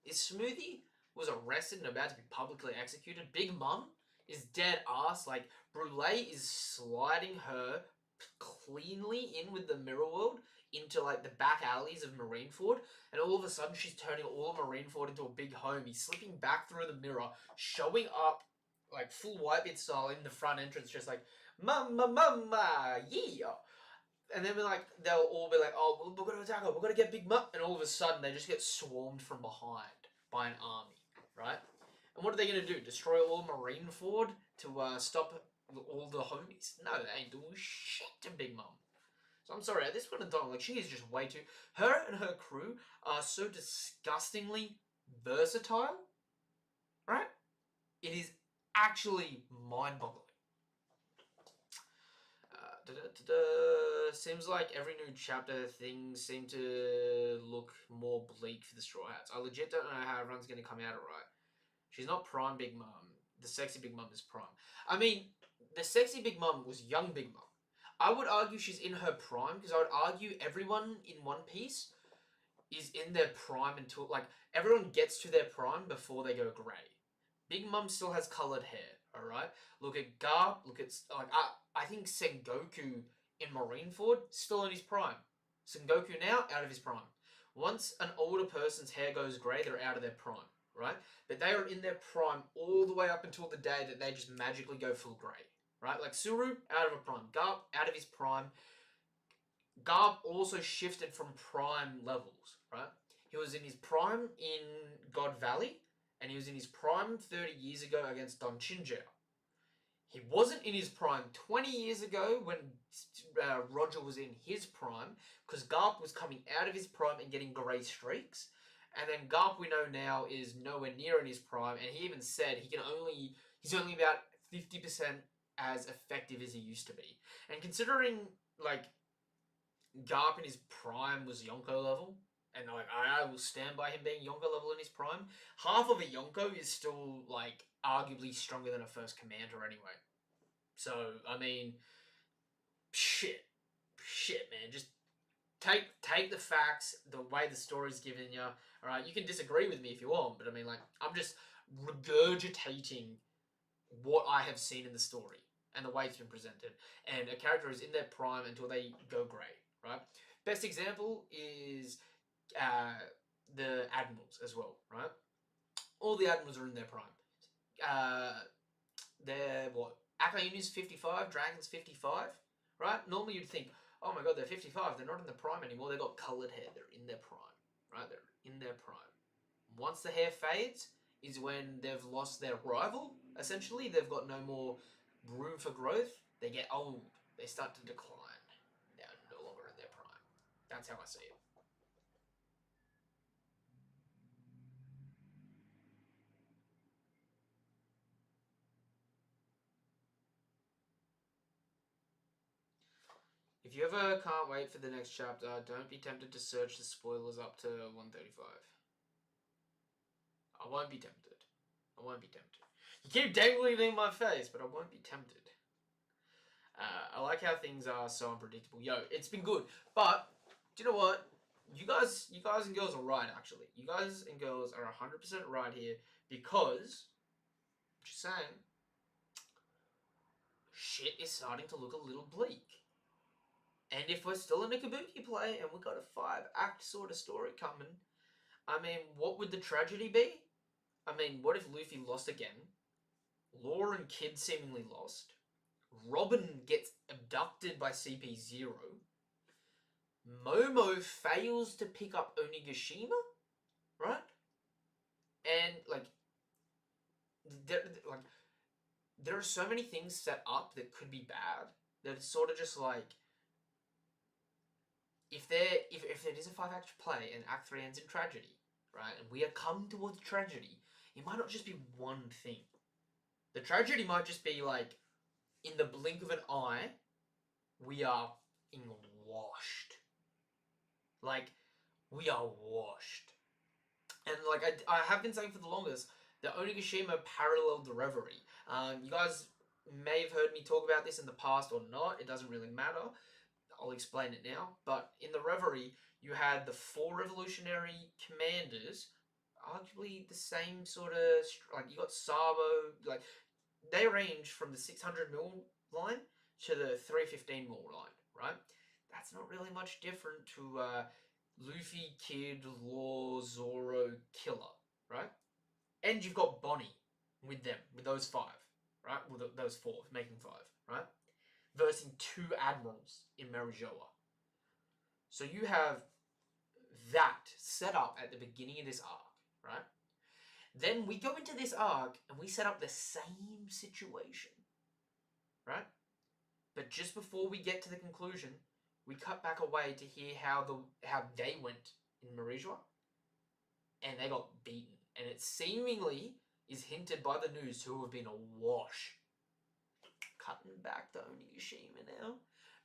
Smoothie was arrested and about to be publicly executed, Big Mum is dead ass. Like, Brule is sliding her cleanly in with the Mirror World into, like, the back alleys of Marineford, and all of a sudden she's turning all of Marineford into a big home. He's slipping back through the mirror, showing up, like, full Whitebeard style in the front entrance, just like, Mama, yeah! And then they'll all be like, oh, we're gonna attack her, we're gonna get Big Mum, and all of a sudden they just get swarmed from behind by an army, right? And what are they gonna do? Destroy all Marineford to stop all the homies? No, they ain't doing shit to Big Mum. So I'm sorry, at this point in time, like, she is just way too... Her and her crew are so disgustingly versatile, right? It is actually mind-boggling. Seems like every new chapter, things seem to look more bleak for the Straw Hats. I legit don't know how everyone's going to come out alright. She's not prime Big Mum. The sexy Big Mum is prime. I mean, the sexy Big Mum was young Big Mum. I would argue she's in her prime, because I would argue everyone in One Piece is in their prime until, like, everyone gets to their prime before they go grey. Big Mum still has coloured hair, alright? Look at Garp, look at, like, I think Sengoku in Marineford, still in his prime. Sengoku now, out of his prime. Once an older person's hair goes grey, they're out of their prime, right? But they are in their prime all the way up until the day that they just magically go full grey, right? Like Suru, out of a prime. Garp, out of his prime. Garp also shifted from prime levels, right? He was in his prime in God Valley, and he was in his prime 30 years ago against Don Chinjao. He wasn't in his prime 20 years ago when Roger was in his prime, because Garp was coming out of his prime and getting grey streaks. And then Garp, we know now, is nowhere near in his prime, and he even said he's only about 50% as effective as he used to be. And considering, like, Garp in his prime was Yonko level, and like I will stand by him being Yonko level in his prime, half of a Yonko is still, like, arguably stronger than a first commander anyway. So, I mean, shit, man, just take the facts, the way the story's given you. Alright, you can disagree with me if you want, but I mean, like, I'm just regurgitating what I have seen in the story and the way it's been presented. And a character is in their prime until they go grey, right? Best example is the Admirals as well, right? All the Admirals are in their prime. They're what? Akayuni's 55, Dragon's 55, right? Normally you'd think, oh my god, they're 55, they're not in the prime anymore, they've got coloured hair, they're in their prime, right? They're in their prime. Once the hair fades is when they've lost their rival, essentially. They've got no more room for growth, they get old, they start to decline. They're no longer in their prime. That's how I see it. If you ever can't wait for the next chapter, don't be tempted to search the spoilers up to 135. I won't be tempted. I won't be tempted. You keep dangling it in my face, but I won't be tempted. I like how things are so unpredictable. Yo, it's been good. But, do you know what? You guys and girls are right, actually. You guys and girls are 100% right here, because, just saying, shit is starting to look a little bleak. And if we're still in a Kabuki play and we've got a 5-act sort of story coming, I mean, what would the tragedy be? I mean, what if Luffy lost again? Law and Kid seemingly lost. Robin gets abducted by CP0. Momo fails to pick up Onigashima, right? And, like, there are so many things set up that could be bad that it's sort of just like, if it is a 5-act play and Act 3 ends in tragedy, right, and we are come towards tragedy, it might not just be one thing. The tragedy might just be like, in the blink of an eye, we are washed. Like, we are washed. And like I have been saying for the longest, the Onigashima paralleled the Reverie. You guys may have heard me talk about this in the past or not. It doesn't really matter. I'll explain it now. But in the Reverie, you had the 4 revolutionary commanders, arguably the same sort of, like, you got Sabo, like, they range from the 600 mil line to the 315 mil line, right? That's not really much different to Luffy, Kid, Law, Zoro, Killer, right? And you've got Bonnie with them, with those 5, right? With those 4, making 5, right? Versing 2 admirals in Marijoa. So you have that set up at the beginning of this arc, right? Then we go into this arc and we set up the same situation, right? But just before we get to the conclusion, we cut back away to hear how they went in Marijoa, and they got beaten. And it seemingly is hinted by the news who have been awash. Cutting back to Onigashima now.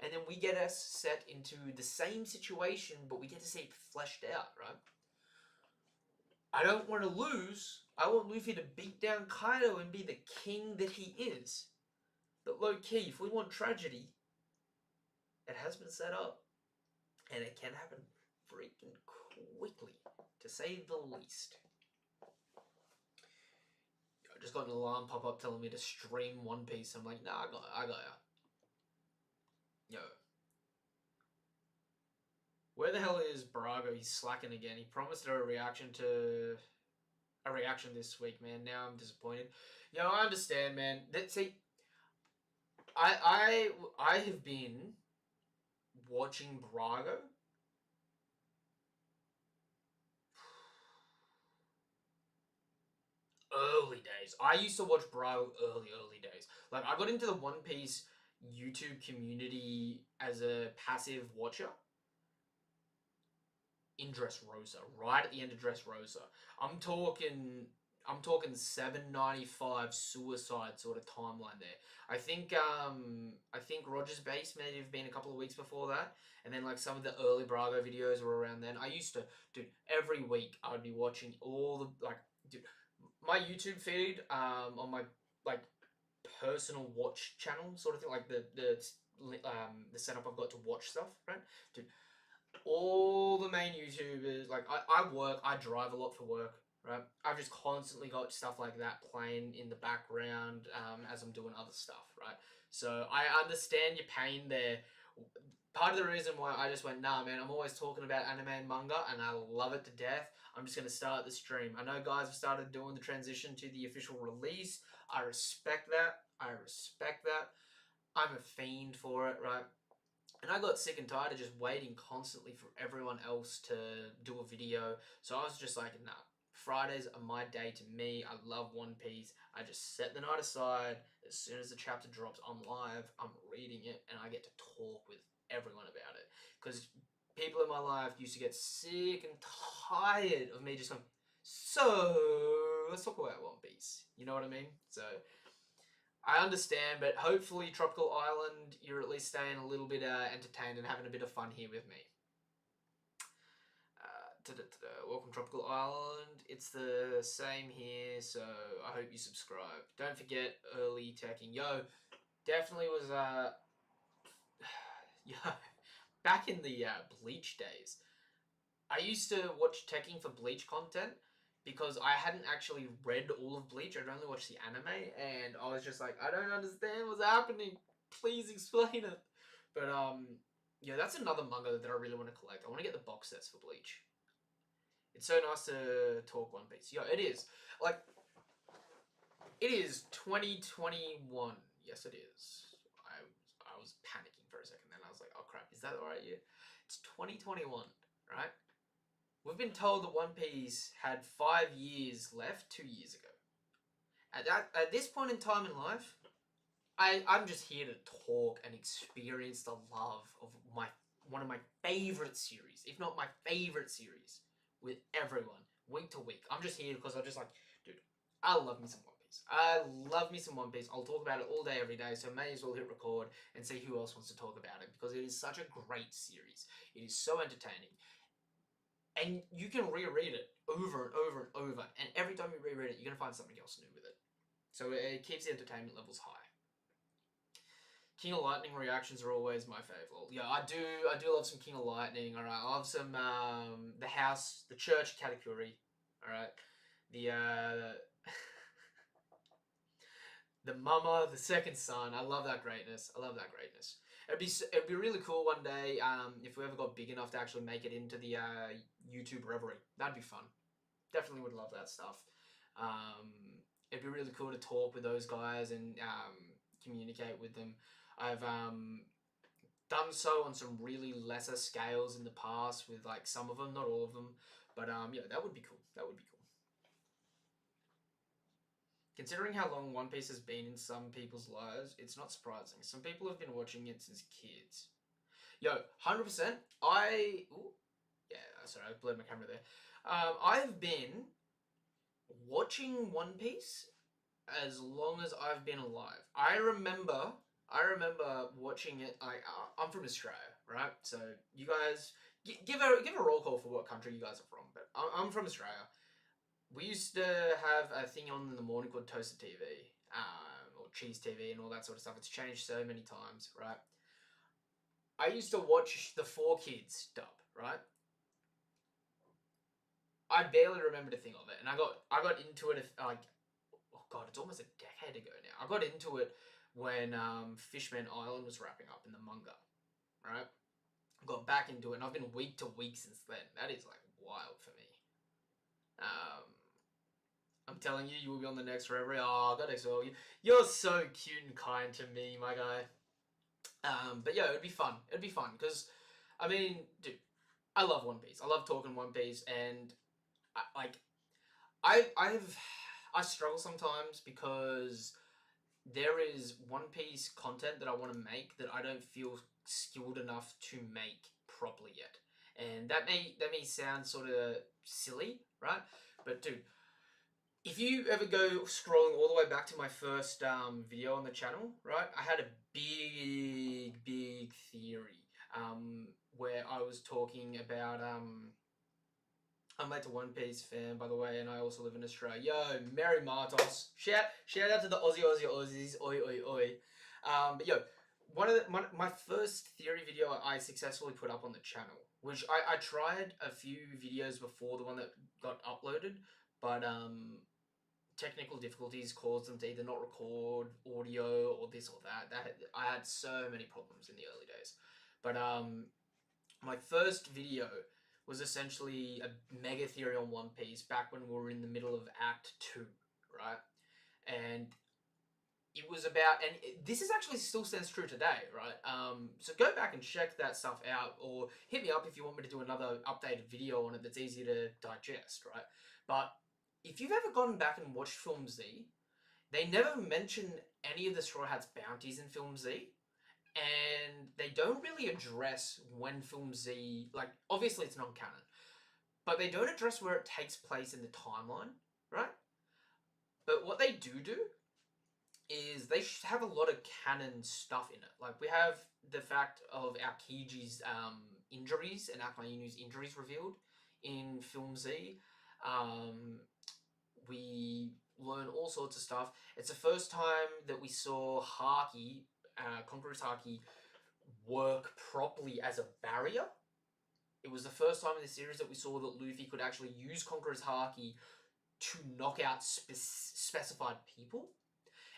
And then we get us set into the same situation, but we get to see it fleshed out, right? I don't want to lose. I want Luffy to beat down Kaido and be the king that he is. But low-key, if we want tragedy, it has been set up. And it can happen freaking quickly, to say the least. I just got an alarm pop up telling me to stream One Piece. I'm like, nah, I got ya. Yo. Where the hell is Brago? He's slacking again. He promised a reaction this week, man. Now I'm disappointed. Yo, I understand, man. See, I have been watching Brago. early days. I used to watch Braille early days. Like, I got into the One Piece YouTube community as a passive watcher in Dressrosa, right at the end of Dressrosa. I'm talking I'm talking 795 suicide sort of timeline there. I think Roger's Base may have been a couple of weeks before that, and then like some of the early Brago videos were around then. I used to, dude, every week I would be watching all the like, dude, my YouTube feed on my like personal watch channel sort of thing, like the setup I've got to watch stuff, right? Dude, all the main YouTubers, like I drive a lot for work, right? I've just constantly got stuff like that playing in the background as I'm doing other stuff, right? So I understand your pain there. Part of the reason why I just went, nah, man, I'm always talking about anime and manga, and I love it to death. I'm just going to start the stream. I know guys have started doing the transition to the official release. I respect that. I'm a fiend for it, right? And I got sick and tired of just waiting constantly for everyone else to do a video. So I was just like, nah, Fridays are my day to me. I love One Piece. I just set the night aside. As soon as the chapter drops, I'm live, I'm reading it, and I get to talk with everyone about it. Because people in my life used to get sick and tired of me just going, so let's talk about One Piece. You know what I mean? So I understand, but hopefully Tropical Island, you're at least staying a little bit entertained and having a bit of fun here with me. Welcome Tropical Island. It's the same here, so I hope you subscribe. Don't forget early teching. Yo, definitely was yo, back in the Bleach days, I used to watch teching for Bleach content because I hadn't actually read all of Bleach. I'd only watched the anime, and I was just like, I don't understand what's happening. Please explain it. But yeah, that's another manga that I really want to collect. I want to get the box sets for Bleach. It's so nice to talk One Piece. Yeah, it is. Like, it is 2021. Yes, it is. I was panicking for a second, then I was like, oh crap, is that the right year? It's 2021, right? We've been told that One Piece had 5 years left 2 years ago. At this point in time in life, I'm just here to talk and experience the love of one of my favorite series, if not my favorite series, with everyone, week to week. I'm just here because I'm just like, dude, I love me some One Piece. I love me some One Piece. I'll talk about it all day, every day, so may as well hit record and see who else wants to talk about it, because it is such a great series. It is so entertaining. And you can reread it over and over and over, and every time you reread it, you're going to find something else new with it. So it keeps the entertainment levels high. King of Lightning reactions are always my favourite. Yeah, I do love some King of Lightning. All right, I love some the church category. All right, the the mama, the second son. I love that greatness. It'd be really cool one day if we ever got big enough to actually make it into the YouTube Reverie. That'd be fun. Definitely would love that stuff. It'd be really cool to talk with those guys and communicate with them. I've done so on some really lesser scales in the past with like some of them, not all of them. But yeah, that would be cool. That would be cool. Considering how long One Piece has been in some people's lives, it's not surprising. Some people have been watching it since kids. Yo, 100%. Yeah, sorry, I blurred my camera there. I've been watching One Piece as long as I've been alive. I remember watching it. I'm from Australia, right? So you guys give a roll call for what country you guys are from. But I'm from Australia. We used to have a thing on in the morning called Toaster TV, or Cheese TV, and all that sort of stuff. It's changed so many times, right? I used to watch the Four Kids dub, right? I barely remembered a thing of it, and I got into it like, oh god, it's almost a decade ago now. I got into it when Fishman Island was wrapping up in the manga, right? Got back into it, and I've been week to week since then. That is like wild for me. I'm telling you, you will be on the next Reverie. Oh, God, XO, you're so cute and kind to me, my guy. But yeah, it'd be fun. It'd be fun because, I mean, dude, I love One Piece. I love talking One Piece, and I've I struggle sometimes because there is One Piece content that I want to make that I don't feel skilled enough to make properly yet. And that may sound sort of silly, right? But dude, if you ever go scrolling all the way back to my first video on the channel, right? I had a big theory where I was talking about I'm like a One Piece fan, by the way, and I also live in Australia. Yo, Merry Martos. Shout out to the Aussies. Oi, oi, oi. But yo, my first theory video I successfully put up on the channel, which I tried a few videos before the one that got uploaded, but technical difficulties caused them to either not record audio or this or that. I had so many problems in the early days. But my first video was essentially a mega theory on One Piece back when we were in the middle of Act 2, right? And it was about, and this is actually still stands true today, right? So go back and check that stuff out, or hit me up if you want me to do another updated video on it that's easier to digest, right? But if you've ever gone back and watched Film Z, they never mention any of the Straw Hats bounties in Film Z. And they don't really address when Film Z, like, obviously it's non-canon, but they don't address where it takes place in the timeline, right? But what they do is they have a lot of canon stuff in it. Like, we have the fact of Aokiji's injuries and Akainu's injuries revealed in Film Z. We learn all sorts of stuff. It's the first time that we saw Haki, Conqueror's Haki, work properly as a barrier. It was the first time in the series that we saw that Luffy could actually use Conqueror's Haki to knock out specified people.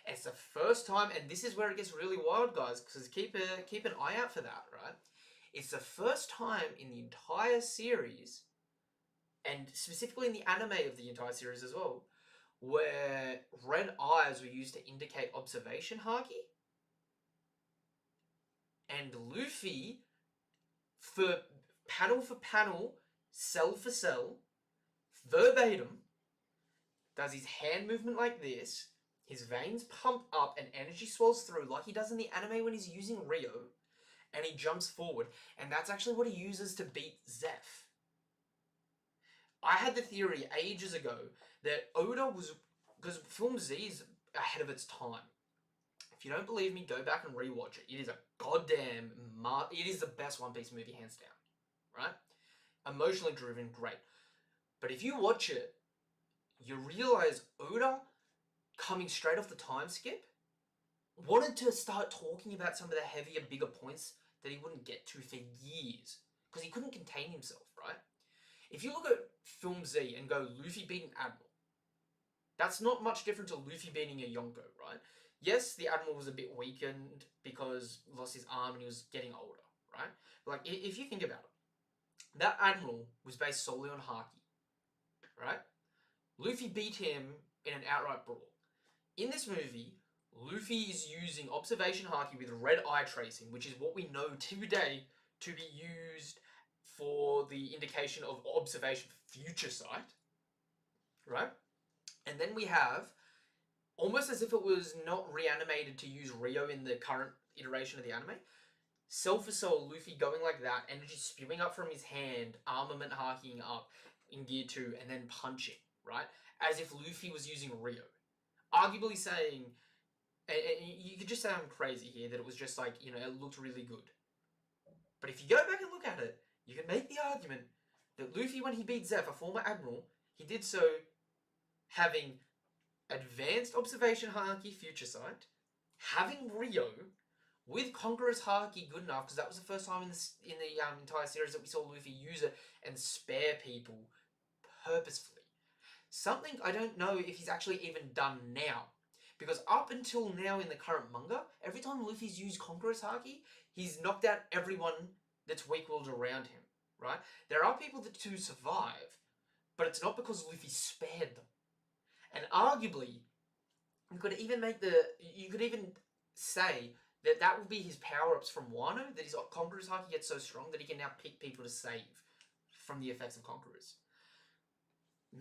It's the first time, and this is where it gets really wild, guys, because keep an eye out for that, right? It's the first time in the entire series, and specifically in the anime of the entire series as well, where red eyes were used to indicate observation Haki. And Luffy, for panel, cell for cell, verbatim, does his hand movement like this, his veins pump up and energy swells through like he does in the anime when he's using Rio, and he jumps forward, and that's actually what he uses to beat Zeph. I had the theory ages ago that Oda was, because Film Z is ahead of its time. If you don't believe me, go back and rewatch it. It is a goddamn it is the best One Piece movie, hands down. Right? Emotionally driven, great. But if you watch it, you realize Oda, coming straight off the time skip, wanted to start talking about some of the heavier, bigger points that he wouldn't get to for years. Because he couldn't contain himself, right? If you look at Film Z and go Luffy beating Admiral, that's not much different to Luffy beating a Yonko, right? Yes, the Admiral was a bit weakened because he lost his arm and he was getting older, right? Like, if you think about it, that Admiral was based solely on Haki, right? Luffy beat him in an outright brawl. In this movie, Luffy is using observation Haki with red eye tracing, which is what we know today to be used for the indication of observation for future sight, right? And then we have, almost as if it was not reanimated to use Rio in the current iteration of the anime, cell for cell Luffy going like that, energy spewing up from his hand, armament haking up in Gear 2, and then punching, right? As if Luffy was using Rio. Arguably saying, and you could just say I'm crazy here, that it was just like, you know, it looked really good. But if you go back and look at it, you can make the argument that Luffy, when he beat Zeph, a former admiral, he did so having advanced observation Haki future sight, having Rio, with Conqueror's Haki good enough, because that was the first time in the entire series that we saw Luffy use it and spare people purposefully. Something I don't know if he's actually even done now. Because up until now in the current manga, every time Luffy's used Conqueror's Haki, he's knocked out everyone that's weak-willed around him, right? There are people that do survive, but it's not because Luffy spared them. And arguably, you could even say that that will be his power-ups from Wano, that his Conqueror's Haki gets so strong that he can now pick people to save from the effects of Conquerors.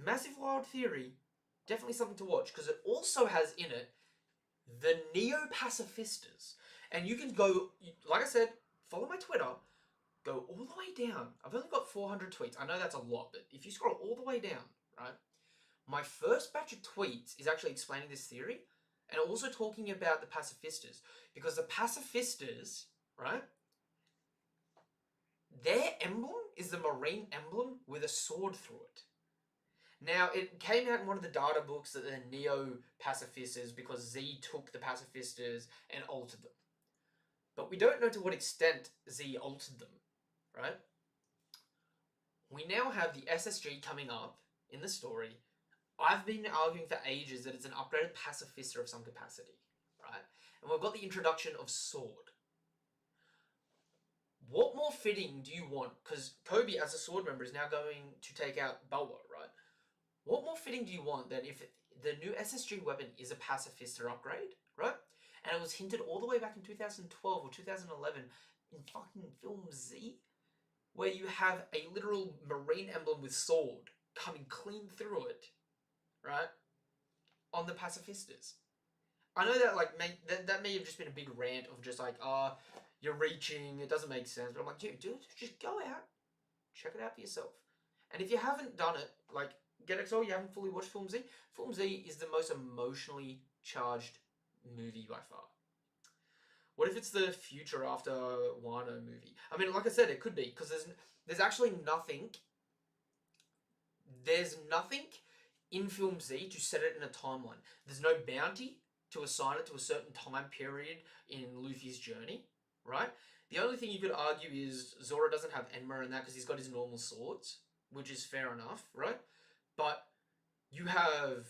Massive wild theory, Definitely something to watch, because it also has in it the neo-pacifistas. And you can go, like I said, follow my Twitter, go all the way down. I've only got 400 tweets. I know that's a lot, but if you scroll all the way down, right, my first batch of tweets is actually explaining this theory and also talking about the pacifistas. Because the pacifistas, right, their emblem is the marine emblem with a sword through it. Now, it came out in one of the data books that they're neo-pacifistas because Z took the pacifistas and altered them. But we don't know to what extent Z altered them, right? We now have the SSG coming up in the story. I've been arguing for ages that it's an upgraded pacifista of some capacity, right? And we've got the introduction of Sword. What more fitting do you want? Because Kobe, as a Sword member, is now going to take out Boa, right? What more fitting do you want than if the new SSG weapon is a pacifista upgrade, right? And it was hinted all the way back in 2012 or 2011 in fucking film Z, where you have a literal marine emblem with sword coming clean through it, right? On the pacifistas. I know that that may have just been a big rant of just like, you're reaching, it doesn't make sense. But I'm like, dude, just go out, check it out for yourself. And if you haven't done it, like, Get XO, you haven't fully watched Film Z. Film Z is the most emotionally charged movie by far. What if it's the future after Wano movie? I mean, like I said, it could be, because there's actually nothing. There's nothing in Film Z to set it in a timeline. There's no bounty to assign it to a certain time period in Luffy's journey, right? The only thing you could argue is Zoro doesn't have Enma in that because he's got his normal swords, which is fair enough, right? But you have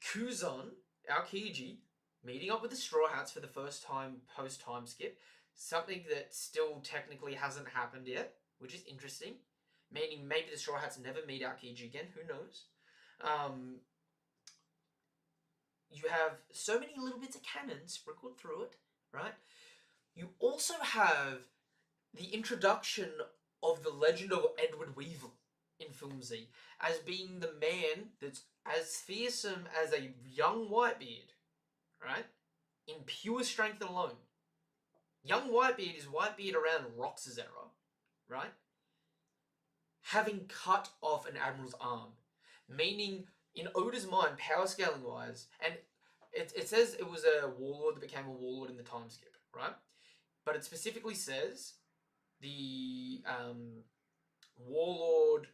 Kuzan, Aokiji, meeting up with the Straw Hats for the first time post-time skip. Something that still technically hasn't happened yet, which is interesting. Meaning maybe the Straw Hats never meet Aokiji again, who knows? You have so many little bits of canon sprinkled through it, right? You also have the introduction of the legend of Edward Weevil in Film Z as being the man that's as fearsome as a young Whitebeard, right? In pure strength alone. Young Whitebeard is Whitebeard around Rox's era, right? Having cut off an admiral's arm. Meaning, in Oda's mind, power scaling wise, and it says it was a warlord that became a warlord in the time skip, right? But it specifically says the warlord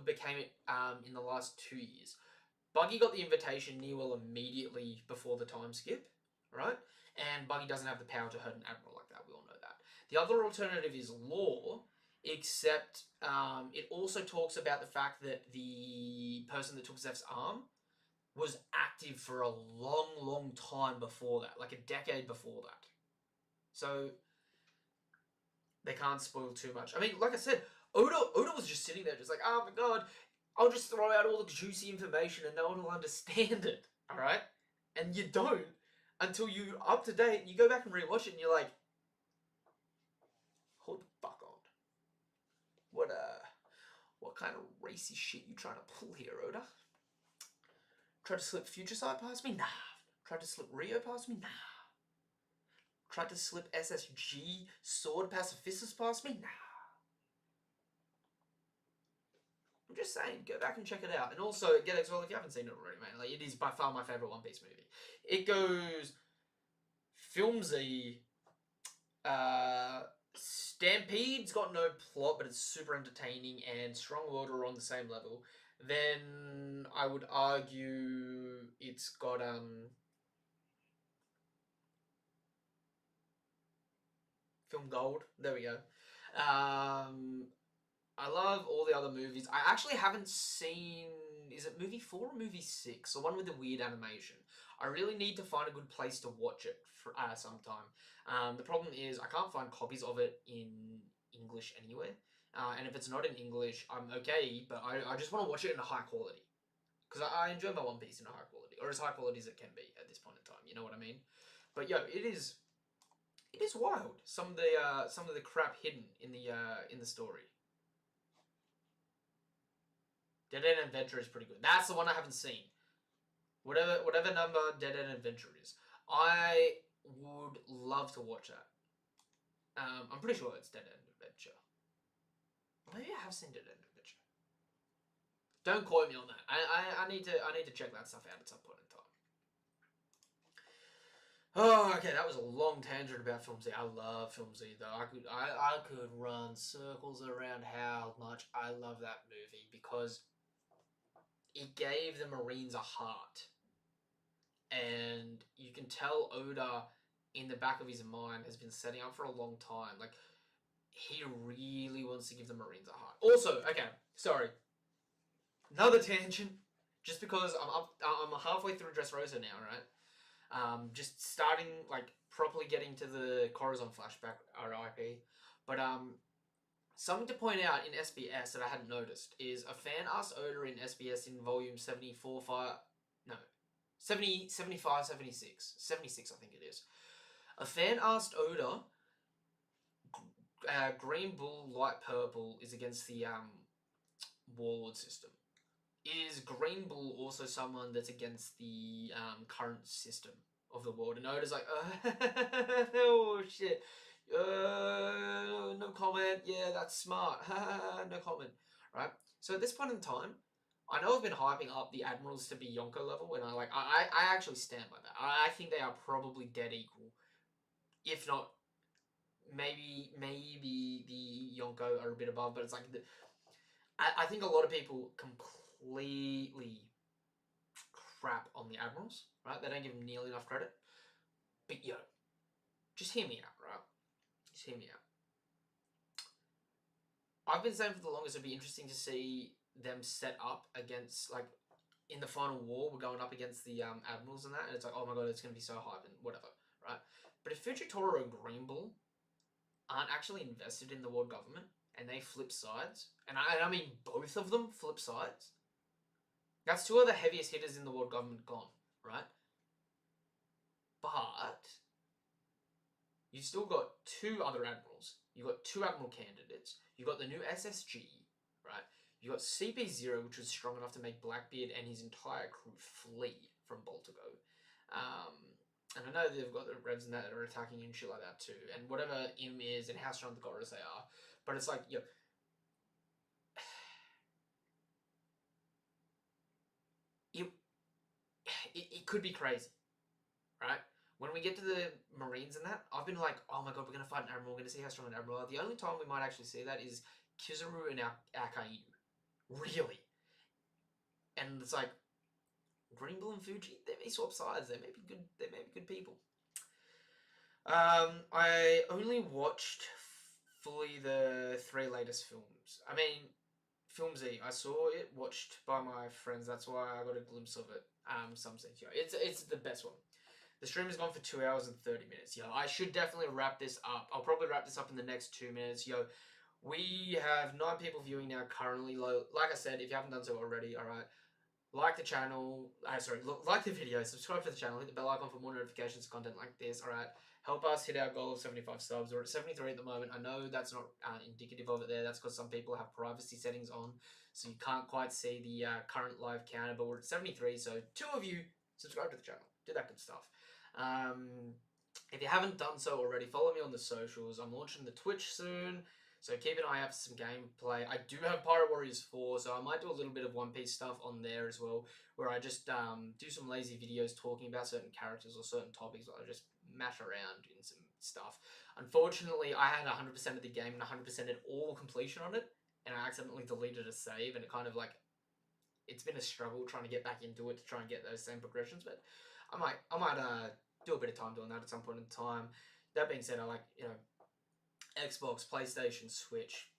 became it in the last 2 years. Buggy got the invitation near well immediately before the time skip, right? And Buggy doesn't have the power to hurt an admiral like that. We all know that. The other alternative is Law, except it also talks about the fact that the person that took Zeph's arm was active for a long, long time before that, like a decade before that. So they can't spoil too much. I mean, like I said, Oda was just sitting there, just like, oh my god, I'll just throw out all the juicy information and no one will understand it, alright? And you don't until you're up to date and you go back and rewatch it and you're like, hold the fuck on. What kind of racy shit you trying to pull here, Oda? Tried to slip Future Sight past me? Nah. Tried to slip Rio past me? Nah. Tried to slip SSG Sword Pacifistas past me? Nah. I'm just saying, go back and check it out. And also, Get XO, if you haven't seen it already, man, like, it is by far my favourite One Piece movie. It goes Film Z, Stampede's got no plot, but it's super entertaining, and Strong World are on the same level. Then I would argue it's got Film Gold. There we go. I love all the other movies. I actually haven't seen... Is it movie 4 or movie 6? The one with the weird animation. I really need to find a good place to watch it for sometime. The problem is I can't find copies of it in English anywhere. And if it's not in English, I'm okay, but I just want to watch it in a high quality. Because I enjoy my One Piece in a high quality. Or as high quality as it can be at this point in time. You know what I mean? But yo, it is wild. Some of the crap hidden in the story. Dead End Adventure is pretty good. That's the one I haven't seen. Whatever number Dead End Adventure is, I would love to watch that. I'm pretty sure it's Dead End Adventure. Maybe I have seen Dead End Adventure. Don't quote me on that. I need to check that stuff out at some point in time. Oh, okay, that was a long tangent about Film Z. I love Film Z though. I could run circles around how much I love that movie because it gave the Marines a heart. And you can tell Oda in the back of his mind has been setting up for a long time. Like, he really wants to give the Marines a heart. Also, okay, sorry. Another tangent. Just because I'm halfway through Dressrosa now, right? Just starting, like, properly getting to the Corazon flashback, RIP. But, something to point out in SBS that I hadn't noticed is a fan asked Oda in SBS in volume 74, 75, 76. 76, I think it is. A fan asked Oda, Green Bull, Light Purple is against the Warlord system. Is Green Bull also someone that's against the current system of the world? And Oda's like, oh shit. No comment. Yeah, that's smart. No comment. Right? So at this point in time, I know I've been hyping up the Admirals to be Yonko level, and I actually stand by that. I think they are probably dead equal, if not maybe the Yonko are a bit above, but it's like I think a lot of people completely crap on the Admirals, right? They don't give them nearly enough credit. But yo, just hear me out, right? Just hear me out. I've been saying for the longest it'd be interesting to see them set up against, like, in the final war, we're going up against the Admirals and that, and it's like, oh my god, it's going to be so hype and whatever, right? But if Fujitoro and Green Bull aren't actually invested in the world government, and they flip sides, and I mean both of them flip sides, that's two of the heaviest hitters in the world government gone, right? But you've still got two other admirals. You've got two admiral candidates. You've got the new SSG, right? You got CP0, which was strong enough to make Blackbeard and his entire crew flee from Boltago. And I know they've got the Revs and that are attacking and shit like that too. And whatever IM is and how strong the Goras they are. But it's like, yo, it could be crazy, right? When we get to the Marines and that, I've been like, oh my god, we're going to fight an Admiral. We're going to see how strong an Admiral are. The only time we might actually see that is Kizaru and Akainu. Really. And it's like, Green Bull and Fuji, they may swap sides. They may be good. They may be good people. I only watched fully the 3 latest films. I mean, Film Z. I saw it, watched by my friends. That's why I got a glimpse of it. Some sense, yo, it's the best one. The stream has gone for 2 hours and 30 minutes. Yo, I should definitely wrap this up. I'll probably wrap this up in the next 2 minutes. Yo, we have 9 people viewing now currently. Like I said, if you haven't done so already, alright, like the channel, like the video, subscribe to the channel, hit the bell icon for more notifications of content like this, alright? Help us hit our goal of 75 subs. We're at 73 at the moment. I know that's not indicative of it there. That's because some people have privacy settings on, so you can't quite see the current live counter, but we're at 73, so 2 of you subscribe to the channel. Do that good stuff. If you haven't done so already, follow me on the socials. I'm launching the Twitch soon, so keep an eye out for some gameplay. I do have Pirate Warriors 4, so I might do a little bit of One Piece stuff on there as well, where I just do some lazy videos talking about certain characters or certain topics, where I just mash around in some stuff. Unfortunately, I had 100% of the game and 100% at all completion on it, and I accidentally deleted a save, and it kind of like, it's been a struggle trying to get back into it to try and get those same progressions, but I might do a bit of time doing that at some point in time. That being said, I like, you know, Xbox, PlayStation, Switch,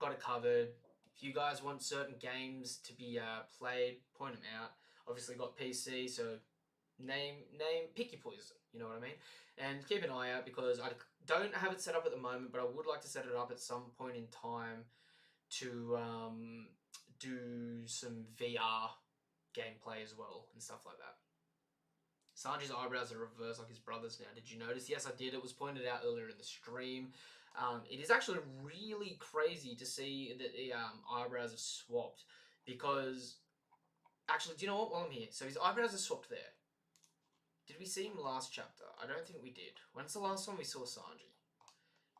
got it covered. If you guys want certain games to be played, point them out. Obviously got PC, so pick your poison, you know what I mean? And keep an eye out, because I don't have it set up at the moment, but I would like to set it up at some point in time to do some VR gameplay as well and stuff like that. Sanji's eyebrows are reversed like his brother's now. Did you notice? Yes, I did. It was pointed out earlier in the stream. It is actually really crazy to see that the eyebrows have swapped. Because, actually, do you know what? While I'm here, so his eyebrows are swapped there. Did we see him last chapter? I don't think we did. When's the last time we saw Sanji?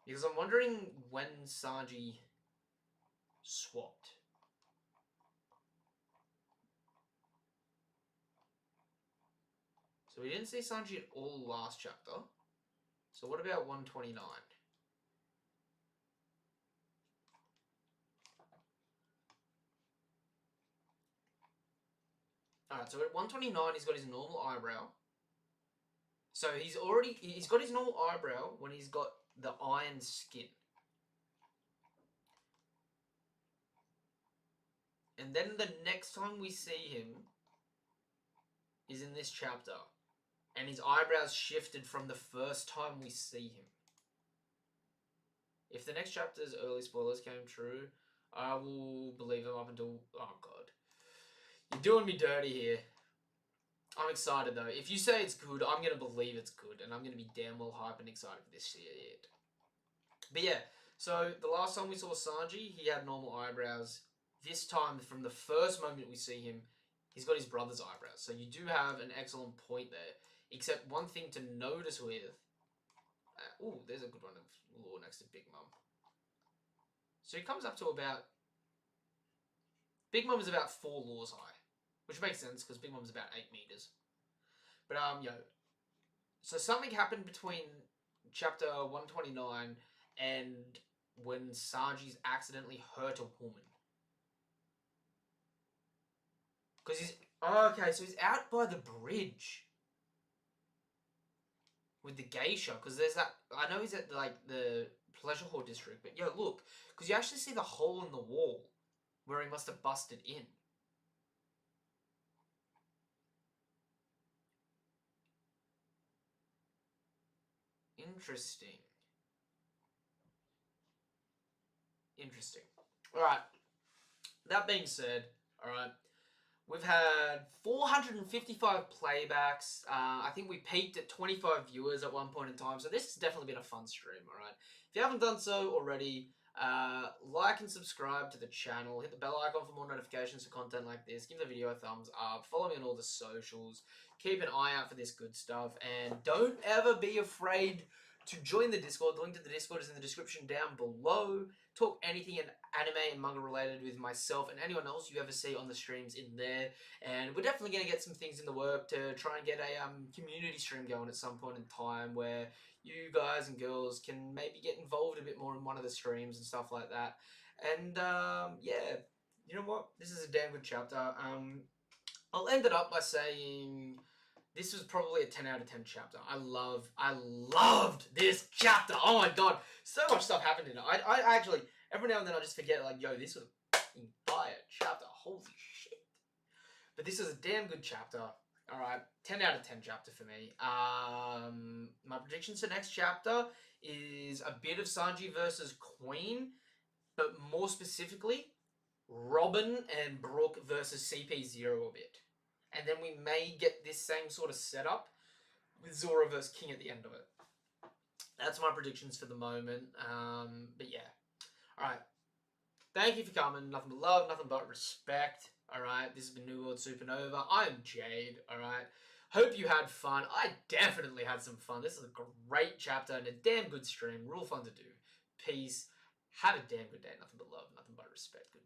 Because I'm wondering when Sanji swapped. So we didn't see Sanji at all last chapter. So what about 129? Alright, so at 129 he's got his normal eyebrow. So he's got his normal eyebrow when he's got the iron skin. And then the next time we see him is in this chapter. And his eyebrows shifted from the first time we see him. If the next chapter's early spoilers came true, I will believe them up until... Oh, God. You're doing me dirty here. I'm excited, though. If you say it's good, I'm going to believe it's good. And I'm going to be damn well hyped and excited for this shit. But yeah, so the last time we saw Sanji, he had normal eyebrows. This time, from the first moment we see him, he's got his brother's eyebrows. So you do have an excellent point there. Except one thing to notice with... there's a good one of Law next to Big Mum. So he comes up to about... Big Mum is about 4 laws high. Which makes sense, because Big Mum's about 8 meters. But, so something happened between chapter 129 and when Sanji's accidentally hurt a woman. Because he's... Okay, so he's out by the bridge. With the geisha, because there's that... I know he's at, like, the Pleasure Hall district, but, look. Because you actually see the hole in the wall where he must have busted in. Interesting. Alright. That being said, alright. We've had 455 playbacks. I think we peaked at 25 viewers at one point in time. So this has definitely been a fun stream, alright? If you haven't done so already, like and subscribe to the channel. Hit the bell icon for more notifications for content like this. Give the video a thumbs up. Follow me on all the socials. Keep an eye out for this good stuff. And don't ever be afraid to join the Discord. The link to the Discord is in the description down below. Talk anything anime and manga related with myself and anyone else you ever see on the streams in there. And we're definitely going to get some things in the work to try and get a community stream going at some point in time where you guys and girls can maybe get involved a bit more in one of the streams and stuff like that. And yeah, you know what? This is a damn good chapter. I'll end it up by saying this was probably a 10 out of 10 chapter. I loved this chapter. Oh my god, so much stuff happened in it. I actually, every now and then I just forget, like, yo, this was a fucking fire chapter. Holy shit. But this is a damn good chapter. Alright, 10 out of 10 chapter for me. My predictions for next chapter is a bit of Sanji versus Queen, but more specifically, Robin and Brooke versus CP0 a bit. And then we may get this same sort of setup with Zoro versus King at the end of it. That's my predictions for the moment. But yeah. Alright. Thank you for coming. Nothing but love, nothing but respect. Alright. This has been New World Supernova. I'm Jade. Alright. Hope you had fun. I definitely had some fun. This is a great chapter and a damn good stream. Real fun to do. Peace. Have a damn good day. Nothing but love, nothing but respect. Good